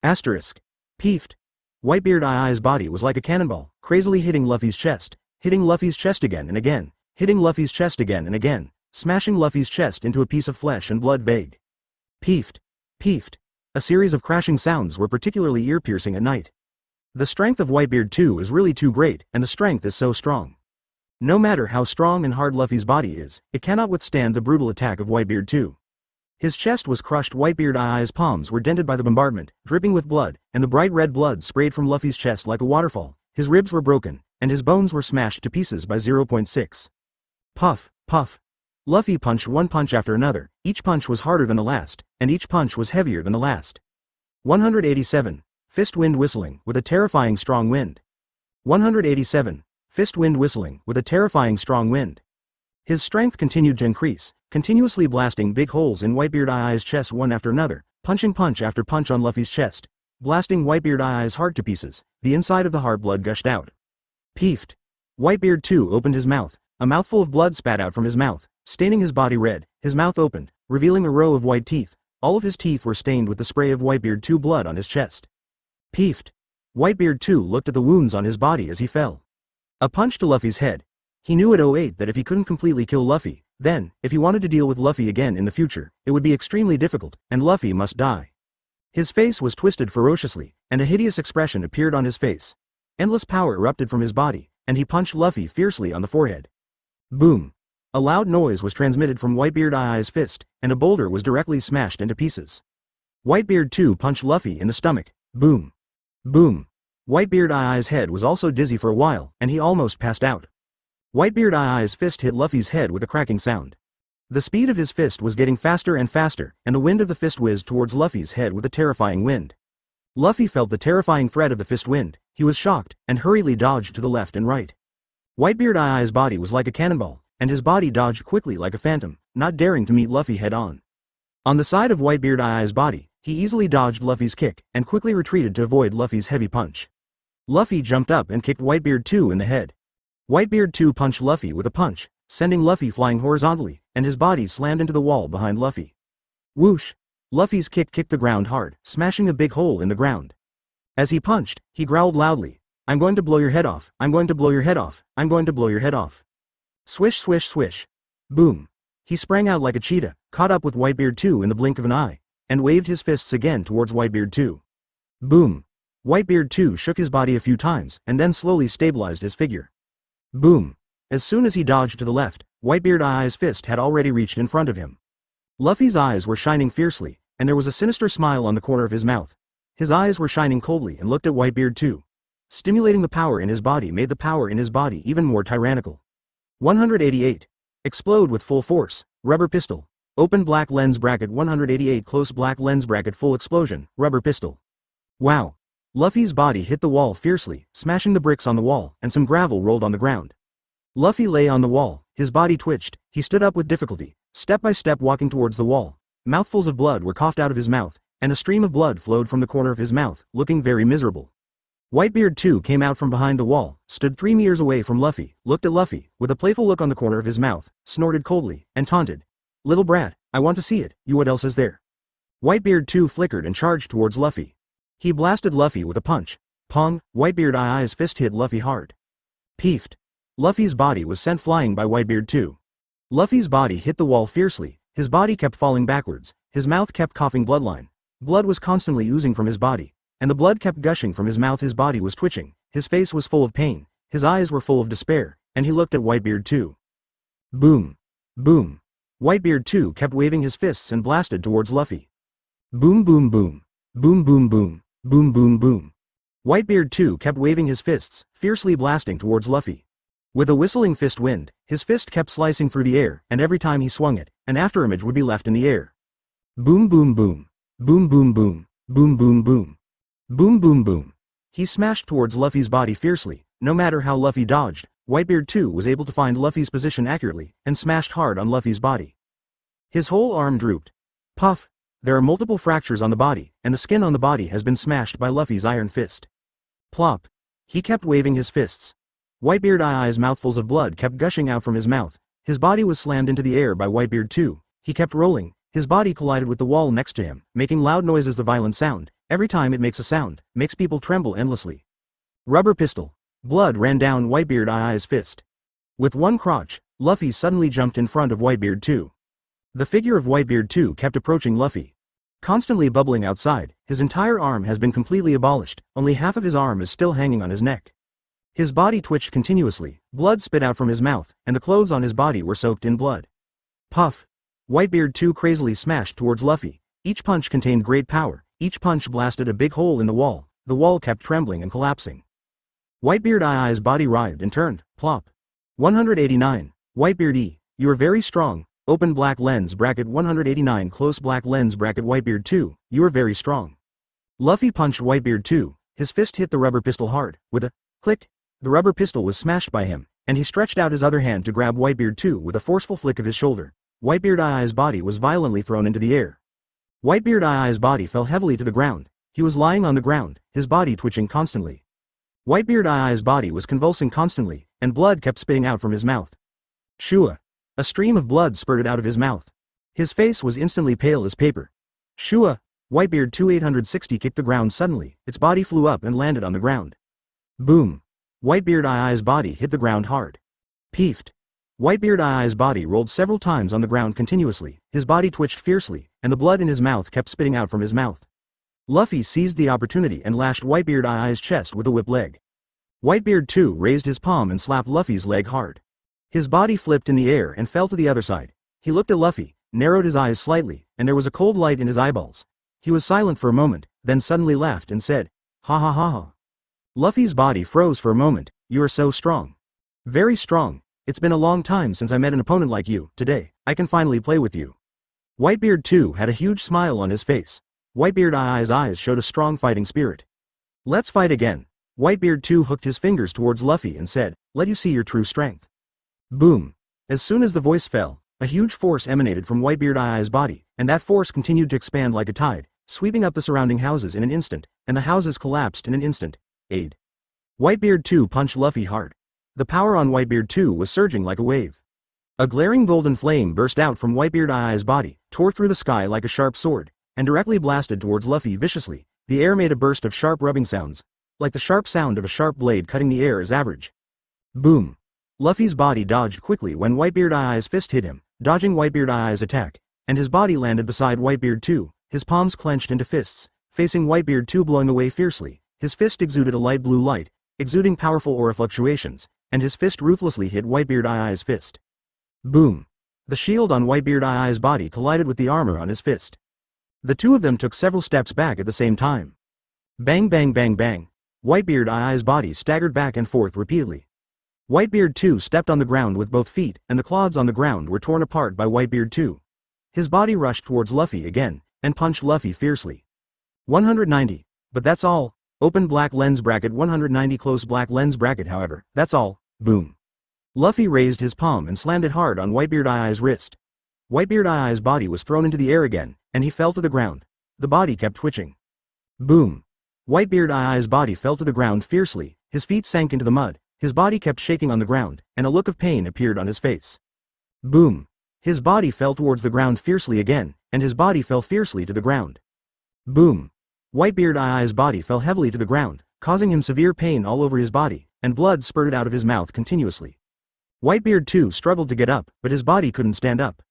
S1: Asterisk. Peefed. Whitebeard Eye's body was like a cannonball, crazily hitting Luffy's chest again and again, hitting Luffy's chest again and again, smashing Luffy's chest into a piece of flesh and blood vague. Peefed. Peefed. A series of crashing sounds were particularly ear-piercing at night. The strength of Whitebeard 2 is really too great, and the strength is so strong. No matter how strong and hard Luffy's body is, it cannot withstand the brutal attack of Whitebeard 2. His chest was crushed, Whitebeard Eye's palms were dented by the bombardment, dripping with blood, and the bright red blood sprayed from Luffy's chest like a waterfall. His ribs were broken, and his bones were smashed to pieces by 0.6. Puff, puff. Luffy punched one punch after another, each punch was harder than the last, and each punch was heavier than the last. 187. Fist wind whistling, with a terrifying strong wind. 187. Fist wind whistling, with a terrifying strong wind. His strength continued to increase, continuously blasting big holes in Whitebeard Eye's chest one after another, punching punch after punch on Luffy's chest, blasting Whitebeard Eye's heart to pieces. The inside of the heart blood gushed out. Peefed. Whitebeard 2 opened his mouth, a mouthful of blood spat out from his mouth, staining his body red. His mouth opened, revealing a row of white teeth. All of his teeth were stained with the spray of Whitebeard 2 blood on his chest. Peefed. Whitebeard 2 looked at the wounds on his body as he fell. A punch to Luffy's head. He knew at 08 that if he couldn't completely kill Luffy, then, if he wanted to deal with Luffy again in the future, it would be extremely difficult, and Luffy must die. His face was twisted ferociously, and a hideous expression appeared on his face. Endless power erupted from his body, and he punched Luffy fiercely on the forehead. Boom. A loud noise was transmitted from Whitebeard Eye's fist, and a boulder was directly smashed into pieces. Whitebeard 2 punched Luffy in the stomach. Boom. Boom. Whitebeard Eye's head was also dizzy for a while, and he almost passed out. Whitebeard Eye's fist hit Luffy's head with a cracking sound. The speed of his fist was getting faster and faster, and the wind of the fist whizzed towards Luffy's head with a terrifying wind. Luffy felt the terrifying threat of the fist wind, he was shocked, and hurriedly dodged to the left and right. Whitebeard Eye's body was like a cannonball, and his body dodged quickly like a phantom, not daring to meet Luffy head-on. On the side of Whitebeard Eye's body, he easily dodged Luffy's kick, and quickly retreated to avoid Luffy's heavy punch. Luffy jumped up and kicked Whitebeard 2 in the head. Whitebeard 2 punched Luffy with a punch, sending Luffy flying horizontally, and his body slammed into the wall behind Luffy. Whoosh! Luffy's kick kicked the ground hard, smashing a big hole in the ground. As he punched, he growled loudly, "I'm going to blow your head off, I'm going to blow your head off, I'm going to blow your head off." Swish swish swish. Boom. He sprang out like a cheetah, caught up with Whitebeard 2 in the blink of an eye, and waved his fists again towards Whitebeard 2. Boom. Whitebeard 2 shook his body a few times and then slowly stabilized his figure. Boom. As soon as he dodged to the left, Whitebeard Eye's fist had already reached in front of him. Luffy's eyes were shining fiercely, and there was a sinister smile on the corner of his mouth. His eyes were shining coldly and looked at Whitebeard 2. Stimulating the power in his body made the power in his body even more tyrannical. 188. Explode with full force. Rubber pistol. Open black lens bracket 188 close black lens bracket full explosion. Rubber pistol. Wow. Luffy's body hit the wall fiercely, smashing the bricks on the wall, and some gravel rolled on the ground. Luffy lay on the wall, his body twitched, he stood up with difficulty, step by step walking towards the wall. Mouthfuls of blood were coughed out of his mouth, and a stream of blood flowed from the corner of his mouth, looking very miserable. Whitebeard 2 came out from behind the wall, stood 3 meters away from Luffy, looked at Luffy, with a playful look on the corner of his mouth, snorted coldly, and taunted. Little brat, I want to see it, you what else is there? Whitebeard 2 flickered and charged towards Luffy. He blasted Luffy with a punch. Pong, Whitebeard Eye's fist hit Luffy hard. Peefed. Luffy's body was sent flying by Whitebeard 2. Luffy's body hit the wall fiercely, his body kept falling backwards, his mouth kept coughing bloodline. Blood was constantly oozing from his body, and the blood kept gushing from his mouth. His body was twitching, his face was full of pain, his eyes were full of despair, and he looked at Whitebeard 2. Boom. Boom. Whitebeard 2 kept waving his fists and blasted towards Luffy. Boom boom boom. Boom boom boom. Boom boom boom. Whitebeard 2 kept waving his fists, fiercely blasting towards Luffy. With a whistling fist wind, his fist kept slicing through the air, and every time he swung it, an afterimage would be left in the air. Boom boom boom. Boom boom boom. Boom boom boom. Boom boom boom. He smashed towards Luffy's body fiercely. No matter how Luffy dodged, Whitebeard 2 was able to find Luffy's position accurately, and smashed hard on Luffy's body. His whole arm drooped. Puff. There are multiple fractures on the body, and the skin on the body has been smashed by Luffy's iron fist. Plop. He kept waving his fists. Whitebeard Eye's mouthfuls of blood kept gushing out from his mouth. His body was slammed into the air by Whitebeard 2. He kept rolling. His body collided with the wall next to him, making loud noises. The violent sound, every time it makes a sound, makes people tremble endlessly. Rubber pistol. Blood ran down Whitebeard Eye's fist. With one crotch, Luffy suddenly jumped in front of Whitebeard 2. The figure of Whitebeard 2 kept approaching Luffy. Constantly bubbling outside, his entire arm has been completely abolished, only half of his arm is still hanging on his neck. His body twitched continuously, blood spit out from his mouth, and the clothes on his body were soaked in blood. Puff. Whitebeard 2 crazily smashed towards Luffy. Each punch contained great power, each punch blasted a big hole in the wall kept trembling and collapsing. Whitebeard Eye's body writhed and turned, plop. 189. Whitebeard E, you are very strong. Open black lens bracket 189 close black lens bracket Whitebeard 2, you are very strong. Luffy punched Whitebeard 2, his fist hit the rubber pistol hard, with a click. The rubber pistol was smashed by him, and he stretched out his other hand to grab Whitebeard 2 with a forceful flick of his shoulder. Whitebeard Eye's body was violently thrown into the air. Whitebeard Eye's body fell heavily to the ground. He was lying on the ground, his body twitching constantly. Whitebeard Eye's body was convulsing constantly, and blood kept spitting out from his mouth. Shua. A stream of blood spurted out of his mouth. His face was instantly pale as paper. Shua. Whitebeard 2 860 kicked the ground suddenly, its body flew up and landed on the ground. Boom. Whitebeard Eye's body hit the ground hard. Peefed. Whitebeard Eye's body rolled several times on the ground continuously, his body twitched fiercely, and the blood in his mouth kept spitting out from his mouth. Luffy seized the opportunity and lashed Whitebeard Eye's chest with a whip leg. Whitebeard 2 raised his palm and slapped Luffy's leg hard. His body flipped in the air and fell to the other side. He looked at Luffy, narrowed his eyes slightly, and there was a cold light in his eyeballs. He was silent for a moment, then suddenly laughed and said, "Ha ha ha ha." Luffy's body froze for a moment. You are so strong. Very strong. It's been a long time since I met an opponent like you. Today, I can finally play with you. Whitebeard 2 had a huge smile on his face. Whitebeard Eye's eyes showed a strong fighting spirit. Let's fight again. Whitebeard 2 hooked his fingers towards Luffy and said, "Let you see your true strength." Boom. As soon as the voice fell, a huge force emanated from Whitebeard Eye's body, and that force continued to expand like a tide, sweeping up the surrounding houses in an instant, and the houses collapsed in an instant. Aid. Whitebeard 2 punched Luffy hard. The power on Whitebeard 2 was surging like a wave. A glaring golden flame burst out from Whitebeard Eye's body, tore through the sky like a sharp sword, and directly blasted towards Luffy viciously. The air made a burst of sharp rubbing sounds, like the sharp sound of a sharp blade cutting the air is average. Boom. Luffy's body dodged quickly when Whitebeard Eye's fist hit him, dodging Whitebeard Eye's attack, and his body landed beside Whitebeard 2, his palms clenched into fists, facing Whitebeard 2 blowing away fiercely. His fist exuded a light blue light, exuding powerful aura fluctuations, and his fist ruthlessly hit Whitebeard Eye's fist. Boom! The shield on Whitebeard Eye's body collided with the armor on his fist. The two of them took several steps back at the same time. Bang bang bang bang! Whitebeard Eye's body staggered back and forth repeatedly. Whitebeard 2 stepped on the ground with both feet, and the clods on the ground were torn apart by Whitebeard 2. His body rushed towards Luffy again, and punched Luffy fiercely. 190. But that's all. Open black lens bracket 190 close black lens bracket however, that's all. Boom. Luffy raised his palm and slammed it hard on Whitebeard Eye's wrist. Whitebeard Eye's body was thrown into the air again, and he fell to the ground. The body kept twitching. Boom. Whitebeard Eye's body fell to the ground fiercely, his feet sank into the mud. His body kept shaking on the ground, and a look of pain appeared on his face. Boom! His body fell towards the ground fiercely again, and his body fell fiercely to the ground. Boom! Whitebeard Eye's body fell heavily to the ground, causing him severe pain all over his body, and blood spurted out of his mouth continuously. Whitebeard 2 struggled to get up, but his body couldn't stand up.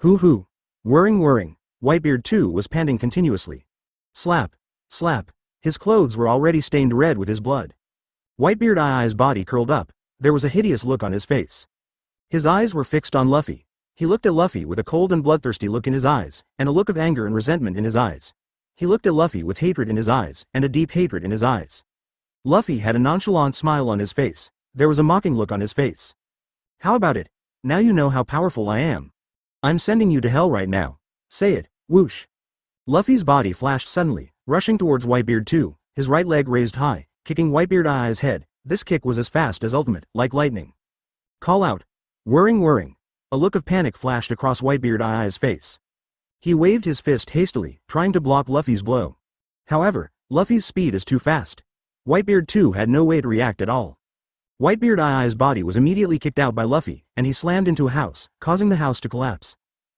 S1: Hoo-hoo! Whirring! Whitebeard 2 was panting continuously. Slap! Slap! His clothes were already stained red with his blood. Whitebeard Eye's body curled up. There was a hideous look on his face. His eyes were fixed on Luffy. He looked at Luffy with a cold and bloodthirsty look in his eyes, and a look of anger and resentment in his eyes. He looked at Luffy with hatred in his eyes, and a deep hatred in his eyes. Luffy had a nonchalant smile on his face. There was a mocking look on his face. How about it? Now you know how powerful I am. I'm sending you to hell right now. Say it, whoosh. Luffy's body flashed suddenly, rushing towards Whitebeard 2, his right leg raised high, kicking Whitebeard Eye's head. This kick was as fast as ultimate, like lightning. Call out. Whirring. A look of panic flashed across Whitebeard Eye's face. He waved his fist hastily, trying to block Luffy's blow. However, Luffy's speed is too fast. Whitebeard 2 had no way to react at all. Whitebeard Eye's body was immediately kicked out by Luffy, and he slammed into a house, causing the house to collapse.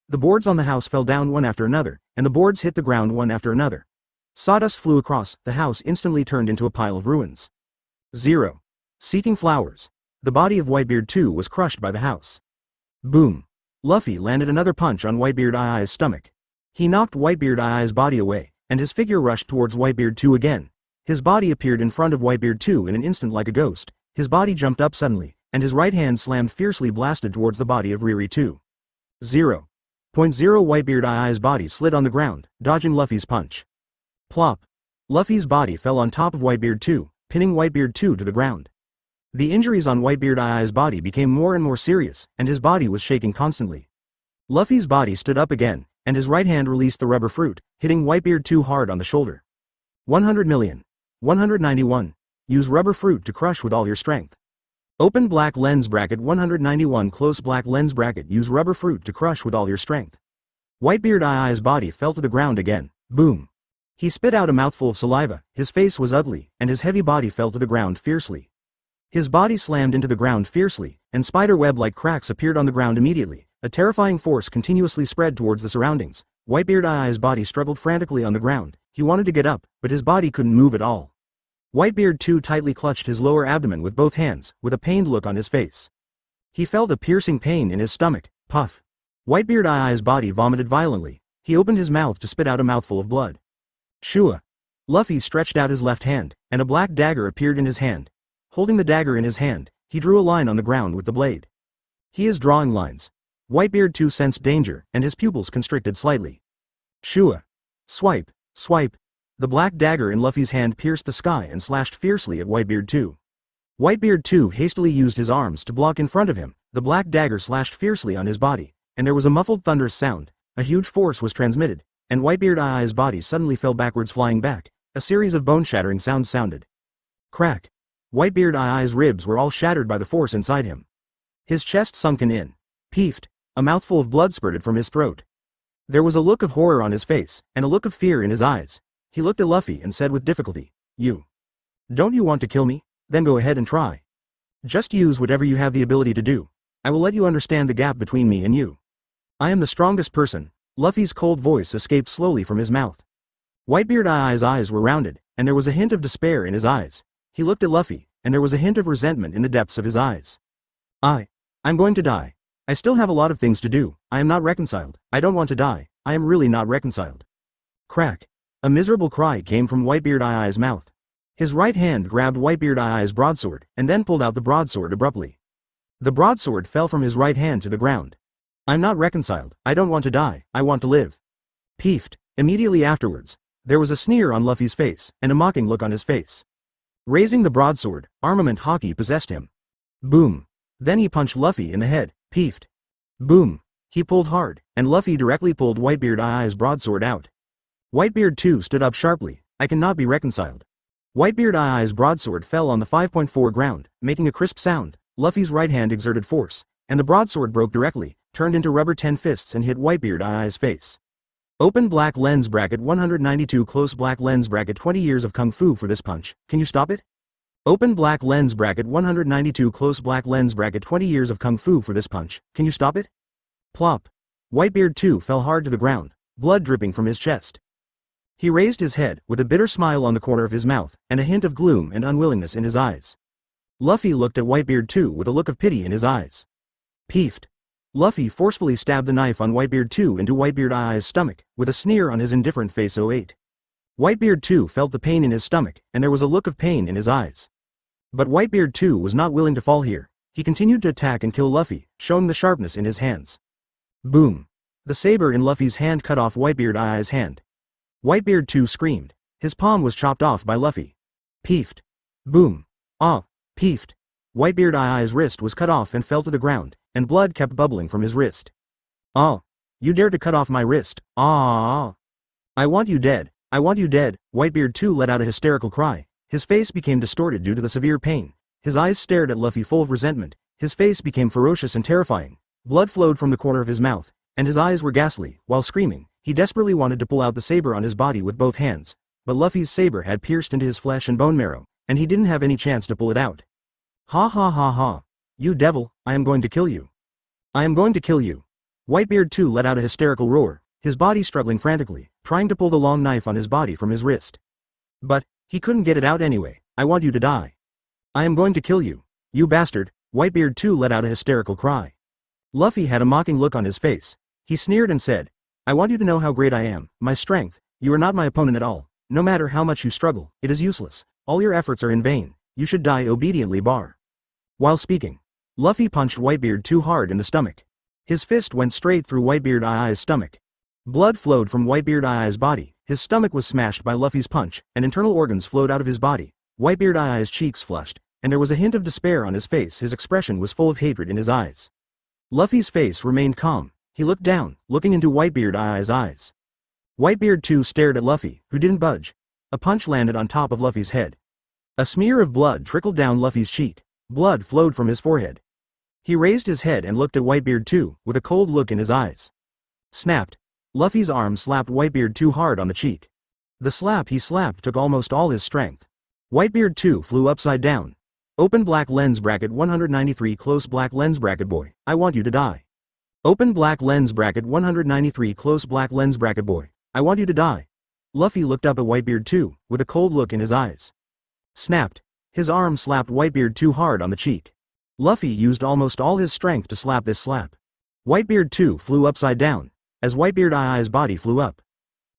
S1: The boards on the house fell down one after another, and the boards hit the ground one after another. Sawdust flew across, the house instantly turned into a pile of ruins. 0. Seeking flowers. The body of Whitebeard 2 was crushed by the house. Boom. Luffy landed another punch on Whitebeard Eye's stomach. He knocked Whitebeard Eye's body away, and his figure rushed towards Whitebeard 2 again. His body appeared in front of Whitebeard 2 in an instant like a ghost. His body jumped up suddenly, and his right hand slammed fiercely blasted towards the body of Riri 2. 0.0 Whitebeard Eye's body slid on the ground, dodging Luffy's punch. Plop. Luffy's body fell on top of Whitebeard 2, pinning Whitebeard 2 to the ground. The injuries on Whitebeard Eye's body became more and more serious, and his body was shaking constantly. Luffy's body stood up again, and his right hand released the rubber fruit, hitting Whitebeard 2 hard on the shoulder. 100 million. 191. Use rubber fruit to crush with all your strength. Open black lens bracket 191 close black lens bracket use rubber fruit to crush with all your strength. Whitebeard Eye's body fell to the ground again. Boom. He spit out a mouthful of saliva, his face was ugly, and his heavy body fell to the ground fiercely. His body slammed into the ground fiercely, and spider web-like cracks appeared on the ground immediately. A terrifying force continuously spread towards the surroundings. Whitebeard Eye's body struggled frantically on the ground. He wanted to get up, but his body couldn't move at all. Whitebeard 2 tightly clutched his lower abdomen with both hands, with a pained look on his face. He felt a piercing pain in his stomach. Puff. Whitebeard Eye's body vomited violently. He opened his mouth to spit out a mouthful of blood. Shua. Luffy stretched out his left hand, and a black dagger appeared in his hand. Holding the dagger in his hand, he drew a line on the ground with the blade. He is drawing lines. Whitebeard 2 sensed danger, and his pupils constricted slightly. Shua. Swipe. Swipe. The black dagger in Luffy's hand pierced the sky and slashed fiercely at Whitebeard 2. Whitebeard 2 hastily used his arms to block in front of him. The black dagger slashed fiercely on his body, and there was a muffled thunderous sound. A huge force was transmitted, and Whitebeard Eye's body suddenly fell backwards flying back. A series of bone-shattering sounds sounded. Crack. Whitebeard Eye's ribs were all shattered by the force inside him. His chest sunken in. Peefed. A mouthful of blood spurted from his throat. There was a look of horror on his face, and a look of fear in his eyes. He looked at Luffy and said with difficulty, "You. Don't you want to kill me? Then go ahead and try. Just use whatever you have the ability to do. I will let you understand the gap between me and you. I am the strongest person." Luffy's cold voice escaped slowly from his mouth. Whitebeard Eye's eyes were rounded, and there was a hint of despair in his eyes. He looked at Luffy, and there was a hint of resentment in the depths of his eyes. I'm going to die. I still have a lot of things to do. I am not reconciled. I don't want to die. I am really not reconciled. Crack. A miserable cry came from Whitebeard Eye's mouth. His right hand grabbed Whitebeard Eye's broadsword, and then pulled out the broadsword abruptly. The broadsword fell from his right hand to the ground. I'm not reconciled. I don't want to die. I want to live. Peeved. Immediately afterwards, there was a sneer on Luffy's face, and a mocking look on his face. Raising the broadsword, Armament Haki possessed him. Boom. Then he punched Luffy in the head. Peeved. Boom. He pulled hard, and Luffy directly pulled Whitebeard Eye's broadsword out. Whitebeard too stood up sharply. I cannot be reconciled. Whitebeard Eye's broadsword fell on the 5.4 ground, making a crisp sound. Luffy's right hand exerted force, and the broadsword broke directly, turned into rubber 10 fists and hit Whitebeard Eye's face. Open black lens bracket 192 close black lens bracket 20 years of kung fu for this punch. Can you stop it? Open black lens bracket 192 close black lens bracket 20 years of kung fu for this punch. Can you stop it? Plop. Whitebeard too fell hard to the ground, blood dripping from his chest. He raised his head, with a bitter smile on the corner of his mouth, and a hint of gloom and unwillingness in his eyes. Luffy looked at Whitebeard too with a look of pity in his eyes. Peeved. Luffy forcefully stabbed the knife on Whitebeard too into Whitebeard Eye's stomach, with a sneer on his indifferent face. 08. Whitebeard too felt the pain in his stomach, and there was a look of pain in his eyes. But Whitebeard too was not willing to fall here. He continued to attack and kill Luffy, showing the sharpness in his hands. Boom. The saber in Luffy's hand cut off Whitebeard Eye's hand. Whitebeard too screamed. His palm was chopped off by Luffy. Peeved. Boom. Peeved. Whitebeard Eye's wrist was cut off and fell to the ground, and blood kept bubbling from his wrist. You dare to cut off my wrist. I want you dead. I want you dead. Whitebeard too let out a hysterical cry. His face became distorted due to the severe pain. His eyes stared at Luffy full of resentment. His face became ferocious and terrifying. Blood flowed from the corner of his mouth, and his eyes were ghastly. While screaming, he desperately wanted to pull out the saber on his body with both hands, but Luffy's saber had pierced into his flesh and bone marrow, and he didn't have any chance to pull it out. Ha ha ha ha. You devil, I am going to kill you. I am going to kill you. Whitebeard too let out a hysterical roar, his body struggling frantically, trying to pull the long knife on his body from his wrist. But he couldn't get it out anyway. I want you to die. I am going to kill you. You bastard. Whitebeard too let out a hysterical cry. Luffy had a mocking look on his face. He sneered and said, I want you to know how great I am, my strength. You are not my opponent at all. No matter how much you struggle, it is useless. All your efforts are in vain. You should die obediently. Bar. While speaking, Luffy punched Whitebeard too hard in the stomach. His fist went straight through Whitebeard Eye's stomach. Blood flowed from Whitebeard Eye's body. His stomach was smashed by Luffy's punch, and internal organs flowed out of his body. Whitebeard Eye's cheeks flushed, and there was a hint of despair on his face. His expression was full of hatred in his eyes. Luffy's face remained calm. He looked down, looking into Whitebeard Eye's eyes. Whitebeard too stared at Luffy, who didn't budge. A punch landed on top of Luffy's head. A smear of blood trickled down Luffy's cheek. Blood flowed from his forehead. He raised his head and looked at Whitebeard too, with a cold look in his eyes. Snapped. Luffy's arm slapped Whitebeard too hard on the cheek. The slap he slapped took almost all his strength. Whitebeard too flew upside down. Open black lens bracket 193 close black lens bracket boy, I want you to die. Open black lens bracket 193 close black lens bracket boy, I want you to die. Luffy looked up at Whitebeard too, with a cold look in his eyes. Snapped. His arm slapped Whitebeard too hard on the cheek. Luffy used almost all his strength to slap this slap. Whitebeard too flew upside down, as Whitebeard Eye's body flew up.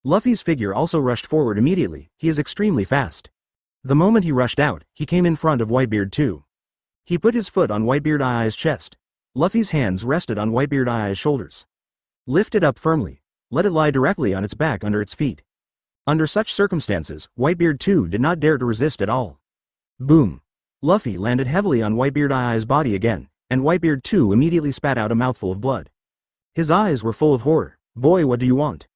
S1: Luffy's figure also rushed forward immediately. He is extremely fast. The moment he rushed out, he came in front of Whitebeard too. He put his foot on Whitebeard Eye's chest. Luffy's hands rested on Whitebeard Eye's shoulders. Lift it up firmly. Let it lie directly on its back under its feet. Under such circumstances, Whitebeard too did not dare to resist at all. Boom. Luffy landed heavily on Whitebeard Eye's body again, and Whitebeard too immediately spat out a mouthful of blood. His eyes were full of horror. Boy, what do you want?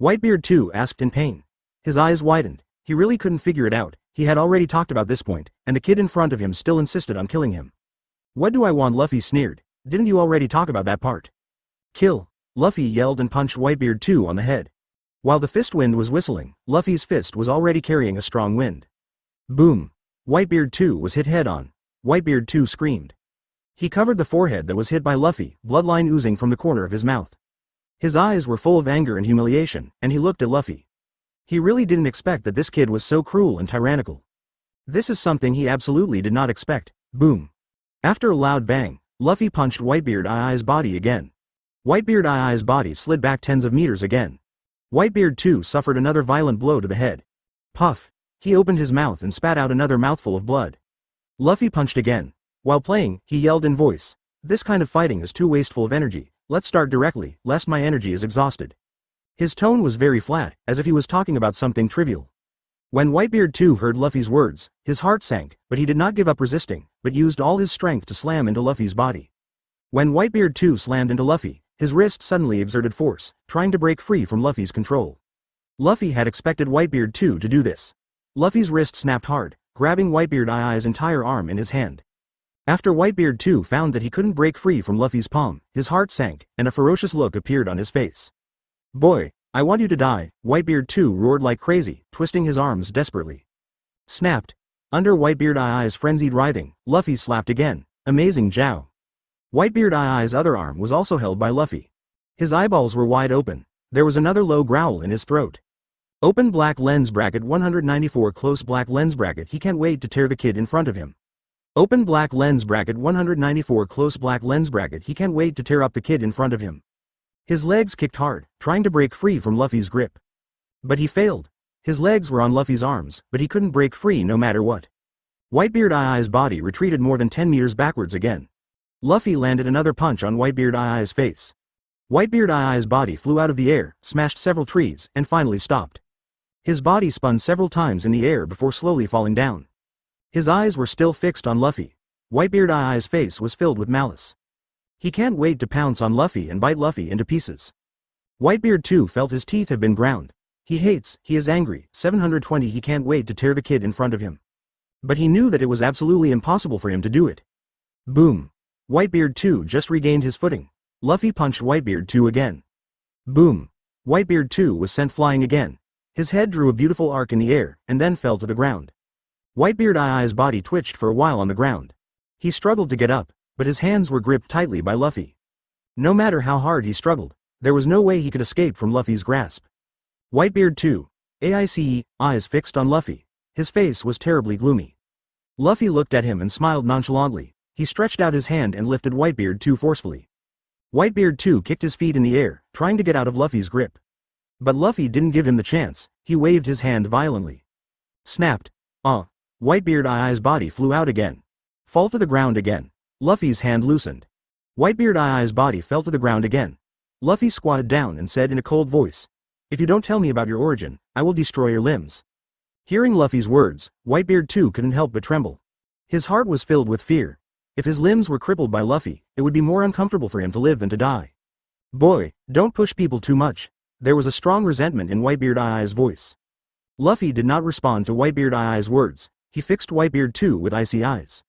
S1: Whitebeard too asked in pain. His eyes widened. He really couldn't figure it out. He had already talked about this point, and the kid in front of him still insisted on killing him. What do I want? Luffy sneered. Didn't you already talk about that part? Kill. Luffy yelled and punched Whitebeard too on the head. While the fist wind was whistling, Luffy's fist was already carrying a strong wind. Boom. Whitebeard too was hit head on. Whitebeard too screamed. He covered the forehead that was hit by Luffy, bloodline oozing from the corner of his mouth. His eyes were full of anger and humiliation, and he looked at Luffy. He really didn't expect that this kid was so cruel and tyrannical. This is something he absolutely did not expect. Boom. After a loud bang, Luffy punched Whitebeard I's body again. Whitebeard I's body slid back tens of meters again. Whitebeard too suffered another violent blow to the head. Puff. He opened his mouth and spat out another mouthful of blood. Luffy punched again. While playing, he yelled in voice, "This kind of fighting is too wasteful of energy. Let's start directly, lest my energy is exhausted." His tone was very flat, as if he was talking about something trivial. When Whitebeard too heard Luffy's words, his heart sank, but he did not give up resisting, but used all his strength to slam into Luffy's body. When Whitebeard too slammed into Luffy, his wrist suddenly exerted force, trying to break free from Luffy's control. Luffy had expected Whitebeard too to do this. Luffy's wrist snapped hard, grabbing Whitebeard I's entire arm in his hand. After Whitebeard too found that he couldn't break free from Luffy's palm, his heart sank, and a ferocious look appeared on his face. "Boy, I want you to die," Whitebeard too roared like crazy, twisting his arms desperately. Snapped. Under Whitebeard I's frenzied writhing, Luffy slapped again. Amazing Jow. Whitebeard I's other arm was also held by Luffy. His eyeballs were wide open. There was another low growl in his throat. Open black lens bracket 194 close black lens bracket. He can't wait to tear the kid in front of him. Open black lens bracket 194 close black lens bracket. He can't wait to tear up the kid in front of him. His legs kicked hard, trying to break free from Luffy's grip. But he failed. His legs were on Luffy's arms, but he couldn't break free no matter what. Whitebeard I's body retreated more than 10 meters backwards again. Luffy landed another punch on Whitebeard I's face. Whitebeard I's body flew out of the air, smashed several trees, and finally stopped. His body spun several times in the air before slowly falling down. His eyes were still fixed on Luffy. Whitebeard I's face was filled with malice. He can't wait to pounce on Luffy and bite Luffy into pieces. Whitebeard too felt his teeth have been ground. He is angry, 720 he can't wait to tear the kid in front of him. But he knew that it was absolutely impossible for him to do it. Boom. Whitebeard too just regained his footing. Luffy punched Whitebeard too again. Boom. Whitebeard too was sent flying again. His head drew a beautiful arc in the air, and then fell to the ground. Whitebeard I's body twitched for a while on the ground. He struggled to get up, but his hands were gripped tightly by Luffy. No matter how hard he struggled, there was no way he could escape from Luffy's grasp. Whitebeard too, eyes fixed on Luffy. His face was terribly gloomy. Luffy looked at him and smiled nonchalantly. He stretched out his hand and lifted Whitebeard too forcefully. Whitebeard too kicked his feet in the air, trying to get out of Luffy's grip. But Luffy didn't give him the chance. He waved his hand violently. Snapped. Whitebeard I's body flew out again. Fall to the ground again. Luffy's hand loosened. Whitebeard I's body fell to the ground again. Luffy squatted down and said in a cold voice, "If you don't tell me about your origin, I will destroy your limbs." Hearing Luffy's words, Whitebeard too couldn't help but tremble. His heart was filled with fear. If his limbs were crippled by Luffy, it would be more uncomfortable for him to live than to die. "Boy, don't push people too much." There was a strong resentment in Whitebeard I's voice. Luffy did not respond to Whitebeard I's words. He fixed Whitebeard too with icy eyes.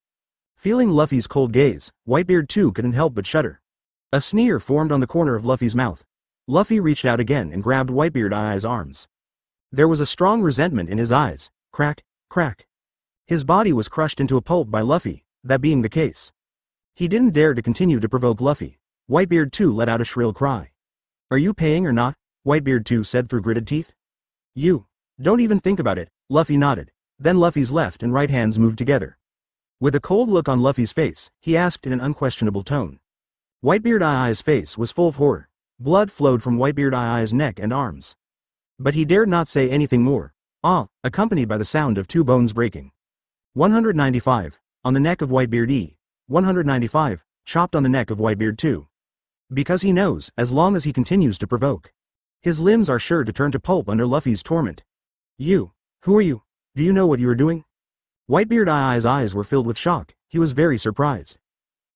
S1: Feeling Luffy's cold gaze, Whitebeard too couldn't help but shudder. A sneer formed on the corner of Luffy's mouth. Luffy reached out again and grabbed Whitebeard I's arms. There was a strong resentment in his eyes. Crack, crack. His body was crushed into a pulp by Luffy, that being the case. He didn't dare to continue to provoke Luffy. Whitebeard too let out a shrill cry. "Are you paying or not?" Whitebeard too said through gritted teeth. "You. Don't even think about it," Luffy nodded. Then Luffy's left and right hands moved together. With a cold look on Luffy's face, he asked in an unquestionable tone. Whitebeard I's face was full of horror. Blood flowed from Whitebeard I's neck and arms. But he dared not say anything more. Accompanied by the sound of two bones breaking. 195. On the neck of Whitebeard E. 195. Chopped on the neck of Whitebeard too. Because he knows, as long as he continues to provoke, his limbs are sure to turn to pulp under Luffy's torment. "You. Who are you? Do you know what you are doing?" Whitebeard I's eyes were filled with shock. He was very surprised.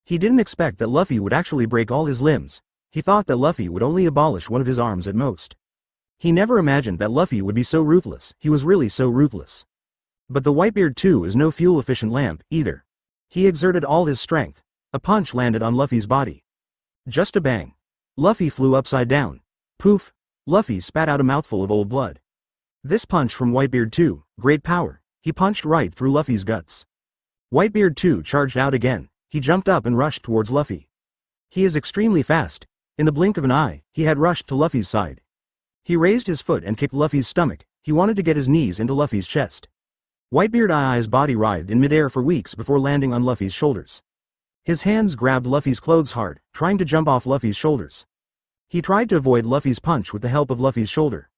S1: He didn't expect that Luffy would actually break all his limbs. He thought that Luffy would only abolish one of his arms at most. He never imagined that Luffy would be so ruthless. He was really so ruthless. But the Whitebeard too is no fuel-efficient lamp, either. He exerted all his strength. A punch landed on Luffy's body. Just a bang. Luffy flew upside down. Poof. Luffy spat out a mouthful of old blood. This punch from Whitebeard too, great power. He punched right through Luffy's guts. Whitebeard too charged out again. He jumped up and rushed towards Luffy. He is extremely fast. In the blink of an eye, he had rushed to Luffy's side. He raised his foot and kicked Luffy's stomach. He wanted to get his knees into Luffy's chest. Whitebeard I's body writhed in midair for weeks before landing on Luffy's shoulders. His hands grabbed Luffy's clothes hard, trying to jump off Luffy's shoulders. He tried to avoid Luffy's punch with the help of Luffy's shoulder.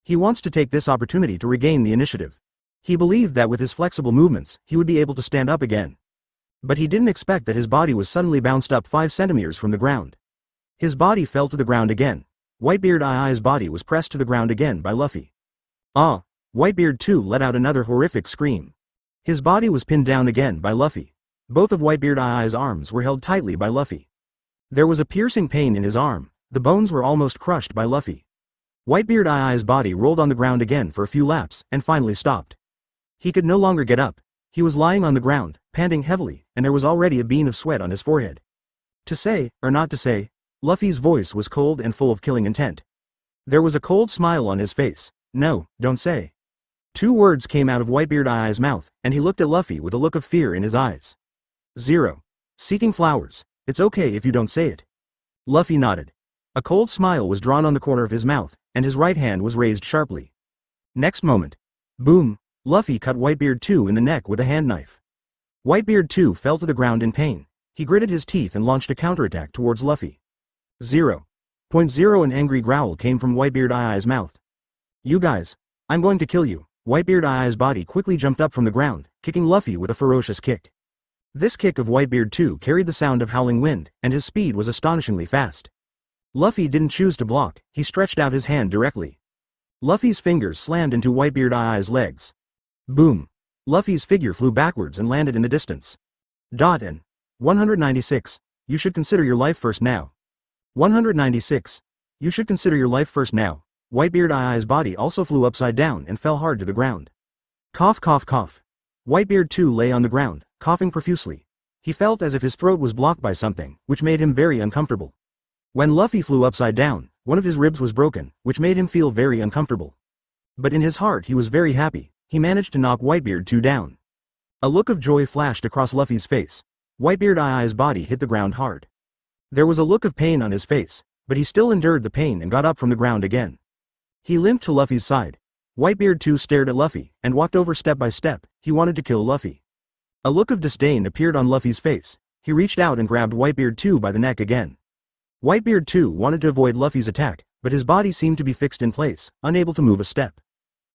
S1: He wants to take this opportunity to regain the initiative. He believed that with his flexible movements, he would be able to stand up again. But he didn't expect that his body was suddenly bounced up 5 centimeters from the ground. His body fell to the ground again. Whitebeard II's body was pressed to the ground again by Luffy. Ah! Whitebeard too let out another horrific scream. His body was pinned down again by Luffy. Both of Whitebeard II's arms were held tightly by Luffy. There was a piercing pain in his arm. The bones were almost crushed by Luffy. Whitebeard II's body rolled on the ground again for a few laps and finally stopped. He could no longer get up. He was lying on the ground, panting heavily, and there was already a bead of sweat on his forehead. To say, or not to say, Luffy's voice was cold and full of killing intent. There was a cold smile on his face. No, don't say. 2 words came out of Whitebeard II's mouth, and he looked at Luffy with a look of fear in his eyes. 0. Seeking flowers. It's okay if you don't say it. Luffy nodded. A cold smile was drawn on the corner of his mouth, and his right hand was raised sharply. Next moment. Boom! Luffy cut Whitebeard 2 in the neck with a hand knife. Whitebeard 2 fell to the ground in pain. He gritted his teeth and launched a counterattack towards Luffy. 0.0 An angry growl came from Whitebeard II's mouth. You guys. I'm going to kill you. Whitebeard II's body quickly jumped up from the ground, kicking Luffy with a ferocious kick. This kick of Whitebeard 2 carried the sound of howling wind, and his speed was astonishingly fast. Luffy didn't choose to block, he stretched out his hand directly. Luffy's fingers slammed into Whitebeard II's legs. Boom! Luffy's figure flew backwards and landed in the distance. And 196. You should consider your life first now. 196. You should consider your life first now. Whitebeard II's body also flew upside down and fell hard to the ground. Cough cough cough. Whitebeard 2 lay on the ground, coughing profusely. He felt as if his throat was blocked by something, which made him very uncomfortable. When Luffy flew upside down, one of his ribs was broken, which made him feel very uncomfortable. But in his heart he was very happy. He managed to knock Whitebeard 2 down. A look of joy flashed across Luffy's face. Whitebeard II's body hit the ground hard. There was a look of pain on his face, but he still endured the pain and got up from the ground again. He limped to Luffy's side. Whitebeard 2 stared at Luffy and walked over step by step. He wanted to kill Luffy. A look of disdain appeared on Luffy's face. He reached out and grabbed Whitebeard 2 by the neck again. Whitebeard 2 wanted to avoid Luffy's attack, but his body seemed to be fixed in place, unable to move a step.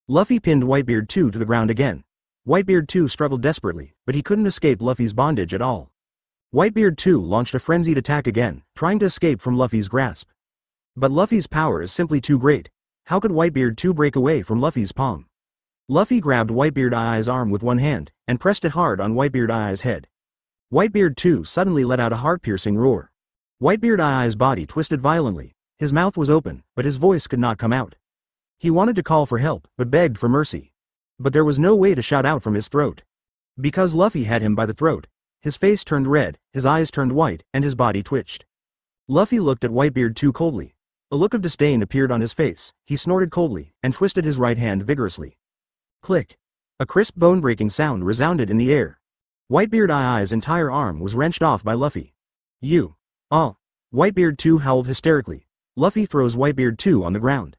S1: Luffy pinned Whitebeard 2 to the ground again. Whitebeard 2 struggled desperately, but he couldn't escape Luffy's bondage at all. Whitebeard 2 launched a frenzied attack again, trying to escape from Luffy's grasp. But Luffy's power is simply too great. How could Whitebeard 2 break away from Luffy's palm? Luffy grabbed Whitebeard II's arm with one hand, and pressed it hard on Whitebeard II's head. Whitebeard 2 suddenly let out a heart-piercing roar. Whitebeard II's body twisted violently. His mouth was open, but his voice could not come out. He wanted to call for help, but begged for mercy. But there was no way to shout out from his throat. Because Luffy had him by the throat. His face turned red, his eyes turned white, and his body twitched. Luffy looked at Whitebeard 2 coldly. A look of disdain appeared on his face. He snorted coldly, and twisted his right hand vigorously. Click. A crisp bone-breaking sound resounded in the air. Whitebeard II's entire arm was wrenched off by Luffy. You. Oh. Whitebeard 2 howled hysterically. Luffy throws Whitebeard 2 on the ground.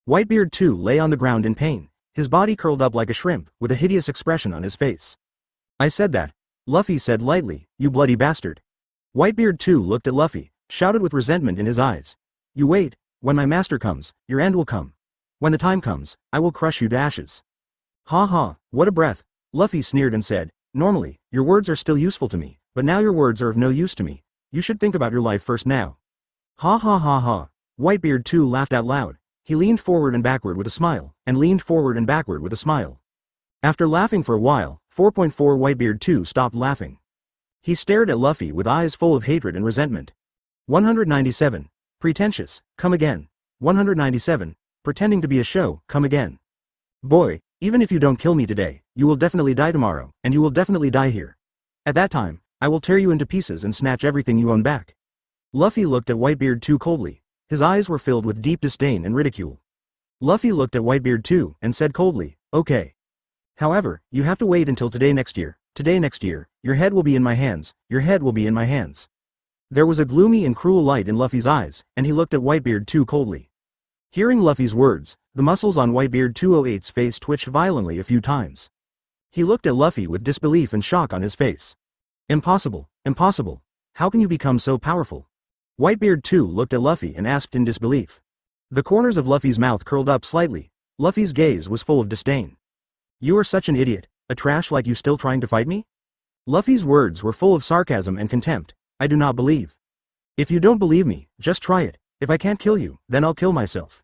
S1: Whitebeard 2 lay on the ground in pain. His body curled up like a shrimp, with a hideous expression on his face. I said that. Luffy said lightly, you bloody bastard. Whitebeard 2 looked at Luffy, shouted with resentment in his eyes. You wait, when my master comes, your end will come. When the time comes, I will crush you to ashes. Ha ha, what a breath. Luffy sneered and said, normally, your words are still useful to me, but now your words are of no use to me. You should think about your life first now. Ha ha ha ha. Whitebeard 2 laughed out loud. He leaned forward and backward with a smile, and leaned forward and backward with a smile. After laughing for a while, 4.4 Whitebeard 2 stopped laughing. He stared at Luffy with eyes full of hatred and resentment. 197. Pretentious, come again. 197. Pretending to be a show, come again. Boy, even if you don't kill me today, you will definitely die tomorrow, and you will definitely die here. At that time, I will tear you into pieces and snatch everything you own back. Luffy looked at Whitebeard 2 coldly. His eyes were filled with deep disdain and ridicule. Luffy looked at Whitebeard 2 and said coldly, okay. However, you have to wait until today next year. Today next year, your head will be in my hands, your head will be in my hands. There was a gloomy and cruel light in Luffy's eyes, and he looked at Whitebeard 2 coldly. Hearing Luffy's words, the muscles on Whitebeard 208's face twitched violently a few times. He looked at Luffy with disbelief and shock on his face. Impossible, impossible. How can you become so powerful? Whitebeard too looked at Luffy and asked in disbelief. The corners of Luffy's mouth curled up slightly. Luffy's gaze was full of disdain. You are such an idiot, a trash like you still trying to fight me? Luffy's words were full of sarcasm and contempt. I do not believe. If you don't believe me, just try it. If I can't kill you, then I'll kill myself.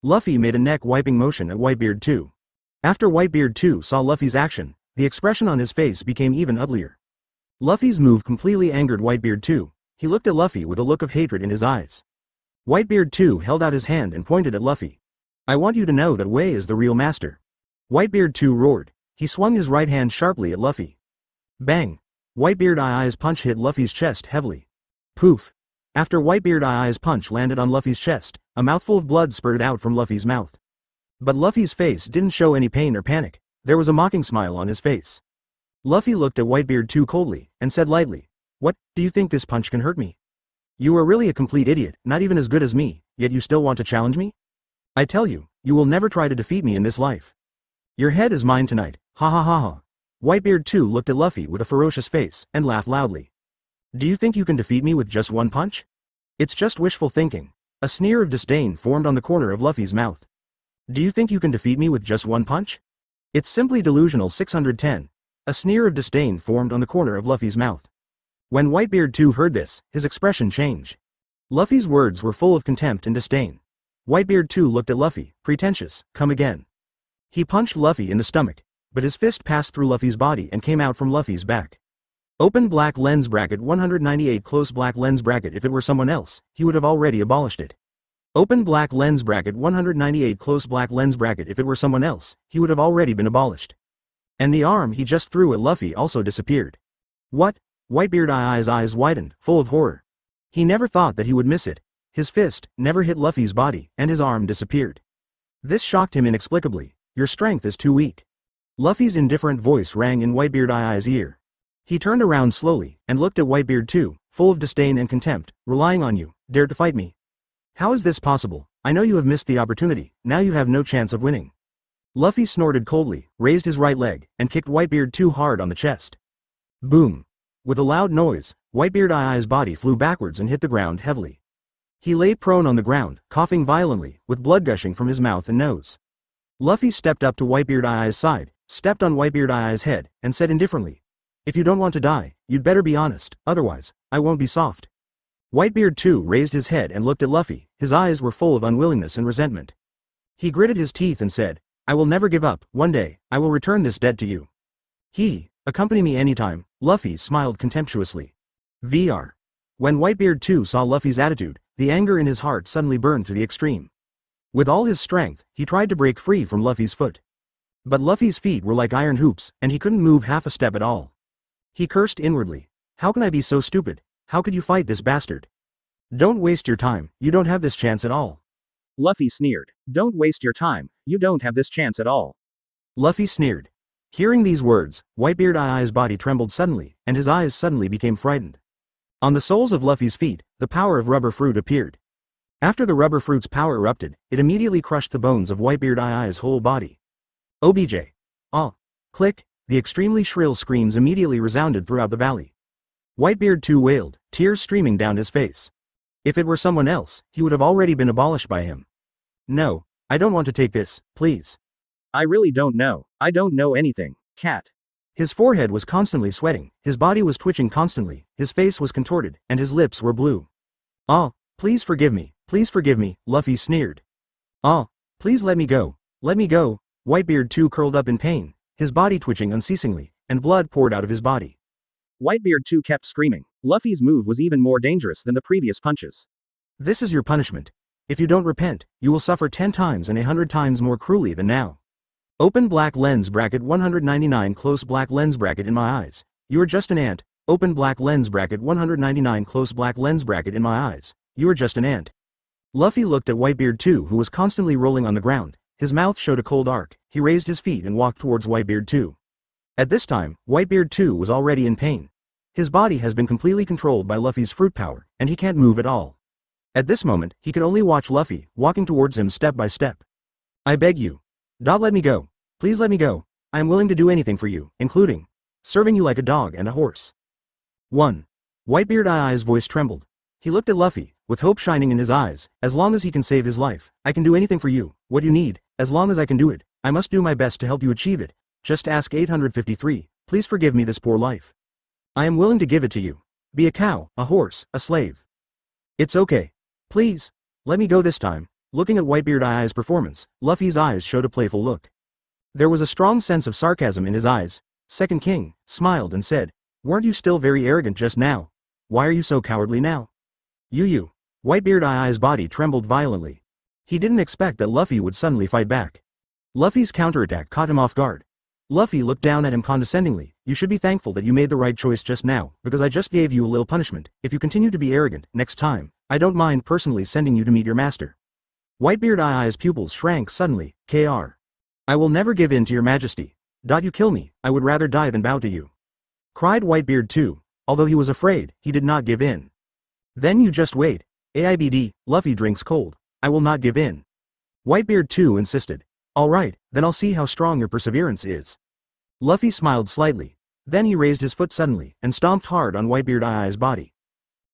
S1: Luffy made a neck-wiping motion at Whitebeard 2. After Whitebeard 2 saw Luffy's action, the expression on his face became even uglier. Luffy's move completely angered Whitebeard 2. He looked at Luffy with a look of hatred in his eyes. Whitebeard 2 held out his hand and pointed at Luffy. I want you to know that Wei is the real master. Whitebeard 2 roared. He swung his right hand sharply at Luffy. Bang! Whitebeard Eye's punch hit Luffy's chest heavily. Poof! After Whitebeard Eye's punch landed on Luffy's chest, a mouthful of blood spurted out from Luffy's mouth. But Luffy's face didn't show any pain or panic. There was a mocking smile on his face. Luffy looked at Whitebeard 2 coldly, and said lightly, What, do you think this punch can hurt me? You are really a complete idiot, not even as good as me, yet you still want to challenge me? I tell you, you will never try to defeat me in this life. Your head is mine tonight, ha ha ha ha. Whitebeard 2 looked at Luffy with a ferocious face, and laughed loudly. Do you think you can defeat me with just one punch? It's just wishful thinking. A sneer of disdain formed on the corner of Luffy's mouth. Do you think you can defeat me with just one punch? It's simply delusional 610. A sneer of disdain formed on the corner of Luffy's mouth. When Whitebeard 2 heard this, his expression changed. Luffy's words were full of contempt and disdain. Whitebeard 2 looked at Luffy, pretentious, come again. He punched Luffy in the stomach, but his fist passed through Luffy's body and came out from Luffy's back. Open black lens bracket 198 close black lens bracket. If it were someone else, he would have already abolished it. Open black lens bracket 198 close black lens bracket. If it were someone else, he would have already been abolished. And the arm he just threw at Luffy also disappeared. What? Whitebeard Eye's eyes widened, full of horror. He never thought that he would miss it. His fist never hit Luffy's body, and his arm disappeared. This shocked him inexplicably. Your strength is too weak. Luffy's indifferent voice rang in Whitebeard Eye's ear. He turned around slowly, and looked at Whitebeard 2, full of disdain and contempt. Relying on you, dare to fight me. How is this possible? I know you have missed the opportunity, now you have no chance of winning. Luffy snorted coldly, raised his right leg, and kicked Whitebeard 2 hard on the chest. Boom! With a loud noise, Whitebeard Eye's body flew backwards and hit the ground heavily. He lay prone on the ground, coughing violently, with blood gushing from his mouth and nose. Luffy stepped up to Whitebeard Eye's side, stepped on Whitebeard Eye's head, and said indifferently, If you don't want to die, you'd better be honest, otherwise, I won't be soft. Whitebeard 2 raised his head and looked at Luffy. His eyes were full of unwillingness and resentment. He gritted his teeth and said, I will never give up. One day, I will return this debt to you. Accompany me anytime. Luffy smiled contemptuously. Vr. When Whitebeard 2 saw Luffy's attitude, the anger in his heart suddenly burned to the extreme. With all his strength, he tried to break free from Luffy's foot. But Luffy's feet were like iron hoops, and he couldn't move half a step at all. He cursed inwardly. How can I be so stupid? How could you fight this bastard? Don't waste your time, you don't have this chance at all.
S2: Luffy sneered. Don't waste your time, you don't have this chance at all.
S1: Luffy sneered. Hearing these words, Whitebeard Eye's body trembled suddenly, and his eyes suddenly became frightened. On the soles of Luffy's feet, the power of rubber fruit appeared. After the rubber fruit's power erupted, it immediately crushed the bones of Whitebeard Eye's whole body. OBJ. Ah. Click, the extremely shrill screams immediately resounded throughout the valley. Whitebeard 2 wailed, tears streaming down his face. If it were someone else, he would have already been abolished by him. No, I don't want to take this, please.
S2: I really don't know. I don't know anything, cat.
S1: His forehead was constantly sweating, his body was twitching constantly, his face was contorted, and his lips were blue. Ah, please forgive me, Luffy sneered. Ah, please let me go, Whitebeard 2 curled up in pain, his body twitching unceasingly, and blood poured out of his body.
S2: Whitebeard 2 kept screaming. Luffy's move was even more dangerous than the previous punches.
S1: This is your punishment. If you don't repent, you will suffer 10 times and 100 times more cruelly than now. Open black lens bracket 199 close black lens bracket in my eyes. You are just an ant. Open black lens bracket 199 close black lens bracket in my eyes. You are just an ant. Luffy looked at Whitebeard 2 who was constantly rolling on the ground. His mouth showed a cold arc. He raised his feet and walked towards Whitebeard 2. At this time, Whitebeard 2 was already in pain. His body has been completely controlled by Luffy's fruit power, and he can't move at all. At this moment, he could only watch Luffy, walking towards him step by step. I beg you. Let me go. Please let me go. I am willing to do anything for you, including serving you like a dog and a horse. 1. Whitebeard Eye's voice trembled. He looked at Luffy, with hope shining in his eyes. As long as he can save his life, I can do anything for you. What you need, as long as I can do it, I must do my best to help you achieve it. Just ask 853, please forgive me this poor life. I am willing to give it to you. Be a cow, a horse, a slave. It's okay. Please, let me go this time. Looking at Whitebeard Eye's performance, Luffy's eyes showed a playful look. There was a strong sense of sarcasm in his eyes. Second King smiled and said, weren't you still very arrogant just now? Why are you so cowardly now? You. Whitebeard Eye's body trembled violently. He didn't expect that Luffy would suddenly fight back. Luffy's counterattack caught him off guard. Luffy looked down at him condescendingly. You should be thankful that you made the right choice just now, because I just gave you a little punishment. If you continue to be arrogant, next time, I don't mind personally sending you to meet your master. Whitebeard Eye's pupils shrank suddenly. Kr. I will never give in to your majesty. You kill me, I would rather die than bow to you. Cried Whitebeard too. Although he was afraid, he did not give in. Then you just wait. AIBD, Luffy drinks cold. I will not give in. Whitebeard too insisted. Alright, then I'll see how strong your perseverance is. Luffy smiled slightly. Then he raised his foot suddenly, and stomped hard on Whitebeard Eye's body.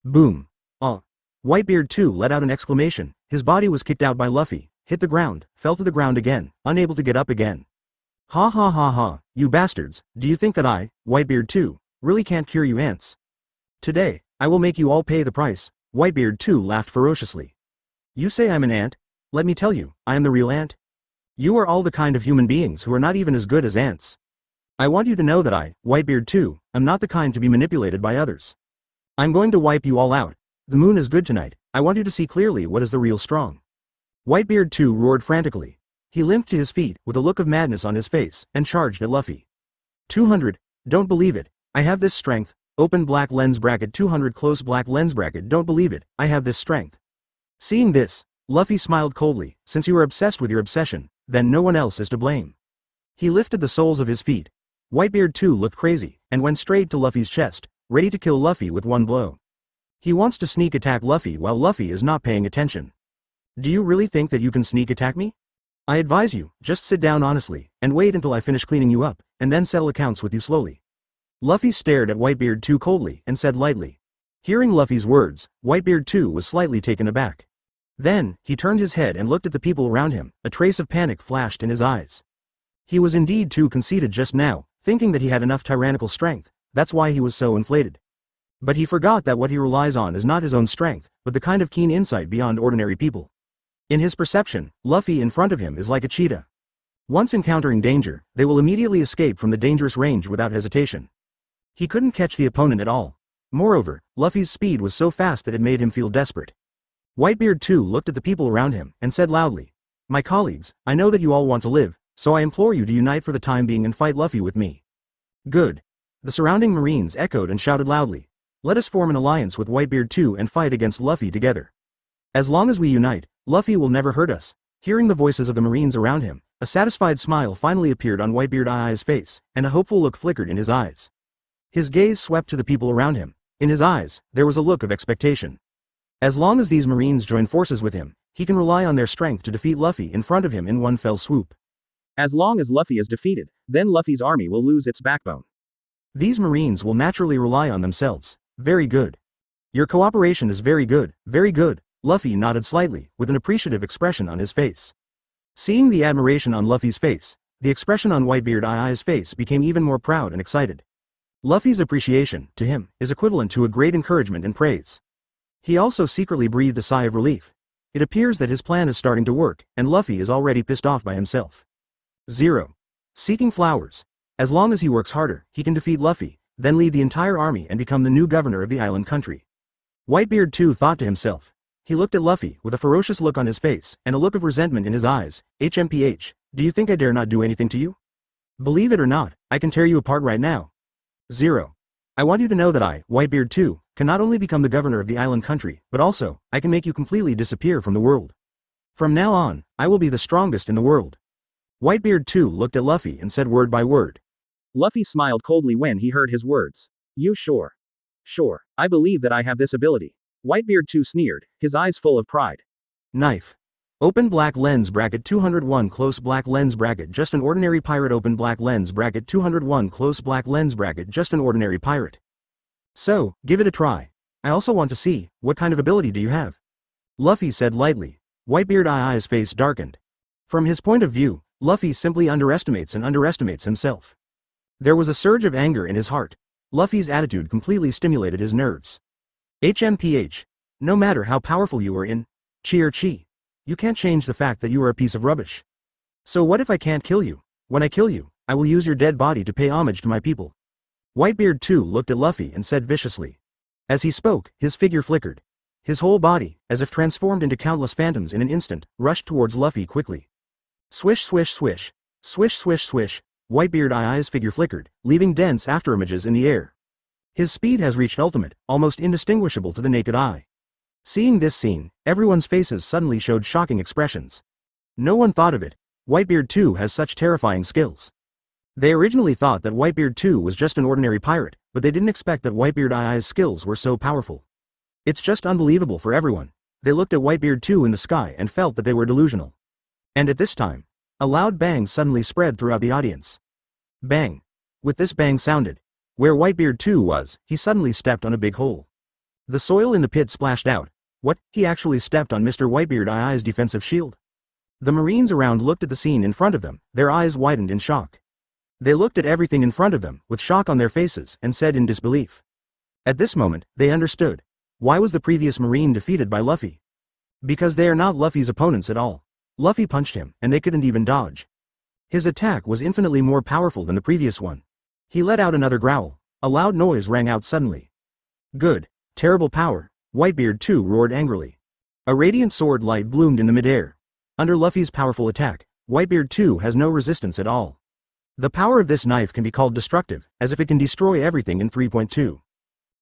S1: Boom. Whitebeard too let out an exclamation. His body was kicked out by Luffy, hit the ground, fell to the ground again, unable to get up again. Ha ha ha ha, you bastards, do you think that I, Whitebeard too, really can't cure you ants? Today, I will make you all pay the price. Whitebeard too laughed ferociously. You say I'm an ant? Let me tell you, I am the real ant. You are all the kind of human beings who are not even as good as ants. I want you to know that I, Whitebeard too, am not the kind to be manipulated by others. I'm going to wipe you all out. The moon is good tonight. I want you to see clearly what is the real strong. Whitebeard too roared frantically. He limped to his feet with a look of madness on his face and charged at Luffy. 200. Don't believe it. I have this strength. Open black lens bracket 200 close black lens bracket. Don't believe it. I have this strength. Seeing this, Luffy smiled coldly. Since you are obsessed with your obsession, then no one else is to blame. He lifted the soles of his feet. Whitebeard too looked crazy, and went straight to Luffy's chest, ready to kill Luffy with one blow. He wants to sneak attack Luffy while Luffy is not paying attention. Do you really think that you can sneak attack me? I advise you, just sit down honestly, and wait until I finish cleaning you up, and then settle accounts with you slowly. Luffy stared at Whitebeard too coldly and said lightly. Hearing Luffy's words, Whitebeard too was slightly taken aback. Then, he turned his head and looked at the people around him. A trace of panic flashed in his eyes. He was indeed too conceited just now, thinking that he had enough tyrannical strength. That's why he was so inflated. But he forgot that what he relies on is not his own strength, but the kind of keen insight beyond ordinary people. In his perception, Luffy in front of him is like a cheetah. Once encountering danger, they will immediately escape from the dangerous range without hesitation. He couldn't catch the opponent at all. Moreover, Luffy's speed was so fast that it made him feel desperate. Whitebeard too looked at the people around him and said loudly, my colleagues, I know that you all want to live, so I implore you to unite for the time being and fight Luffy with me. Good. The surrounding Marines echoed and shouted loudly. Let us form an alliance with Whitebeard too and fight against Luffy together. As long as we unite, Luffy will never hurt us. Hearing the voices of the Marines around him, a satisfied smile finally appeared on Whitebeard Eye's face, and a hopeful look flickered in his eyes. His gaze swept to the people around him. In his eyes, there was a look of expectation. As long as these Marines join forces with him, he can rely on their strength to defeat Luffy in front of him in one fell swoop.
S2: As long as Luffy is defeated, then Luffy's army will lose its backbone.
S1: These Marines will naturally rely on themselves. Very good. Your cooperation is very good, very good. Luffy nodded slightly, with an appreciative expression on his face. Seeing the admiration on Luffy's face, the expression on Whitebeard Eye's face became even more proud and excited. Luffy's appreciation, to him, is equivalent to a great encouragement and praise. He also secretly breathed a sigh of relief. It appears that his plan is starting to work, and Luffy is already pissed off by himself. 0. Seeking flowers. As long as he works harder, he can defeat Luffy, then lead the entire army and become the new governor of the island country. Whitebeard too thought to himself. He looked at Luffy with a ferocious look on his face and a look of resentment in his eyes. HMPH, do you think I dare not do anything to you? Believe it or not, I can tear you apart right now. 0. I want you to know that I, Whitebeard too, can not only become the governor of the island country, but also, I can make you completely disappear from the world. From now on, I will be the strongest in the world. Whitebeard too looked at Luffy and said word by word.
S2: Luffy smiled coldly when he heard his words. You sure? Sure, I believe that I have this ability. Whitebeard too sneered, his eyes full of pride.
S1: Knife. Open black lens bracket 201 close black lens bracket just an ordinary pirate open black lens bracket 201 close black lens bracket just an ordinary pirate. So, give it a try. I also want to see, what kind of ability do you have? Luffy said lightly. Whitebeard I's face darkened. From his point of view, Luffy simply underestimates himself. There was a surge of anger in his heart. Luffy's attitude completely stimulated his nerves. HMPH. No matter how powerful you are in Chi, you can't change the fact that you are a piece of rubbish. So what if I can't kill you? When I kill you, I will use your dead body to pay homage to my people. Whitebeard too looked at Luffy and said viciously. As he spoke, his figure flickered. His whole body, as if transformed into countless phantoms in an instant, rushed towards Luffy quickly. Swish swish swish. Swish swish swish. Whitebeard I's figure flickered, leaving dense afterimages in the air. His speed has reached ultimate, almost indistinguishable to the naked eye. Seeing this scene, everyone's faces suddenly showed shocking expressions. No one thought of it. Whitebeard 2 has such terrifying skills. They originally thought that Whitebeard 2 was just an ordinary pirate, but they didn't expect that Whitebeard I's skills were so powerful. It's just unbelievable for everyone. They looked at Whitebeard 2 in the sky and felt that they were delusional. And at this time, a loud bang suddenly spread throughout the audience. Bang. With this bang sounded, where Whitebeard 2 was, he suddenly stepped on a big hole. The soil in the pit splashed out. What? He actually stepped on Mr. Whitebeard I's defensive shield? The Marines around looked at the scene in front of them, their eyes widened in shock. They looked at everything in front of them, with shock on their faces, and said in disbelief. At this moment, they understood. Why was the previous Marine defeated by Luffy? Because they are not Luffy's opponents at all. Luffy punched him, and they couldn't even dodge. His attack was infinitely more powerful than the previous one. He let out another growl. A loud noise rang out suddenly. Good. Terrible power. Whitebeard 2 roared angrily. A radiant sword light bloomed in the midair. Under Luffy's powerful attack, Whitebeard 2 has no resistance at all. The power of this knife can be called destructive, as if it can destroy everything in 3.2.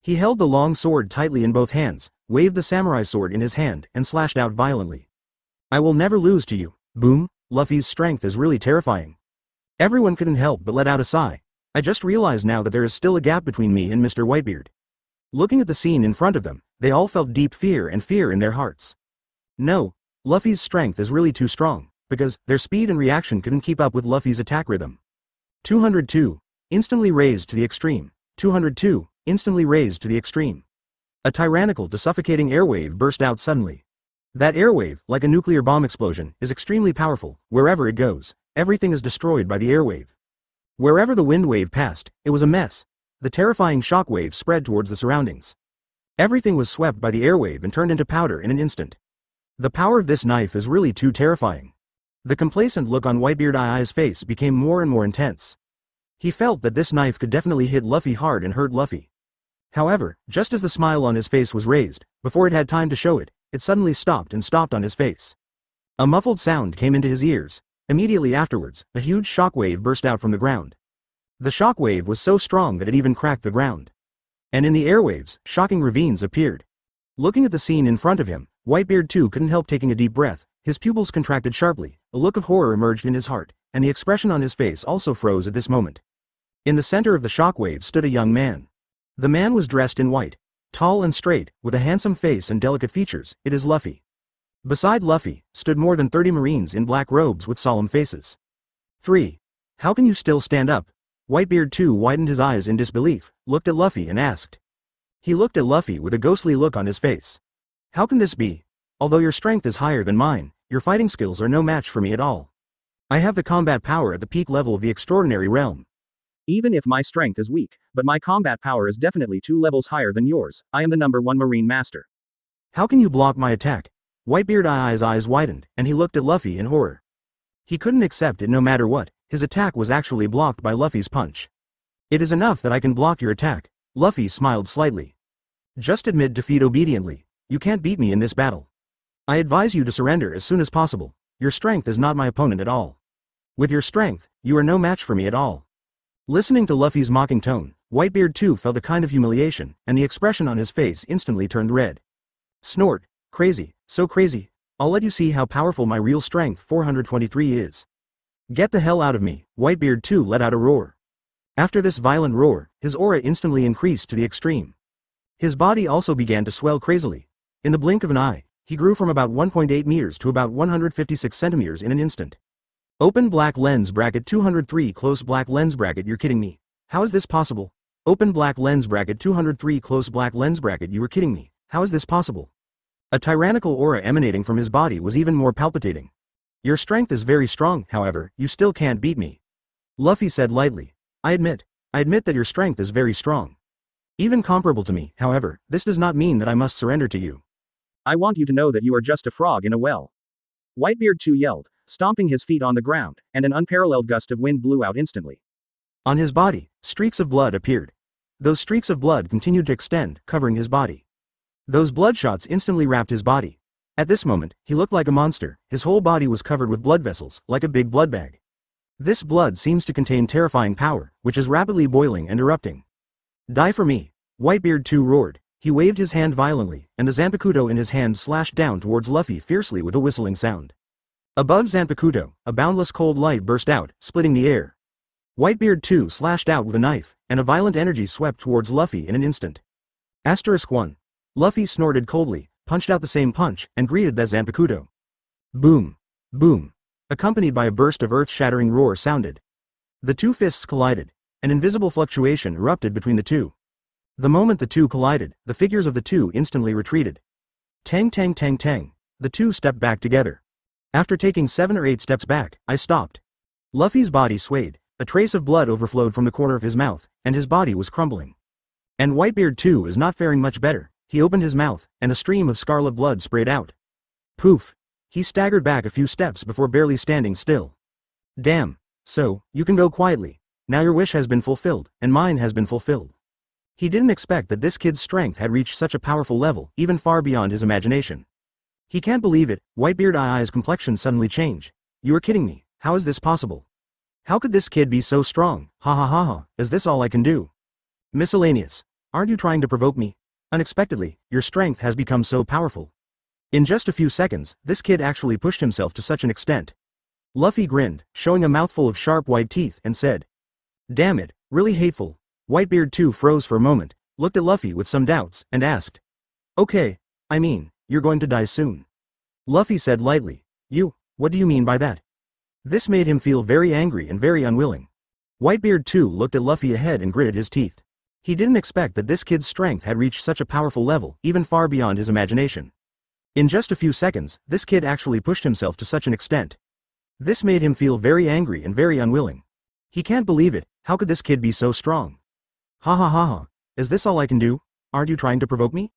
S1: He held the long sword tightly in both hands, waved the samurai sword in his hand, and slashed out violently. I will never lose to you. Boom. Luffy's strength is really terrifying. Everyone couldn't help but let out a sigh. I just realized now that there is still a gap between me and Mr. Whitebeard. Looking at the scene in front of them, they all felt deep fear in their hearts. No, Luffy's strength is really too strong, because their speed and reaction couldn't keep up with Luffy's attack rhythm. 202. Instantly raised to the extreme. 202. Instantly raised to the extreme. A tyrannical to suffocating airwave burst out suddenly. That airwave, like a nuclear bomb explosion, is extremely powerful. Wherever it goes, everything is destroyed by the airwave. Wherever the wind wave passed, it was a mess. The terrifying shockwave spread towards the surroundings. Everything was swept by the airwave and turned into powder in an instant. The power of this knife is really too terrifying. The complacent look on Whitebeard I's face became more and more intense. He felt that this knife could definitely hit Luffy hard and hurt Luffy. However, just as the smile on his face was raised, before it had time to show it, it suddenly stopped on his face. A muffled sound came into his ears. Immediately afterwards, a huge shockwave burst out from the ground. The shockwave was so strong that it even cracked the ground. And in the airwaves, shocking ravines appeared. Looking at the scene in front of him, Whitebeard 2 couldn't help taking a deep breath. His pupils contracted sharply, a look of horror emerged in his heart, and the expression on his face also froze at this moment. In the center of the shockwave stood a young man. The man was dressed in white, tall and straight, with a handsome face and delicate features. It is Luffy. Beside Luffy, stood more than 30 Marines in black robes with solemn faces. 3. How can you still stand up? Whitebeard 2 widened his eyes in disbelief, looked at Luffy and asked. He looked at Luffy with a ghostly look on his face. How can this be? Although your strength is higher than mine, your fighting skills are no match for me at all. I have the combat power at the peak level of the extraordinary realm. Even if my strength is weak, but my combat power is definitely 2 levels higher than yours. I am the #1 Marine Master. How can you block my attack? Whitebeard I's eyes widened, and he looked at Luffy in horror. He couldn't accept it no matter what. His attack was actually blocked by Luffy's punch. It is enough that I can block your attack. Luffy smiled slightly. Just admit defeat obediently. You can't beat me in this battle. I advise you to surrender as soon as possible. Your strength is not my opponent at all. With your strength, you are no match for me at all. Listening to Luffy's mocking tone, Whitebeard 2 felt a kind of humiliation, and the expression on his face instantly turned red. Snort. Crazy, so crazy. I'll let you see how powerful my real strength 423 is. Get the hell out of me. Whitebeard 2 let out a roar. After this violent roar, his aura instantly increased to the extreme. His body also began to swell crazily. In the blink of an eye, he grew from about 1.8 meters to about 156 centimeters in an instant. Open black lens bracket 203 close black lens bracket. You're kidding me. How is this possible? Open black lens bracket 203 close black lens bracket. You were kidding me, how is this possible? A tyrannical aura emanating from his body was even more palpitating. Your strength is very strong, however, you still can't beat me. Luffy said lightly. I admit that your strength is very strong. Even comparable to me, however, this does not mean that I must surrender to you.
S2: I want you to know that you are just a frog in a well. Whitebeard 2 yelled, stomping his feet on the ground, and an unparalleled gust of wind blew out instantly.
S1: On his body, streaks of blood appeared. Those streaks of blood continued to extend, covering his body. Those bloodshots instantly wrapped his body. At this moment, he looked like a monster, his whole body was covered with blood vessels, like a big blood bag. This blood seems to contain terrifying power, which is rapidly boiling and erupting. Die for me, Whitebeard 2 roared. He waved his hand violently, and the Zanpakuto in his hand slashed down towards Luffy fiercely with a whistling sound. Above Zanpakuto, a boundless cold light burst out, splitting the air. Whitebeard 2 slashed out with a knife, and a violent energy swept towards Luffy in an instant. *1. Luffy snorted coldly, punched out the same punch, and greeted the Zanpakuto. Boom! Boom! Accompanied by a burst of earth-shattering roar sounded. The two fists collided. An invisible fluctuation erupted between the two. The moment the two collided, the figures of the two instantly retreated. Tang tang tang tang. The two stepped back together. After taking 7 or 8 steps back, I stopped. Luffy's body swayed, a trace of blood overflowed from the corner of his mouth, and his body was crumbling. And Whitebeard 2 is not faring much better. He opened his mouth, and a stream of scarlet blood sprayed out. Poof! He staggered back a few steps before barely standing still. Damn. So, you can go quietly. Now your wish has been fulfilled, and mine has been fulfilled. He didn't expect that this kid's strength had reached such a powerful level, even far beyond his imagination. He can't believe it. Whitebeard I's complexion suddenly changed. You are kidding me, how is this possible? How could this kid be so strong? Ha ha ha ha, is this all I can do? Miscellaneous. Aren't you trying to provoke me? Unexpectedly, your strength has become so powerful. In just a few seconds, this kid actually pushed himself to such an extent. Luffy grinned, showing a mouthful of sharp white teeth, and said, Damn it, really hateful. Whitebeard 2 froze for a moment, looked at Luffy with some doubts, and asked. Okay, I mean, you're going to die soon. Luffy said lightly. What do you mean by that? This made him feel very angry and very unwilling. Whitebeard 2 looked at Luffy ahead and gritted his teeth. He didn't expect that this kid's strength had reached such a powerful level, even far beyond his imagination. In just a few seconds, this kid actually pushed himself to such an extent. This made him feel very angry and very unwilling. He can't believe it, how could this kid be so strong? Ha ha ha ha, is this all I can do? Aren't you trying to provoke me?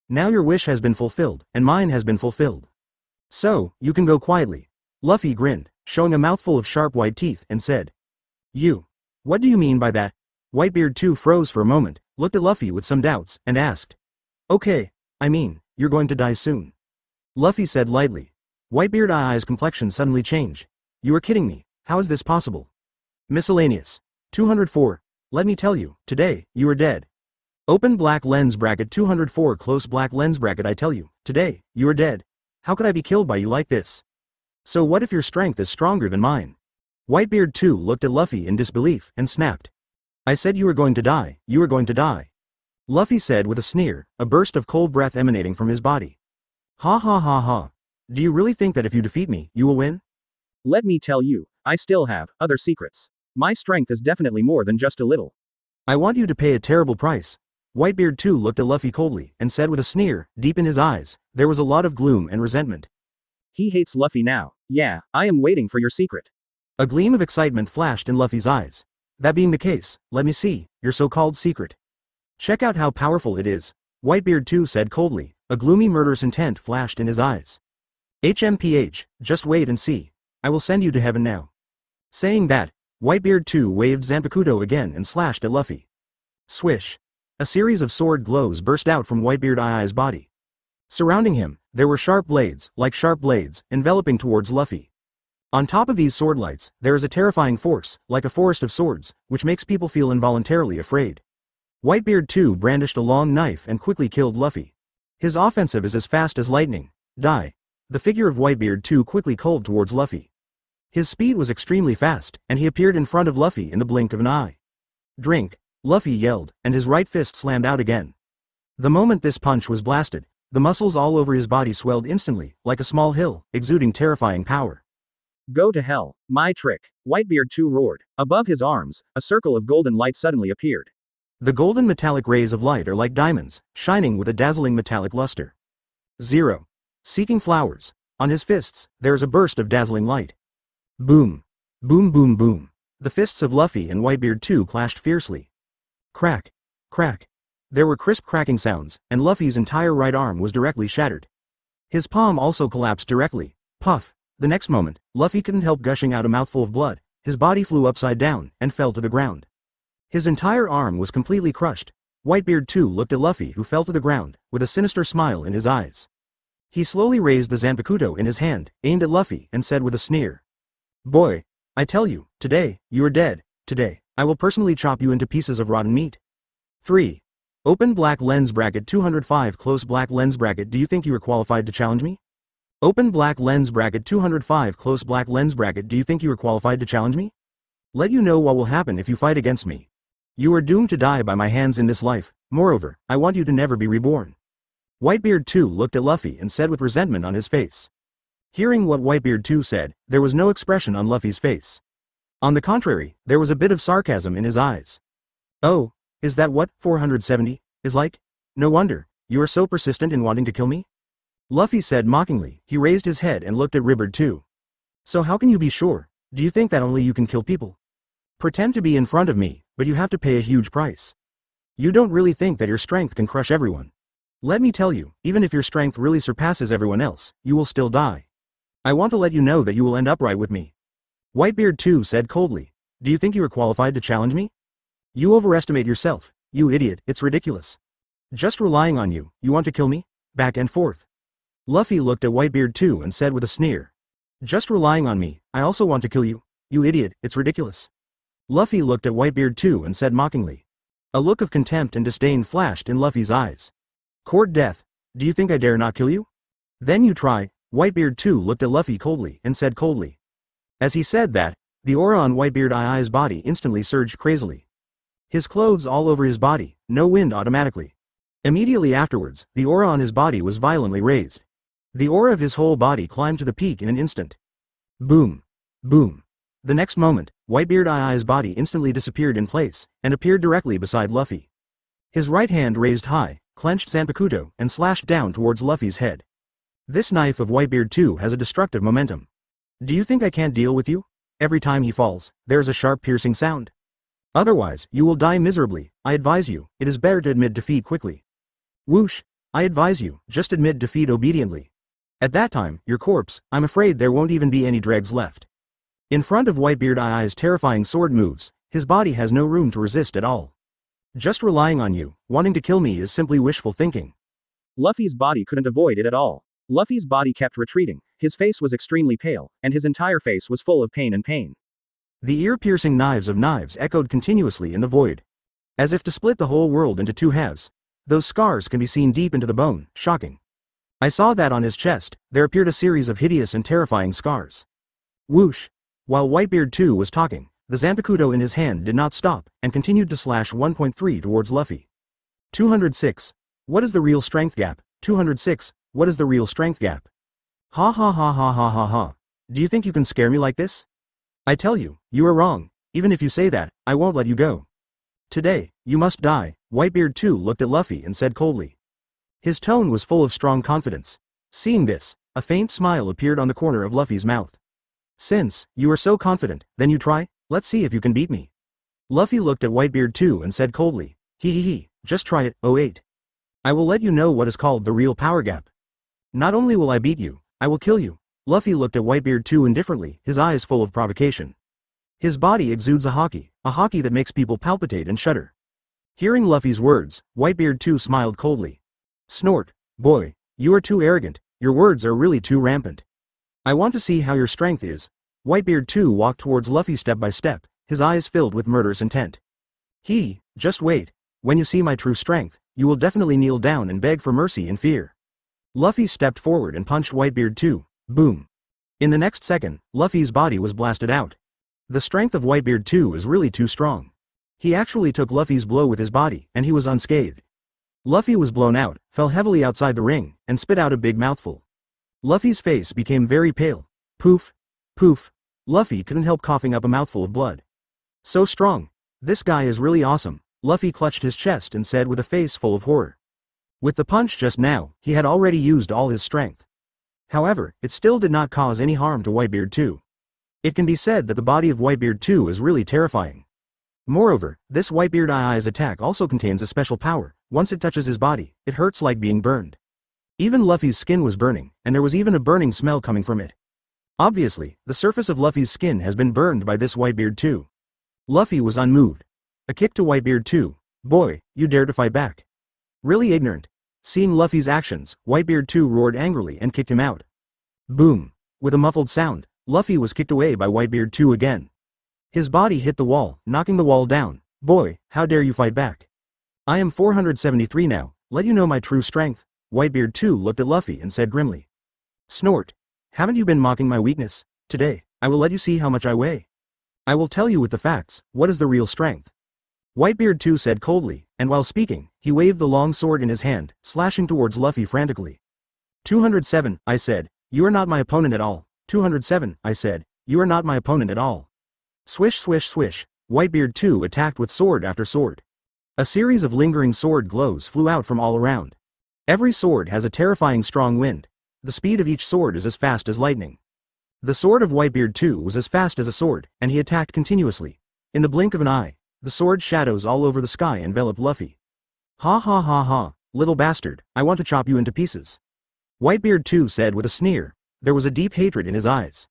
S1: Now your wish has been fulfilled, and mine has been fulfilled. So, you can go quietly. Luffy grinned, showing a mouthful of sharp white teeth, and said. What do you mean by that? Whitebeard 2 froze for a moment, looked at Luffy with some doubts, and asked. Okay, I mean, you're going to die soon. Luffy said lightly. Whitebeard I's complexion suddenly changed. You are kidding me, how is this possible? Miscellaneous. 204. Let me tell you, today, you are dead. Open black lens bracket 204 close black lens bracket. I tell you, today, you are dead. How could I be killed by you like this? So what if your strength is stronger than mine? Whitebeard 2 looked at Luffy in disbelief, and snapped. I said you were going to die, you are going to die. Luffy said with a sneer, a burst of cold breath emanating from his body. Ha ha ha ha. Do you really think that if you defeat me, you will win?
S2: Let me tell you, I still have other secrets. My strength is definitely more than just a little.
S1: I want you to pay a terrible price. Whitebeard 2 looked at Luffy coldly, and said with a sneer, deep in his eyes, there was a lot of gloom and resentment.
S2: He hates Luffy now. Yeah, I am waiting for your secret.
S1: A gleam of excitement flashed in Luffy's eyes. That being the case, let me see, your so-called secret. Check out how powerful it is. Whitebeard 2 said coldly, a gloomy murderous intent flashed in his eyes. HMPH, just wait and see. I will send you to heaven now. Saying that, Whitebeard 2 waved Zanpakuto again and slashed at Luffy. Swish. A series of sword glows burst out from Whitebeard I's body. Surrounding him, there were sharp blades, enveloping towards Luffy. On top of these sword lights, there is a terrifying force, like a forest of swords, which makes people feel involuntarily afraid. Whitebeard 2 brandished a long knife and quickly killed Luffy. His offensive is as fast as lightning. Die. The figure of Whitebeard 2 quickly culled towards Luffy. His speed was extremely fast, and he appeared in front of Luffy in the blink of an eye. Drink. Luffy yelled, and his right fist slammed out again. The moment this punch was blasted, the muscles all over his body swelled instantly, like a small hill, exuding terrifying power.
S2: Go to hell, my trick, Whitebeard 2 roared. Above his arms, a circle of golden light suddenly appeared.
S1: The golden metallic rays of light are like diamonds, shining with a dazzling metallic luster. 0. Seeking flowers. On his fists, there is a burst of dazzling light. Boom. Boom boom boom. The fists of Luffy and Whitebeard too clashed fiercely. Crack. Crack. There were crisp cracking sounds, and Luffy's entire right arm was directly shattered. His palm also collapsed directly. Puff. The next moment, Luffy couldn't help gushing out a mouthful of blood. His body flew upside down and fell to the ground. His entire arm was completely crushed. Whitebeard too looked at Luffy, who fell to the ground, with a sinister smile in his eyes. He slowly raised the Zanpakuto in his hand, aimed at Luffy, and said with a sneer. Boy, I tell you, today, you are dead. Today, I will personally chop you into pieces of rotten meat. 3. Open black lens bracket 205 close black lens bracket. Do you think you are qualified to challenge me? Open black lens bracket 205 close black lens bracket. Do you think you are qualified to challenge me? Let you know what will happen if you fight against me. You are doomed to die by my hands in this life. Moreover, I want you to never be reborn. Whitebeard too looked at Luffy and said with resentment on his face. Hearing what Whitebeard too said, there was no expression on Luffy's face. On the contrary, there was a bit of sarcasm in his eyes. Oh, is that what 470 is like? No wonder, you are so persistent in wanting to kill me? Luffy said mockingly. He raised his head and looked at Ribbard too. So how can you be sure? Do you think that only you can kill people? Pretend to be in front of me, but you have to pay a huge price. You don't really think that your strength can crush everyone. Let me tell you, even if your strength really surpasses everyone else, you will still die. I want to let you know that you will end up right with me. Whitebeard too said coldly. Do you think you are qualified to challenge me? You overestimate yourself, you idiot, it's ridiculous. Just relying on you, you want to kill me? Back and forth. Luffy looked at Whitebeard too and said with a sneer. Just relying on me, I also want to kill you? You idiot, it's ridiculous. Luffy looked at Whitebeard too and said mockingly. A look of contempt and disdain flashed in Luffy's eyes. Court death. Do you think I dare not kill you? Then you try. Whitebeard too looked at Luffy coldly and said coldly. As he said that, the aura on Whitebeard II's body instantly surged crazily. His clothes all over his body, no wind automatically. Immediately afterwards, the aura on his body was violently raised. The aura of his whole body climbed to the peak in an instant. Boom. Boom. The next moment, Whitebeard II's body instantly disappeared in place, and appeared directly beside Luffy. His right hand raised high, clenched Zanpakuto, and slashed down towards Luffy's head. This knife of Whitebeard too has a destructive momentum. Do you think I can't deal with you? Every time he falls, there's a sharp piercing sound. Otherwise, you will die miserably. I advise you, it is better to admit defeat quickly. Whoosh! I advise you, just admit defeat obediently. At that time, your corpse, I'm afraid there won't even be any dregs left. In front of Whitebeard II's terrifying sword moves, his body has no room to resist at all. Just relying on you, wanting to kill me is simply wishful thinking.
S2: Luffy's body couldn't avoid it at all. Luffy's body kept retreating, his face was extremely pale, and his entire face was full of pain and pain.
S1: The ear-piercing knives of knives echoed continuously in the void. As if to split the whole world into two halves. Those scars can be seen deep into the bone, shocking. I saw that on his chest, there appeared a series of hideous and terrifying scars. Whoosh! While Whitebeard too was talking, the Zanpakuto in his hand did not stop, and continued to slash 1.3 towards Luffy. 206. What is the real strength gap? 206. What is the real strength gap? Ha ha ha ha ha ha ha. Do you think you can scare me like this? I tell you, you are wrong. Even if you say that, I won't let you go. Today, you must die. Whitebeard too looked at Luffy and said coldly. His tone was full of strong confidence. Seeing this, a faint smile appeared on the corner of Luffy's mouth. Since you are so confident, then you try, let's see if you can beat me. Luffy looked at Whitebeard too and said coldly. He, just try it, 08. I will let you know what is called the real power gap. Not only will I beat you, I will kill you. Luffy looked at Whitebeard too indifferently, his eyes full of provocation. His body exudes a haki that makes people palpitate and shudder. Hearing Luffy's words, Whitebeard too smiled coldly. Snort, boy, you are too arrogant, your words are really too rampant. I want to see how your strength is. Whitebeard too walked towards Luffy step by step, his eyes filled with murderous intent. Just wait. When you see my true strength, you will definitely kneel down and beg for mercy in fear. Luffy stepped forward and punched Whitebeard too. Boom. In the next second, Luffy's body was blasted out. The strength of Whitebeard too is really too strong. He actually took Luffy's blow with his body, and he was unscathed. Luffy was blown out, fell heavily outside the ring, and spit out a big mouthful. Luffy's face became very pale. Poof. Poof. Luffy couldn't help coughing up a mouthful of blood. So strong. This guy is really awesome. Luffy clutched his chest and said with a face full of horror. With the punch just now, he had already used all his strength. However, it still did not cause any harm to Whitebeard 2. It can be said that the body of Whitebeard 2 is really terrifying. Moreover, this Whitebeard II's attack also contains a special power. Once it touches his body, it hurts like being burned. Even Luffy's skin was burning, and there was even a burning smell coming from it. Obviously, the surface of Luffy's skin has been burned by this Whitebeard 2. Luffy was unmoved. A kick to Whitebeard 2. Boy, you dare to fight back. Really ignorant. Seeing Luffy's actions, Whitebeard 2 roared angrily and kicked him out. Boom. With a muffled sound, Luffy was kicked away by Whitebeard 2 again. His body hit the wall, knocking the wall down. Boy, how dare you fight back. I am 473 now, let you know my true strength. Whitebeard 2 looked at Luffy and said grimly. Snort. Haven't you been mocking my weakness? Today, I will let you see how much I weigh. I will tell you with the facts, what is the real strength. Whitebeard 2 said coldly, and while speaking, he waved the long sword in his hand, slashing towards Luffy frantically. 207, I said, you are not my opponent at all. 207, I said, you are not my opponent at all. Swish swish swish, Whitebeard 2 attacked with sword after sword. A series of lingering sword glows flew out from all around. Every sword has a terrifying strong wind. The speed of each sword is as fast as lightning. The sword of Whitebeard 2 was as fast as a sword, and he attacked continuously. In the blink of an eye, the sword shadows all over the sky enveloped Luffy. Ha ha ha ha, little bastard, I want to chop you into pieces. Whitebeard 2 said with a sneer. There was a deep hatred in his eyes.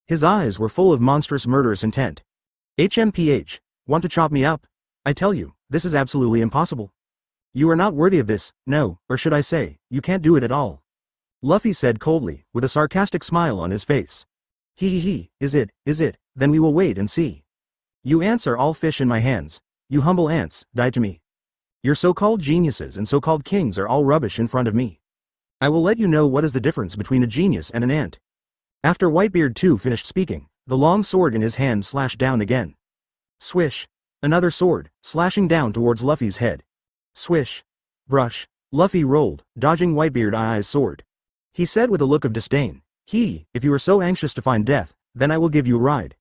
S1: His eyes were full of monstrous murderous intent. HMPH, want to chop me up? I tell you, this is absolutely impossible. You are not worthy of this, no, or should I say, you can't do it at all. Luffy said coldly, with a sarcastic smile on his face. He, is it, then we will wait and see. You ants are all fish in my hands, you humble ants, die to me. Your so-called geniuses and so-called kings are all rubbish in front of me. I will let you know what is the difference between a genius and an ant. After Whitebeard 2 finished speaking, the long sword in his hand slashed down again. Swish. Another sword, slashing down towards Luffy's head. Swish. Brush. Luffy rolled, dodging Whitebeard II's sword. He said with a look of disdain, if you are so anxious to find death, then I will give you a ride.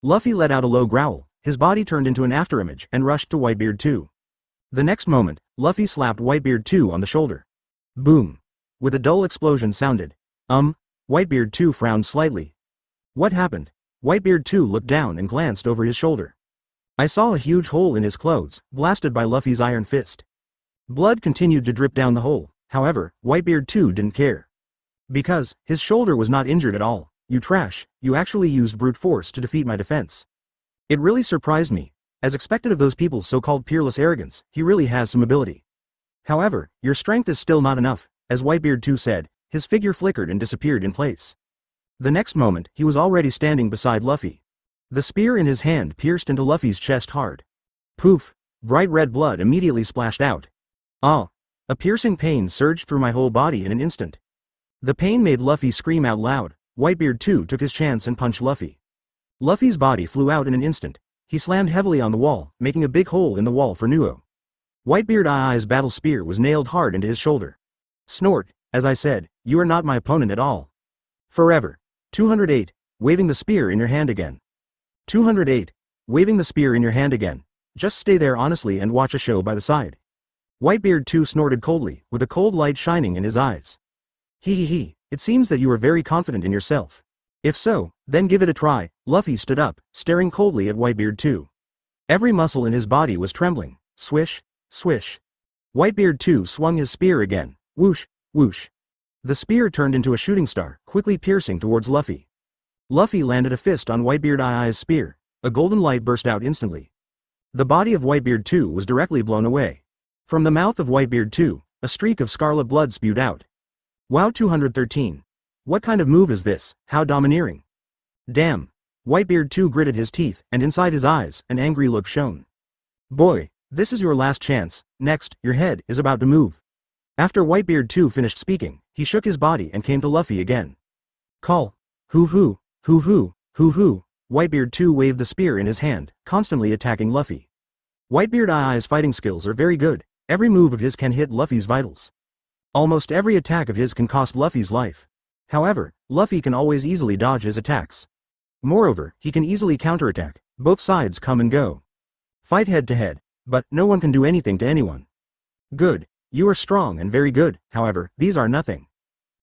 S1: Luffy let out a low growl, his body turned into an afterimage and rushed to Whitebeard 2. The next moment, Luffy slapped Whitebeard 2 on the shoulder. Boom. With a dull explosion sounded. Whitebeard 2 frowned slightly. What happened? Whitebeard 2 looked down and glanced over his shoulder. I saw a huge hole in his clothes, blasted by Luffy's iron fist. Blood continued to drip down the hole, however, Whitebeard 2 didn't care. Because, his shoulder was not injured at all. You trash, you actually used brute force to defeat my defense. It really surprised me. As expected of those people's so-called peerless arrogance, he really has some ability. However, your strength is still not enough, as Whitebeard 2 said, his figure flickered and disappeared in place. The next moment, he was already standing beside Luffy. The spear in his hand pierced into Luffy's chest hard. Poof! Bright red blood immediately splashed out. Ah! A piercing pain surged through my whole body in an instant. The pain made Luffy scream out loud. Whitebeard 2 took his chance and punched Luffy. Luffy's body flew out in an instant. He slammed heavily on the wall, making a big hole in the wall for Nuo. Whitebeard II's battle spear was nailed hard into his shoulder. Snort, as I said, you are not my opponent at all. Forever. 208, waving the spear in your hand again. 208, waving the spear in your hand again. Just stay there honestly and watch a show by the side. Whitebeard 2 snorted coldly, with a cold light shining in his eyes. It seems that you are very confident in yourself. If so, then give it a try. Luffy stood up, staring coldly at Whitebeard 2. Every muscle in his body was trembling. Swish, swish. Whitebeard 2 swung his spear again. Whoosh, whoosh. The spear turned into a shooting star, quickly piercing towards Luffy. Luffy landed a fist on Whitebeard II's spear. A golden light burst out instantly. The body of Whitebeard 2 was directly blown away. From the mouth of Whitebeard 2, a streak of scarlet blood spewed out. Wow, 213. What kind of move is this? How domineering. Damn. Whitebeard 2 gritted his teeth, and inside his eyes, an angry look shone. Boy, this is your last chance. Next, your head is about to move. After Whitebeard 2 finished speaking, he shook his body and came to Luffy again. Call. Hoo-hoo, hoo-hoo, hoo-hoo. Whitebeard 2 waved the spear in his hand, constantly attacking Luffy. Whitebeard II's fighting skills are very good. Every move of his can hit Luffy's vitals. Almost every attack of his can cost Luffy's life. However, Luffy can always easily dodge his attacks. Moreover, he can easily counterattack. Both sides come and go. Fight head to head. But, no one can do anything to anyone. Good. You are strong and very good, however, these are nothing.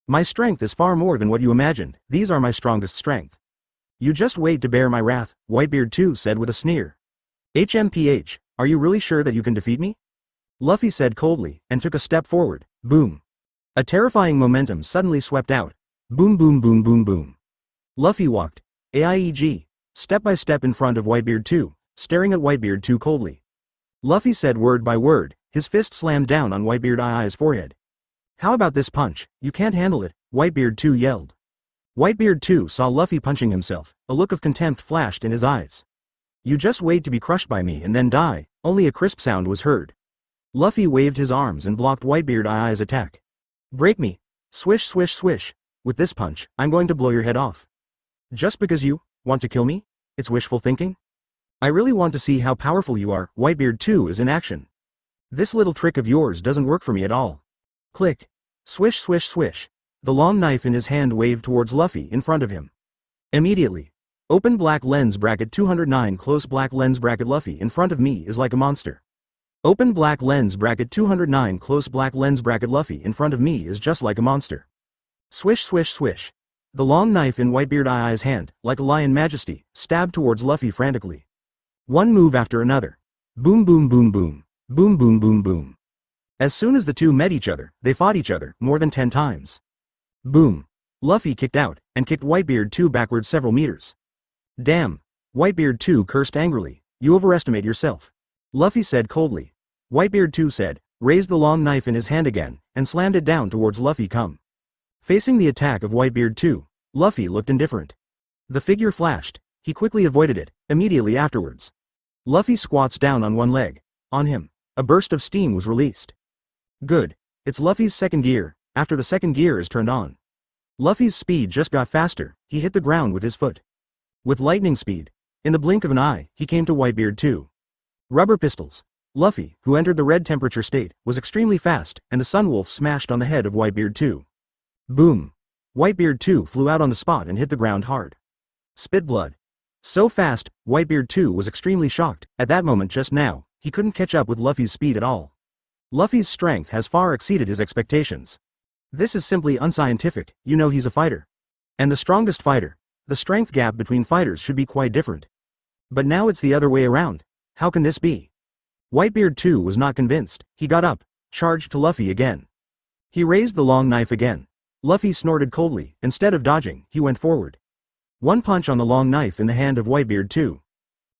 S1: My strength is far more than what you imagined, these are my strongest strength. You just wait to bear my wrath, Whitebeard 2 said with a sneer. HMPH, are you really sure that you can defeat me? Luffy said coldly, and took a step forward. Boom. A terrifying momentum suddenly swept out. Boom boom boom boom boom. Luffy walked, AIEG, step by step in front of Whitebeard 2, staring at Whitebeard 2 coldly. Luffy said word by word, his fist slammed down on Whitebeard II's forehead. How about this punch? You can't handle it, Whitebeard 2 yelled. Whitebeard 2 saw Luffy punching himself, a look of contempt flashed in his eyes. You just wait to be crushed by me and then die, only a crisp sound was heard. Luffy waved his arms and blocked Whitebeard II's attack. Break me. Swish swish swish. With this punch, I'm going to blow your head off. Just because you want to kill me? It's wishful thinking? I really want to see how powerful you are, Whitebeard 2 is in action. This little trick of yours doesn't work for me at all. Click. Swish swish swish. The long knife in his hand waved towards Luffy in front of him. Immediately. Open black lens bracket 209 close black lens bracket Luffy in front of me is like a monster. Open black lens bracket 209 close black lens bracket Luffy in front of me is just like a monster. Swish swish swish. The long knife in Whitebeard II's hand, like a lion majesty, stabbed towards Luffy frantically. One move after another. Boom boom boom boom. Boom boom boom boom. As soon as the two met each other, they fought each other more than 10 times. Boom. Luffy kicked out, and kicked Whitebeard 2 backward several meters. Damn. Whitebeard 2 cursed angrily, you overestimate yourself. Luffy said coldly. Whitebeard 2 said, raised the long knife in his hand again, and slammed it down towards Luffy come. Facing the attack of Whitebeard 2, Luffy looked indifferent. The figure flashed, he quickly avoided it, immediately afterwards. Luffy squats down on one leg. On him, a burst of steam was released. Good. It's Luffy's second gear, after the second gear is turned on. Luffy's speed just got faster, he hit the ground with his foot. With lightning speed, in the blink of an eye, he came to Whitebeard 2. Rubber pistols. Luffy, who entered the red temperature state, was extremely fast, and the Sunwolf smashed on the head of Whitebeard 2. Boom. Whitebeard 2 flew out on the spot and hit the ground hard. Spit blood. So fast, Whitebeard 2 was extremely shocked, at that moment just now, he couldn't catch up with Luffy's speed at all. Luffy's strength has far exceeded his expectations. This is simply unscientific, you know he's a fighter. And the strongest fighter. The strength gap between fighters should be quite different. But now it's the other way around. How can this be? Whitebeard 2 was not convinced, he got up, charged to Luffy again. He raised the long knife again. Luffy snorted coldly, instead of dodging, he went forward. One punch on the long knife in the hand of Whitebeard 2.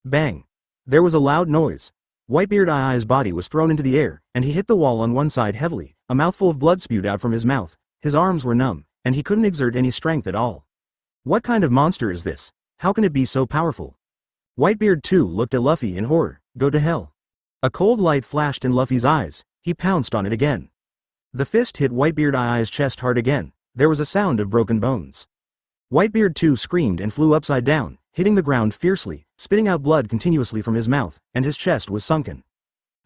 S1: Bang. There was a loud noise. Whitebeard II's body was thrown into the air, and he hit the wall on one side heavily, a mouthful of blood spewed out from his mouth, his arms were numb, and he couldn't exert any strength at all. What kind of monster is this? How can it be so powerful? Whitebeard 2 looked at Luffy in horror, go to hell. A cold light flashed in Luffy's eyes, he pounced on it again. The fist hit Whitebeard II's chest hard again, there was a sound of broken bones. Whitebeard 2 screamed and flew upside down, hitting the ground fiercely, spitting out blood continuously from his mouth, and his chest was sunken.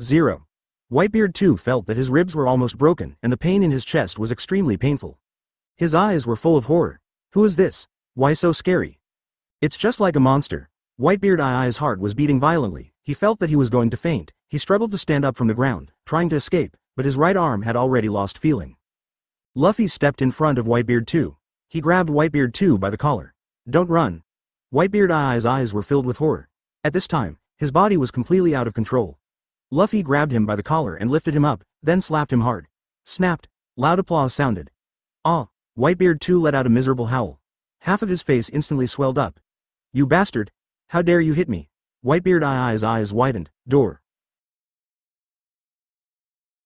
S1: 0. Whitebeard 2 felt that his ribs were almost broken and the pain in his chest was extremely painful. His eyes were full of horror. Who is this? Why so scary? It's just like a monster. Whitebeard II's heart was beating violently, he felt that he was going to faint, he struggled to stand up from the ground, trying to escape, but his right arm had already lost feeling. Luffy stepped in front of Whitebeard 2. He grabbed Whitebeard 2 by the collar. Don't run. Whitebeard II's eyes were filled with horror. At this time, his body was completely out of control. Luffy grabbed him by the collar and lifted him up, then slapped him hard. Snapped. Loud applause sounded. Ah! Whitebeard 2 let out a miserable howl. Half of his face instantly swelled up. You bastard! How dare you hit me? Whitebeard II's eyes widened. Door.